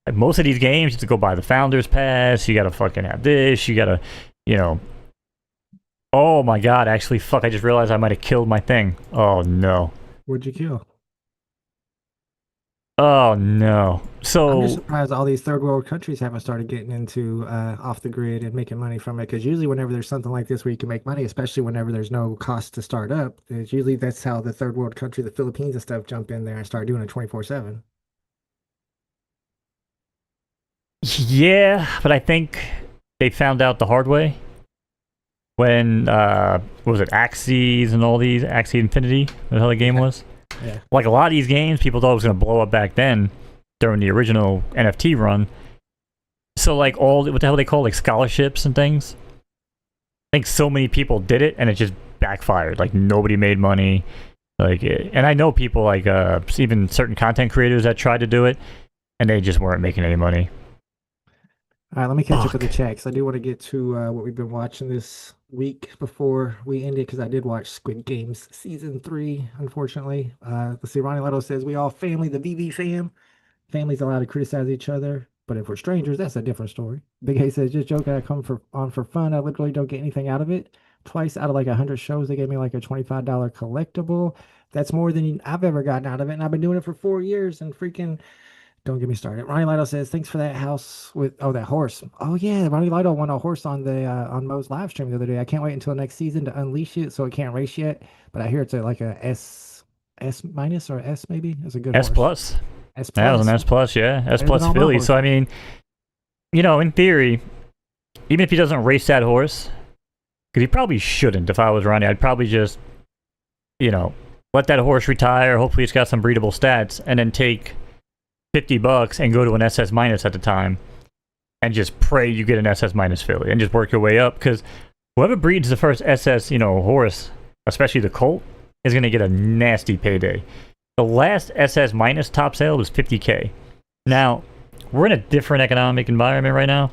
like most of these games, you have to go buy the Founders Pass. You gotta fucking have this. You gotta, Oh my god! Actually, fuck! I just realized I might have killed my thing. Oh no! What'd you kill? Oh no! I'm just So surprised all these third world countries haven't started getting into off the grid and making money from it. Because usually, whenever there's something like this where you can make money, especially whenever there's no cost to start up, it's usually that's how the third world country, the Philippines and stuff, jump in there and start doing it 24/7. yeah, but I think they found out the hard way when what was it, Axes and all these Axie Infinity? That's how the game was. Yeah. Like a lot of these games, people thought it was gonna blow up back then during the original NFT run. So like what the hell they call like scholarships and things. I think so many people did it and it just backfired. Like nobody made money. And I know people like even certain content creators that tried to do it, and they just weren't making any money. All right, let me catch up with the Fuck. chat because I do want to get to what we've been watching this week before we end it because I did watch Squid Games season 3, unfortunately. Let's see, Ronnie Leto says we all family, the VeVe fam. Families allowed to criticize each other, but if we're strangers, that's a different story. Big A says just joking, I come on for fun. I literally don't get anything out of it. Twice out of like 100 shows, they gave me like a $25 collectible. That's more than I've ever gotten out of it, and I've been doing it for 4 years and freaking. Don't get me started. Ronnie Lido says, thanks for that house with that horse. Oh yeah, Ronnie Lido won a horse on the on Mo's live stream the other day. I can't wait until next season to unleash it so it can't race yet. But I hear it's like a S minus or S maybe. It's a good S horse. plus. S That was plus. an S plus, yeah. S Better plus than all my Philly. So I horses. mean, in theory, even if he doesn't race that horse, because he probably shouldn't. If I was Ronnie, I'd probably just, let that horse retire. Hopefully, it's got some breedable stats, and then take $50 and go to an SS minus at the time, and just pray you get an SS minus Philly, and just work your way up. Because whoever breeds the first SS, horse, especially the colt, is going to get a nasty payday. The last SS minus top sale was $50K. Now, we're in a different economic environment right now,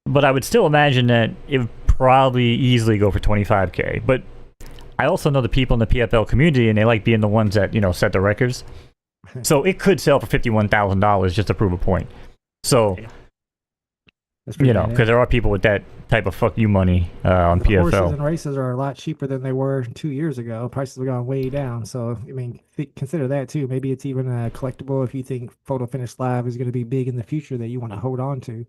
but I would still imagine that it would probably easily go for $25K. But I also know the people in the PFL community, and they like being the ones that, set the records. So it could sell for $51,000 just to prove a point. So, That's pretty bad. because there are people with that type of fuck you money on The horses PFL. and races are a lot cheaper than they were 2 years ago. Prices have gone way down. So, I mean, consider that too. Maybe it's even a collectible if you think Photo Finish Live is going to be big in the future that you want to hold on to.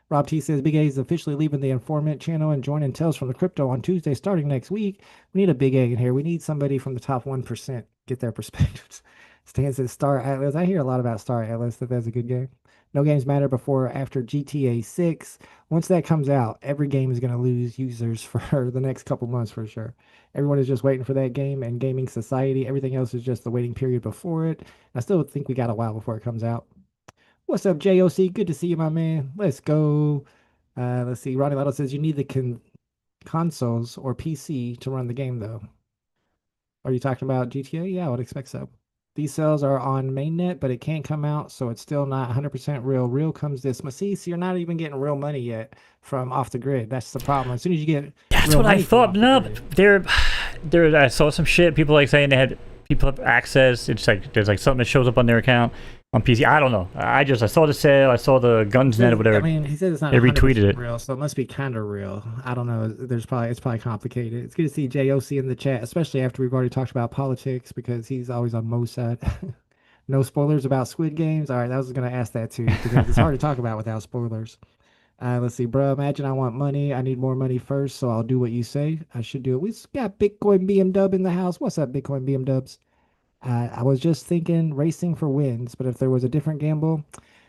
Rob T says Big A is officially leaving the Informant channel and joining Tales from the Crypto on Tuesday starting next week. We need a Big A in here. We need somebody from the top 1%. Get their perspectives. Stan says Star Atlas. I hear a lot about Star Atlas. That's a good game. No games matter before or after GTA 6. Once that comes out, every game is going to lose users for the next couple months for sure. Everyone is just waiting for that game and gaming society. Everything else is just the waiting period before it. I still think we got a while before it comes out. What's up, JOC? Good to see you, my man. Let's go. Let's see. Ronnie Lotto says you need the consoles or PC to run the game, though. Are you talking about GTA? Yeah, I would expect so. These sales are on mainnet, but it can't come out, so it's still not 100% real. Real comes this. See, so you're not even getting real money yet from off the grid. That's the problem. As soon as you get That's real what I money from thought. off the No, grid- I saw some shit. People like saying they had people have access. It's like there's like something that shows up on their account. on PC. I don't know. I saw the sale. I saw the guns net or I whatever. mean, he said it's not They retweeted 100% it. real, so it must be kind of real. I don't know. It's probably complicated. It's good to see JOC in the chat, especially after we've already talked about politics because he's always on Mo's side. No spoilers about Squid Games. All right, I was gonna ask that too because it's hard to talk about without spoilers. Let's see, bro. Imagine I want money. I need more money first, so I'll do what you say. I should do it. We got Bitcoin BMW in the house. What's up, Bitcoin BMWs? I was just thinking racing for wins, but if there was a different gamble,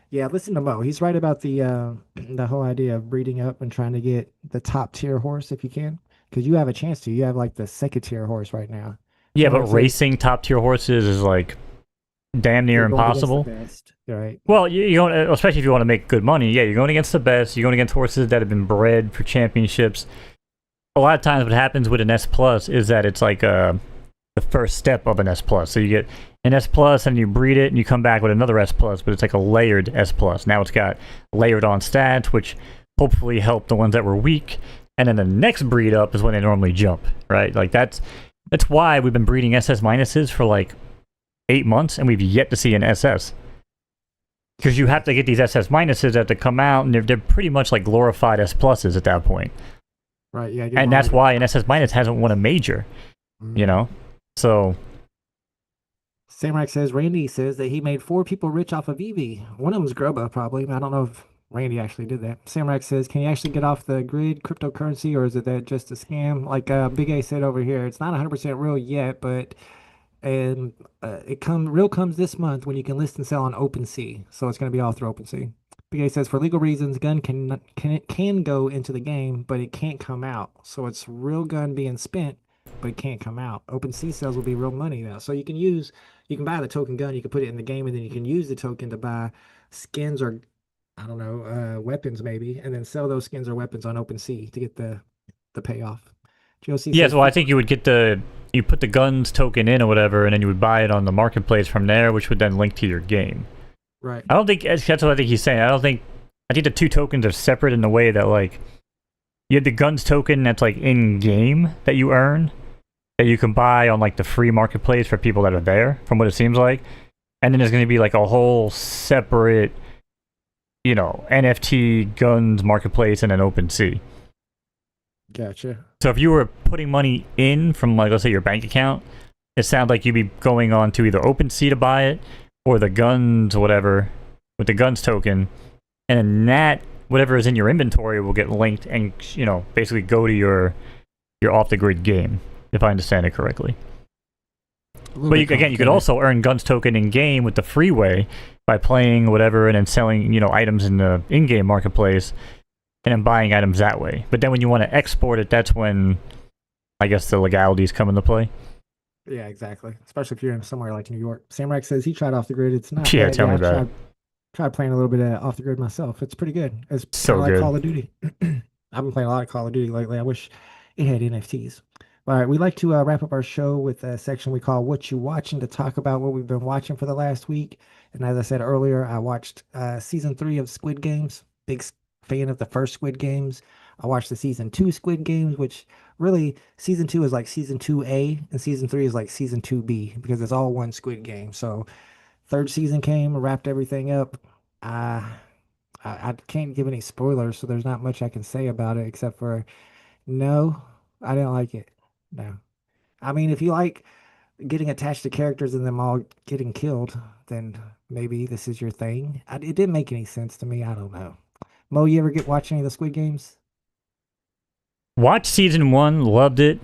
yeah, listen to Mo. He's right about the the whole idea of breeding up and trying to get the top tier horse if you can, because you have a chance to. You have like the second tier horse right now. Yeah, but Someone says racing top tier horses is like damn near you're going against the impossible. best, right? Well, you don't, especially if you want to make good money. Yeah, you're going against the best. You're going against horses that have been bred for championships. A lot of times, what happens with an S plus is that it's like the first step of an S plus. So you get an S plus, and you breed it, and you come back with another S plus. But it's like a layered S plus. Now it's got layered on stats, which hopefully help the ones that were weak. And then the next breed up is when they normally jump, right? Like that's why we've been breeding SS minuses for like 8 months, and we've yet to see an SS. Because you have to get these SS minuses that to come out, and they're pretty much like glorified S pluses at that point. Right. Yeah. And that's why an SS minus hasn't won a major, you know? So. Samurai says Randy says that he made 4 people rich off of VeVe. One of them's Groba, probably. I don't know if Randy actually did that. Samurai says, can you actually get off the grid cryptocurrency, or is it that just a scam? Like Big A said over here, it's not 100% real yet, but real comes this month when you can list and sell on OpenSea. So it's going to be all through OpenSea. PA says for legal reasons, gun can go into the game, but it can't come out. So it's real gun being spent, but it can't come out. OpenSea sales will be real money now. So you can buy the token gun, you can put it in the game, and then you can use the token to buy skins or I don't know, weapons maybe, and then sell those skins or weapons on OpenSea to get the payoff. GOC Yeah, says, so I think you would get you put the guns token in or whatever, and then you would buy it on the marketplace from there, which would then link to your game. right. I don't think that's what I think he's saying. I think the 2 tokens are separate in the way that like you have the guns token that's like in game that you earn that you can buy on like the free marketplace for people that are there, from what it seems like. And then there's going to be like a whole separate, NFT guns marketplace and an OpenSea. Gotcha. So if you were putting money in from like let's say your bank account, it sounds like you'd be going on to either OpenSea to buy it or the guns, whatever, with the guns token, and then that whatever is in your inventory will get linked and basically go to your off the grid game, if I understand it correctly. But you could also earn guns token in game with the freeway by playing whatever and then selling items in the in-game marketplace and then buying items that way. But then when you want to export it, that's when I guess the legalities come into play. Yeah, exactly. Especially if you're in somewhere like New York. Samurai says he tried off the grid. It's not Yeah, bad. tell me about it. Tried playing a little bit of off the grid myself. It's pretty good. It's So like good. Call of Duty. I've been playing a lot of Call of Duty lately. I wish it had NFTs. All right, we like to wrap up our show with a section we call What You Watching, to talk about what we've been watching for the last week. And as I said earlier, I watched season 3 of Squid Games. Big fan of the first Squid Games. I watched the season 2 Squid Games, which really season 2 is like season 2A and season 3 is like season 2B because it's all one Squid Game. So third season came, wrapped everything up. I can't give any spoilers, so there's not much I can say about it except for no, I didn't like it. No. I mean, if you like getting attached to characters and them all getting killed, then maybe this is your thing. It didn't make any sense to me. I don't know. Mo, you ever watch any of the Squid Games? Watched season 1, loved it.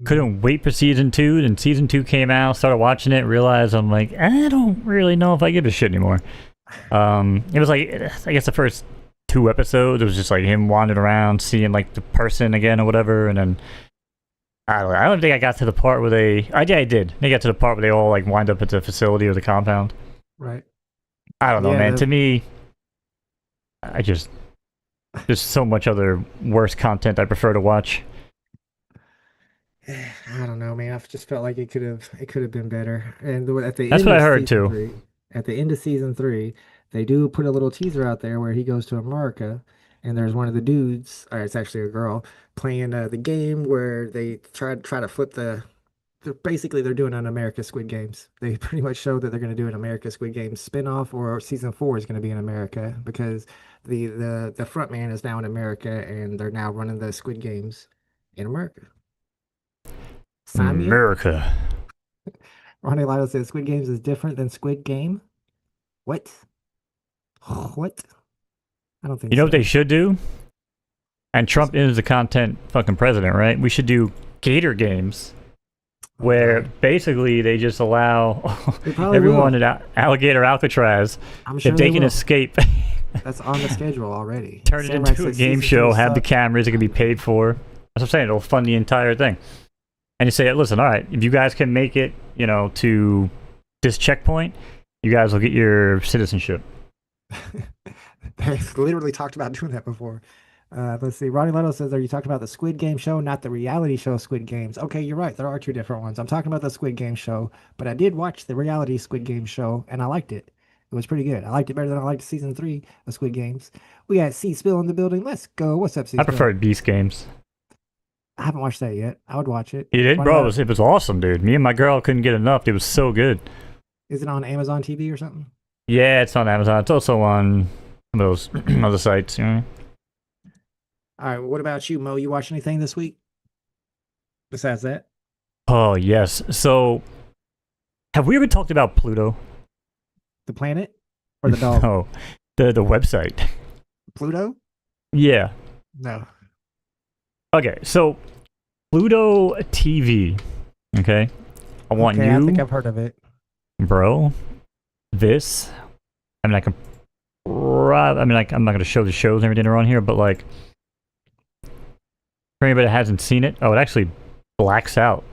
Couldn't wait for season 2. Then season 2 came out, started watching it, realized I'm like, I don't really know if I give a shit anymore. It was like, I guess the first 2 episodes, it was just like him wandering around, seeing like the person again or whatever, and then I don't think I got to the part where I did. They got to the part where they all like wind up at the facility or the compound. Right. I don't know, man. To me, there's so much other worse content I prefer to watch. I don't know, man. I just felt like it could have been better. And at the That's end what I of heard season too. 3, at the end of season 3, they do put a little teaser out there where he goes to America, and there's one of the dudes, or it's actually a girl, playing the game where they try to flip the basically they're doing an America Squid Games. They pretty much showed that they're going to do an America Squid Games spinoff, or season 4 is going to be in America because the front man is now in America and they're now running the Squid Games in America. Sign me up. America. Ronnie Lyle says Squid Games is different than Squid Game. What? What? I don't think You know so. what they should do? And Trump is the content fucking president, right? We should do Gator Games, where basically they just allow They probably everyone will. at Alligator Alcatraz, I'm sure if they can will. escape, That's on the schedule already. turn it Samurai into a says game season 2 show, have the sucked. cameras, it can be paid for. That's what I'm saying. It'll fund the entire thing. And you say, listen, all right, if you guys can make it, to this checkpoint, you guys will get your citizenship. They've literally talked about doing that before. Let's see. Ronnie Leno says, are you talking about the Squid Game show, not the reality show Squid Games? Okay, you're right. There are 2 different ones. I'm talking about the Squid Game show, but I did watch the reality Squid Game show, and I liked it. It was pretty good. I liked it better than I liked season 3 of Squid Games. We got C Spill in the building. Let's go. What's up, C I Spill? preferred Beast Games. I haven't watched that yet. I would watch it. You did, Why bro? not? It was awesome, dude. Me and my girl couldn't get enough. It was so good. Is it on Amazon TV or something? Yeah, it's on Amazon. It's also on some of those other sites. All right. What about you, Mo? You watch anything this week besides that? Oh yes. So, have we ever talked about Pluto? The planet or the dog? No, the website. Pluto? Yeah. No. Okay. So, Pluto TV. Okay. I want Okay, you, I think I've heard of it. bro. This. I mean, I'm not gonna show the shows and everything around here, but like, for anybody that hasn't seen it, it actually blacks out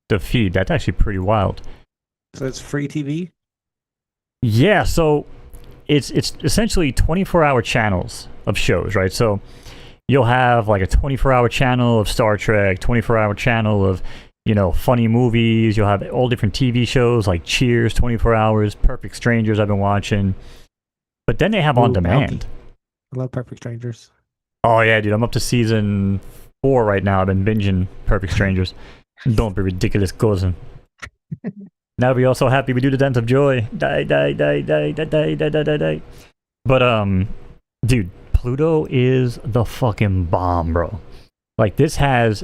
the feed. That's actually pretty wild. So it's free TV? Yeah, so it's essentially 24-hour channels of shows, right? So you'll have like a 24-hour channel of Star Trek, 24-hour channel of, funny movies. You'll have all different TV shows like Cheers, 24 hours, Perfect Strangers I've been watching. But then they have on Ooh, demand. I love Perfect Strangers. Oh yeah, dude, I'm up to season 4 right now. I've been binging Perfect Strangers. Don't be ridiculous, cousin. Now we also happy we do the dance of joy. Die, die, die, die, die, die, die, die, die, die. But dude, Pluto is the fucking bomb, bro. Like this has,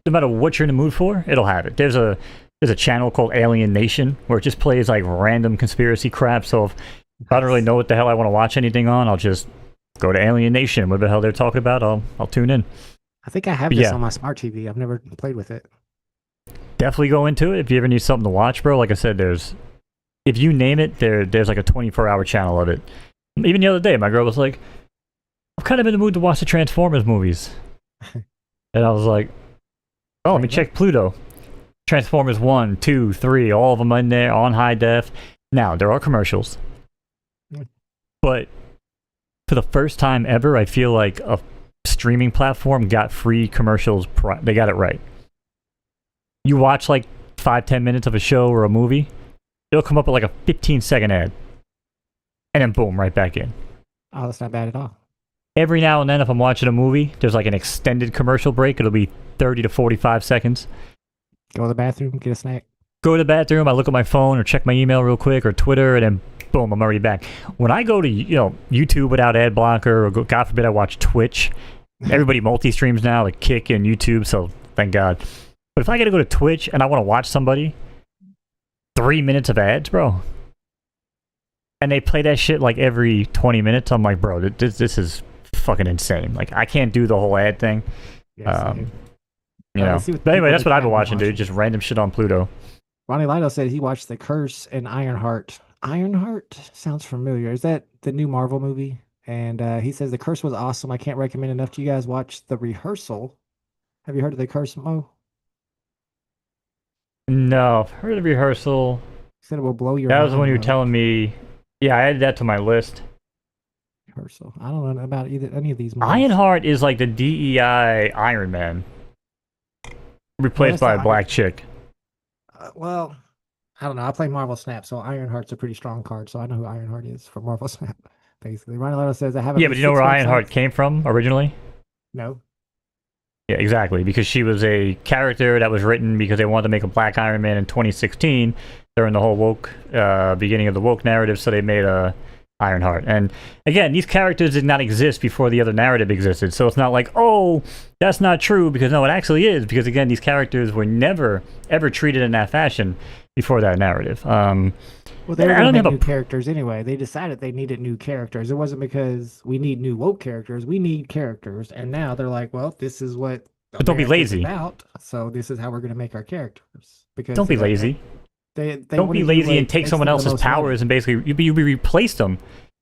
no matter what you're in the mood for, it'll have it. There's a channel called Alien Nation where it just plays like random conspiracy crap. So if I don't really know what the hell I want to watch anything on, I'll just go to Alien Nation. What the hell they're talking about, I'll tune in. I think I have But this yeah. on my smart TV. I've never played with it. Definitely go into it if you ever need something to watch, bro. Like I said, if you name it, there's like a 24-hour channel of it. Even the other day, my girl was like, I'm kind of in the mood to watch the Transformers movies. And I was like, oh, let me check Pluto. Transformers 1, 2, 3, all of them in there on high def. Now, there are commercials. But for the first time ever, I feel like a streaming platform got free commercials. They got it right. You watch like 5-10 minutes of a show or a movie, it'll come up with like a 15-second ad. And then boom, right back in. Oh, that's not bad at all. Every now and then, if I'm watching a movie, there's like an extended commercial break. It'll be 30 to 45 seconds. Go to the bathroom, get a snack. Go to the bathroom, I look at my phone or check my email real quick or Twitter, and then boom, I'm already back. When I go to YouTube without ad blocker, or God forbid I watch Twitch, everybody multi-streams now, like Kick and YouTube, so thank God. But if I gotta go to Twitch and I want to watch somebody, 3 minutes of ads, bro. And they play that shit like every 20 minutes. I'm like, bro, this is fucking insane. Like, I can't do the whole ad thing. Yeah, same. But see what anyway, people that's what that I've been have watching, dude. watched. Just random shit on Pluto. Ronnie Lido said he watched The Curse and Ironheart. Ironheart sounds familiar. Is that the new Marvel movie? And he says The Curse was awesome. I can't recommend enough to you guys watch The Rehearsal. Have you heard of The Curse, Mo? No, I've heard of Rehearsal. He said it will blow your That was mind, when you were Mo. telling me. Yeah, I added that to my list. Rehearsal. I don't know about any of these movies. Ironheart is like the DEI Iron Man. Replaced that's by a not black chick. Well, I don't know. I play Marvel Snap, so Ironheart's a pretty strong card, so I know who Ironheart is from Marvel Snap, basically. Ronnie Lido says I haven't. Yeah, but you know where Ironheart came from originally? No. Yeah, exactly. Because she was a character that was written because they wanted to make a black Iron Man in 2016 during the whole woke beginning of the woke narrative. So they made a Ironheart. And again, these characters did not exist before the other narrative existed. So it's not like, oh, that's not true, because no, it actually is. Because again, these characters were never ever treated in that fashion before that narrative. Well, they were going to make new characters anyway. They decided they needed new characters. It wasn't because we need new woke characters. We need characters. And now they're like, well, this is what But don't be lazy. about, so this is how we're going to make our characters. Because Don't be lazy. They don't be lazy and take someone else's powers and basically you replace them.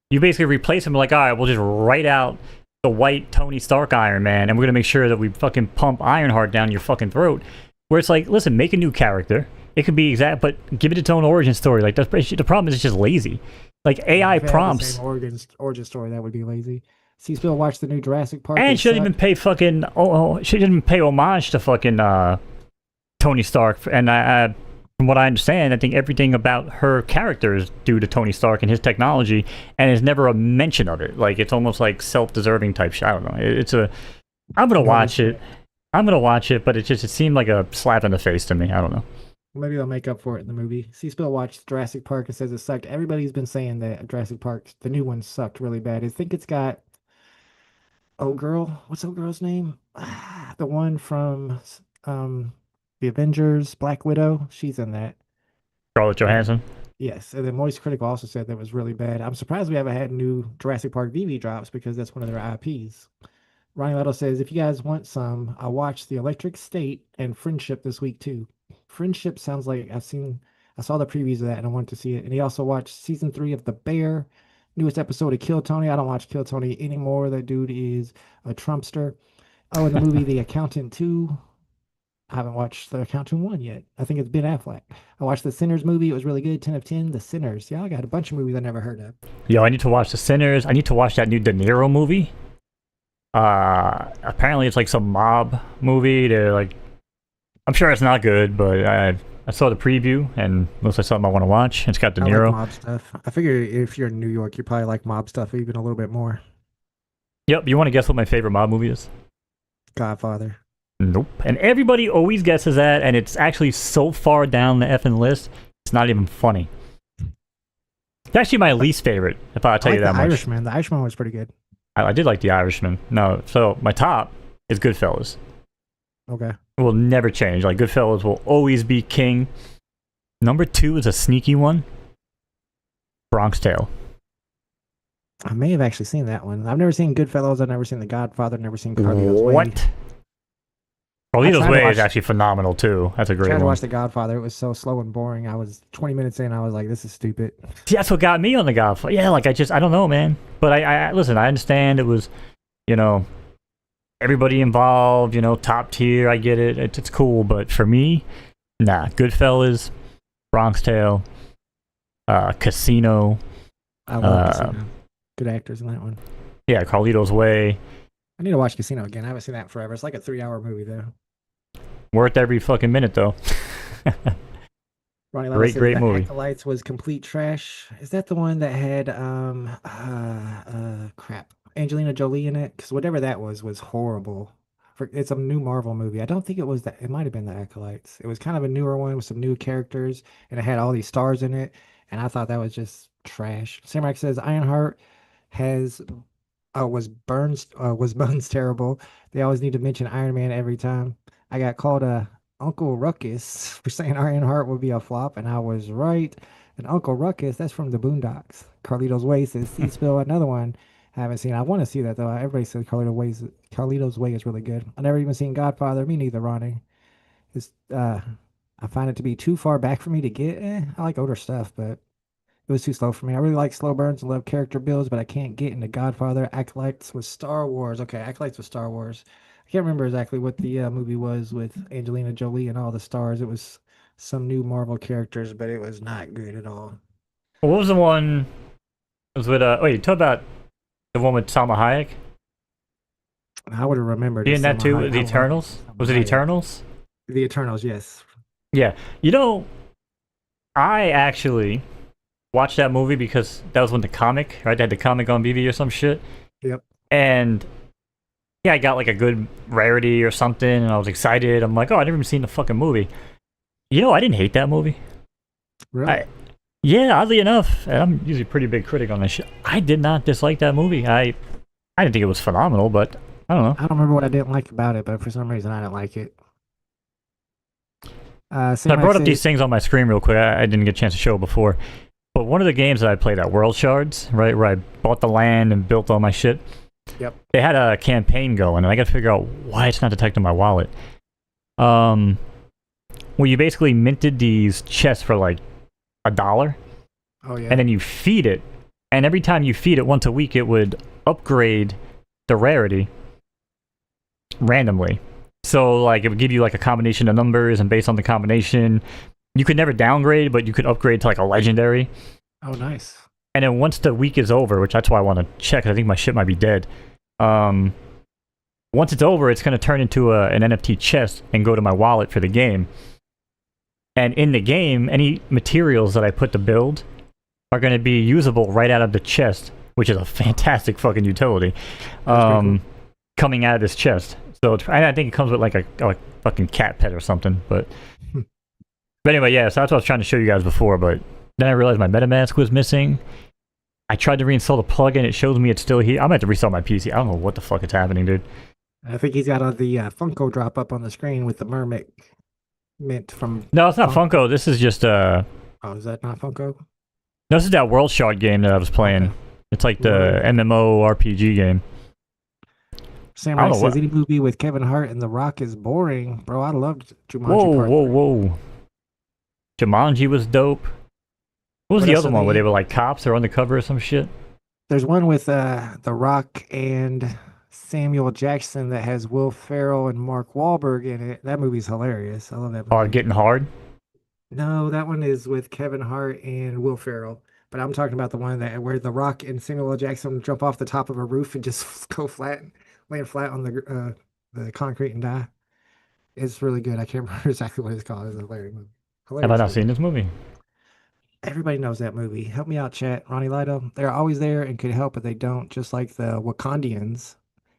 You basically replace them like, all right, we'll just write out the white Tony Stark Iron Man and we're going to make sure that we fucking pump Ironheart down your fucking throat. Where it's like, listen, make a new character. It could be exact, but give it its own origin story. Like, the problem is it's just lazy. Like, AI prompts. Same origin story, that would be lazy. See, still watch the new Jurassic Park. And shouldn't even pay fucking, shouldn't even pay homage to fucking Tony Stark. And from what I understand, I think everything about her character is due to Tony Stark and his technology, and there's never a mention of it. Like, it's almost like self-deserving type shit. I don't know. I'm gonna watch it. I'm gonna watch it, but it seemed like a slap in the face to me. I don't know. Maybe they'll make up for it in the movie. C-Spill watched Jurassic Park and says it sucked. Everybody's been saying that Jurassic Park, the new one, sucked really bad. I think it's got what's old girl's name? The one from the Avengers, Black Widow. She's in that. Scarlett Johansson. Yes, and then Moist Critical also said that was really bad. I'm surprised we haven't had new Jurassic Park VeVe drops because that's one of their IPs. Ronnie Leto says, if you guys want some, I watched The Electric State and Friendship this week too. Friendship sounds like I saw the previews of that and I wanted to see it. And he also watched season 3 of The Bear, newest episode of Kill Tony. I don't watch Kill Tony anymore. That dude is a Trumpster. Oh, and the movie The Accountant 2. I haven't watched The Accountant 1 yet. I think it's Ben Affleck. I watched The Sinners movie. It was really good. 10 of 10. The Sinners. Yeah, I got a bunch of movies I never heard of. Yo, I need to watch The Sinners. I need to watch that new De Niro movie. Apparently it's like some mob movie. They're like, I'm sure it's not good, but I saw the preview and looks like something I want to watch. It's got De Niro. I like mob stuff. I figure if you're in New York, you probably like mob stuff even a little bit more. Yep. You want to guess what my favorite mob movie is? Godfather. Nope. And everybody always guesses that, and it's actually so far down the effing list, it's not even funny. It's actually my least favorite, if I'll tell you that much. Irishman. The Irishman was pretty good. I did like The Irishman. No, so my top is Goodfellas. Okay. It will never change. Like, Goodfellas will always be king. Number 2 is a sneaky one. Bronx Tale. I may have actually seen that one. I've never seen Goodfellas. I've never seen The Godfather. Never seen Carlito's Way. What? Carlito's Way is actually phenomenal too. That's a great one. I tried to watch The Godfather. It was so slow and boring. I was 20 minutes in. I was like, this is stupid. See, that's what got me on The Godfather. Yeah, like I don't know, man. But I listen, I understand it was, everybody involved, top tier. I get it. It's cool. But for me, nah. Goodfellas, Bronx Tale, Casino. I love Casino. Good actors in that one. Yeah, Carlito's Way. I need to watch Casino again. I haven't seen that in forever. It's like a 3-hour movie, though. Worth every fucking minute, though. Ronnie great movie. Acolytes was complete trash. Is that the one that had crap, Angelina Jolie in it? Because whatever that was horrible. It's a new Marvel movie. I don't think it was that. It might have been The Acolytes. It was kind of a newer one with some new characters, and it had all these stars in it. And I thought that was just trash. Samurai says Ironheart was Bones terrible. They always need to mention Iron Man every time. I got called Uncle Ruckus for saying Ironheart would be a flop, and I was right. And Uncle Ruckus, that's from the Boondocks. Carlito's Way says C-Spill, another one I haven't seen. I want to see that though. Everybody says Carlito's Way is really good. I've never even seen Godfather. Me neither, Ronnie. I find it to be too far back for me to get. I like older stuff, but it was too slow for me. I really like slow burns and love character builds, but I can't get into Godfather. Acolytes was Star Wars. Okay, Acolytes was Star Wars. I can't remember exactly what the movie was with Angelina Jolie and all the stars. It was some new Marvel characters, but it was not good at all. What was the one? It was with you talk about the one with Salma Hayek? I would have remembered. In that too, The Eternals. Was it Eternals? The Eternals, yes. Yeah, I actually watched that movie because that was when the comic, right? They had the comic on VeVe or some shit. Yep. And yeah, I got like a good rarity or something, and I was excited. I'm like, oh, I never even seen the fucking movie. You know, I didn't hate that movie. Really? Yeah, oddly enough, and I'm usually a pretty big critic on this shit. I did not dislike that movie. I didn't think it was phenomenal, but I don't know. I don't remember what I didn't like about it, but for some reason I didn't like it. So I brought up these things on my screen real quick. I didn't get a chance to show it before. But one of the games that I played at World Shards, right, where I bought the land and built all my shit, Yep. they had a campaign going, and I got to figure out why it's not detecting my wallet. Well, you basically minted these chests for like $1, Oh yeah. and then you feed it, and every time you feed it once a week, it would upgrade the rarity randomly. So like it would give you like a combination of numbers, and based on the combination, you could never downgrade, but you could upgrade to like a legendary. Oh nice. And then once the week is over, which that's why I want to check, I think my shit might be dead. Once it's over, it's going to turn into an NFT chest and go to my wallet for the game. And in the game, any materials that I put to build are going to be usable right out of the chest, which is a fantastic fucking utility. Cool. Coming out of this chest. So I think it comes with like a fucking cat pet or something. But anyway, yeah. So that's what I was trying to show you guys before. But then I realized my MetaMask was missing. I tried to reinstall the plugin. It shows me it's still here. I'm gonna have to restart my PC. I don't know what the fuck is happening, dude. I think he's got the Funko drop up on the screen with the Mermaid mint from. No, it's not Funko. This is just Oh, is that not Funko? No, this is that World Shard game that I was playing. Okay. It's like the MMO RPG game. Samurai says any movie with Kevin Hart and The Rock is boring. Bro, I loved Jumanji. Whoa. Jumanji was dope. What was the other one where they were like cops or undercover or some shit? There's one with The Rock and Samuel Jackson that has Will Ferrell and Mark Wahlberg in it. That movie's hilarious. I love that movie. Oh, Getting Hard? No, that one is with Kevin Hart and Will Ferrell. But I'm talking about the one where The Rock and Samuel L. Jackson jump off the top of a roof and just go flat, land flat on the concrete and die. It's really good. I can't remember exactly what it's called. It's a hilarious movie. Have I not seen this movie? Everybody knows that movie. Help me out, chat. Ronnie Lido. They're always there and could help, but they don't. Just like the Wakandians.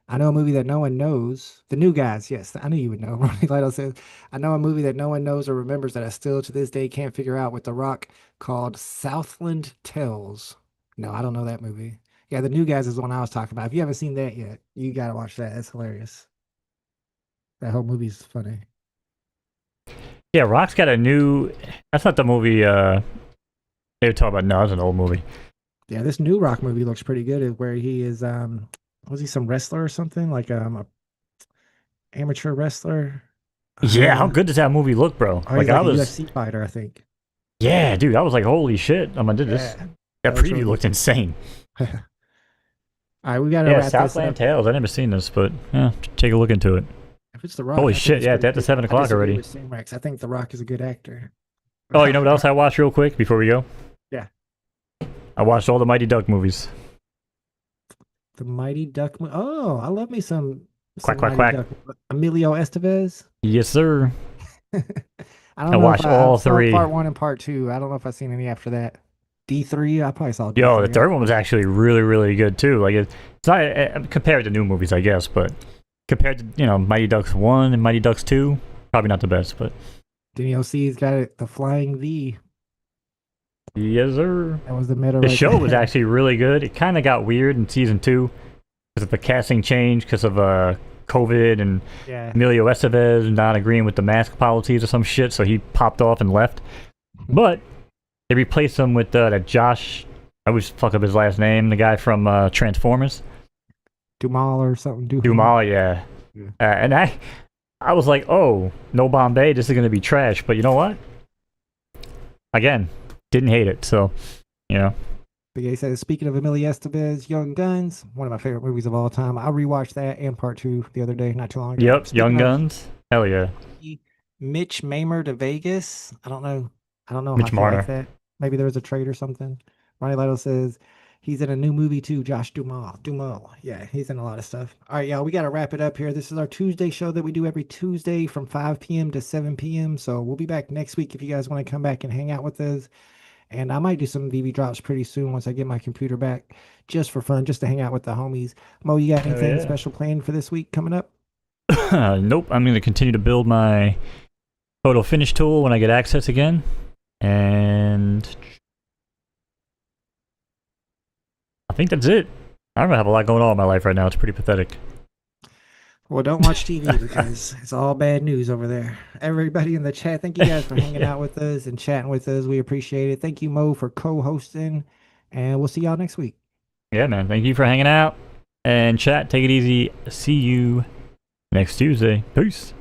I know a movie that no one knows. The New Guys. Yes, I knew you would know. Ronnie Lido says, I know a movie that no one knows or remembers that I still to this day can't figure out with The Rock called Southland Tales. No, I don't know that movie. Yeah, The New Guys is the one I was talking about. If you haven't seen that yet, you got to watch that. It's hilarious. That whole movie's funny. Yeah, Rock's got a new... That's not the movie they were talking about. No, it's an old movie. Yeah, this new Rock movie looks pretty good. Where he is, was he some wrestler or something? Like a amateur wrestler? Yeah, how good does that movie look, bro? Like I was a UFC fighter, I think. Yeah, dude, I was like, holy shit! I'm gonna do this. That preview really looked insane. All right, we gotta wrap this up. Southland Tales. I've never seen this, but yeah, take a look into it. If it's The Rock, holy shit! Yeah, that's 7 o'clock already. I think The Rock is a good actor. Oh, you know what else I watched real quick before we go? Yeah. I watched all the Mighty Duck movies. The Mighty Duck. Oh, I love me some Quack, quack, quack. Duck. Emilio Estevez. Yes, sir. I watched all three. Part 1 and part 2. I don't know if I've seen any after that. D3, I probably saw D3. Yo, the third one was actually really, really good too. Like it's not compared to new movies, I guess, but compared to Mighty Ducks 1 and Mighty Ducks 2, probably not the best, but. Denny OC's got it. The Flying V. Yes, sir. That was the meta. The show was actually really good. It kind of got weird in season 2 because of the casting change, because of COVID and Emilio Estevez not agreeing with the mask policies or some shit, so he popped off and left. But they replaced him with that Josh. I always fuck up his last name. The guy from Transformers. Dumal or something. Dumal, yeah. And I was like, oh, no Bombay. This is gonna be trash. But you know what? Again, didn't hate it. So, But yeah, he says, speaking of Emilio Estevez, Young Guns, one of my favorite movies of all time. I rewatched that and part 2 the other day, not too long ago. Yep, Young Guns. Hell yeah. Mitch Mamer to Vegas. I don't know Mitch how Marner. like that. Maybe there was a trade or something. Ronnie Lido says he's in a new movie too. Josh Duhamel. Yeah, he's in a lot of stuff. All right, y'all, we got to wrap it up here. This is our Tuesday show that we do every Tuesday from 5 p.m. to 7 p.m. So we'll be back next week if you guys want to come back and hang out with us. And I might do some VV drops pretty soon once I get my computer back, just for fun, just to hang out with the homies. Mo, you got anything yeah. special planned for this week coming up? Nope. I'm going to continue to build my photo finish tool when I get access again. And I think that's it. I don't have a lot going on in my life right now. It's pretty pathetic. Well, don't watch TV because it's all bad news over there. Everybody in the chat, thank you guys for hanging out with us and chatting with us. We appreciate it. Thank you, Mo, for co-hosting, and we'll see y'all next week. Yeah, man. Thank you for hanging out. And chat, take it easy. See you next Tuesday. Peace.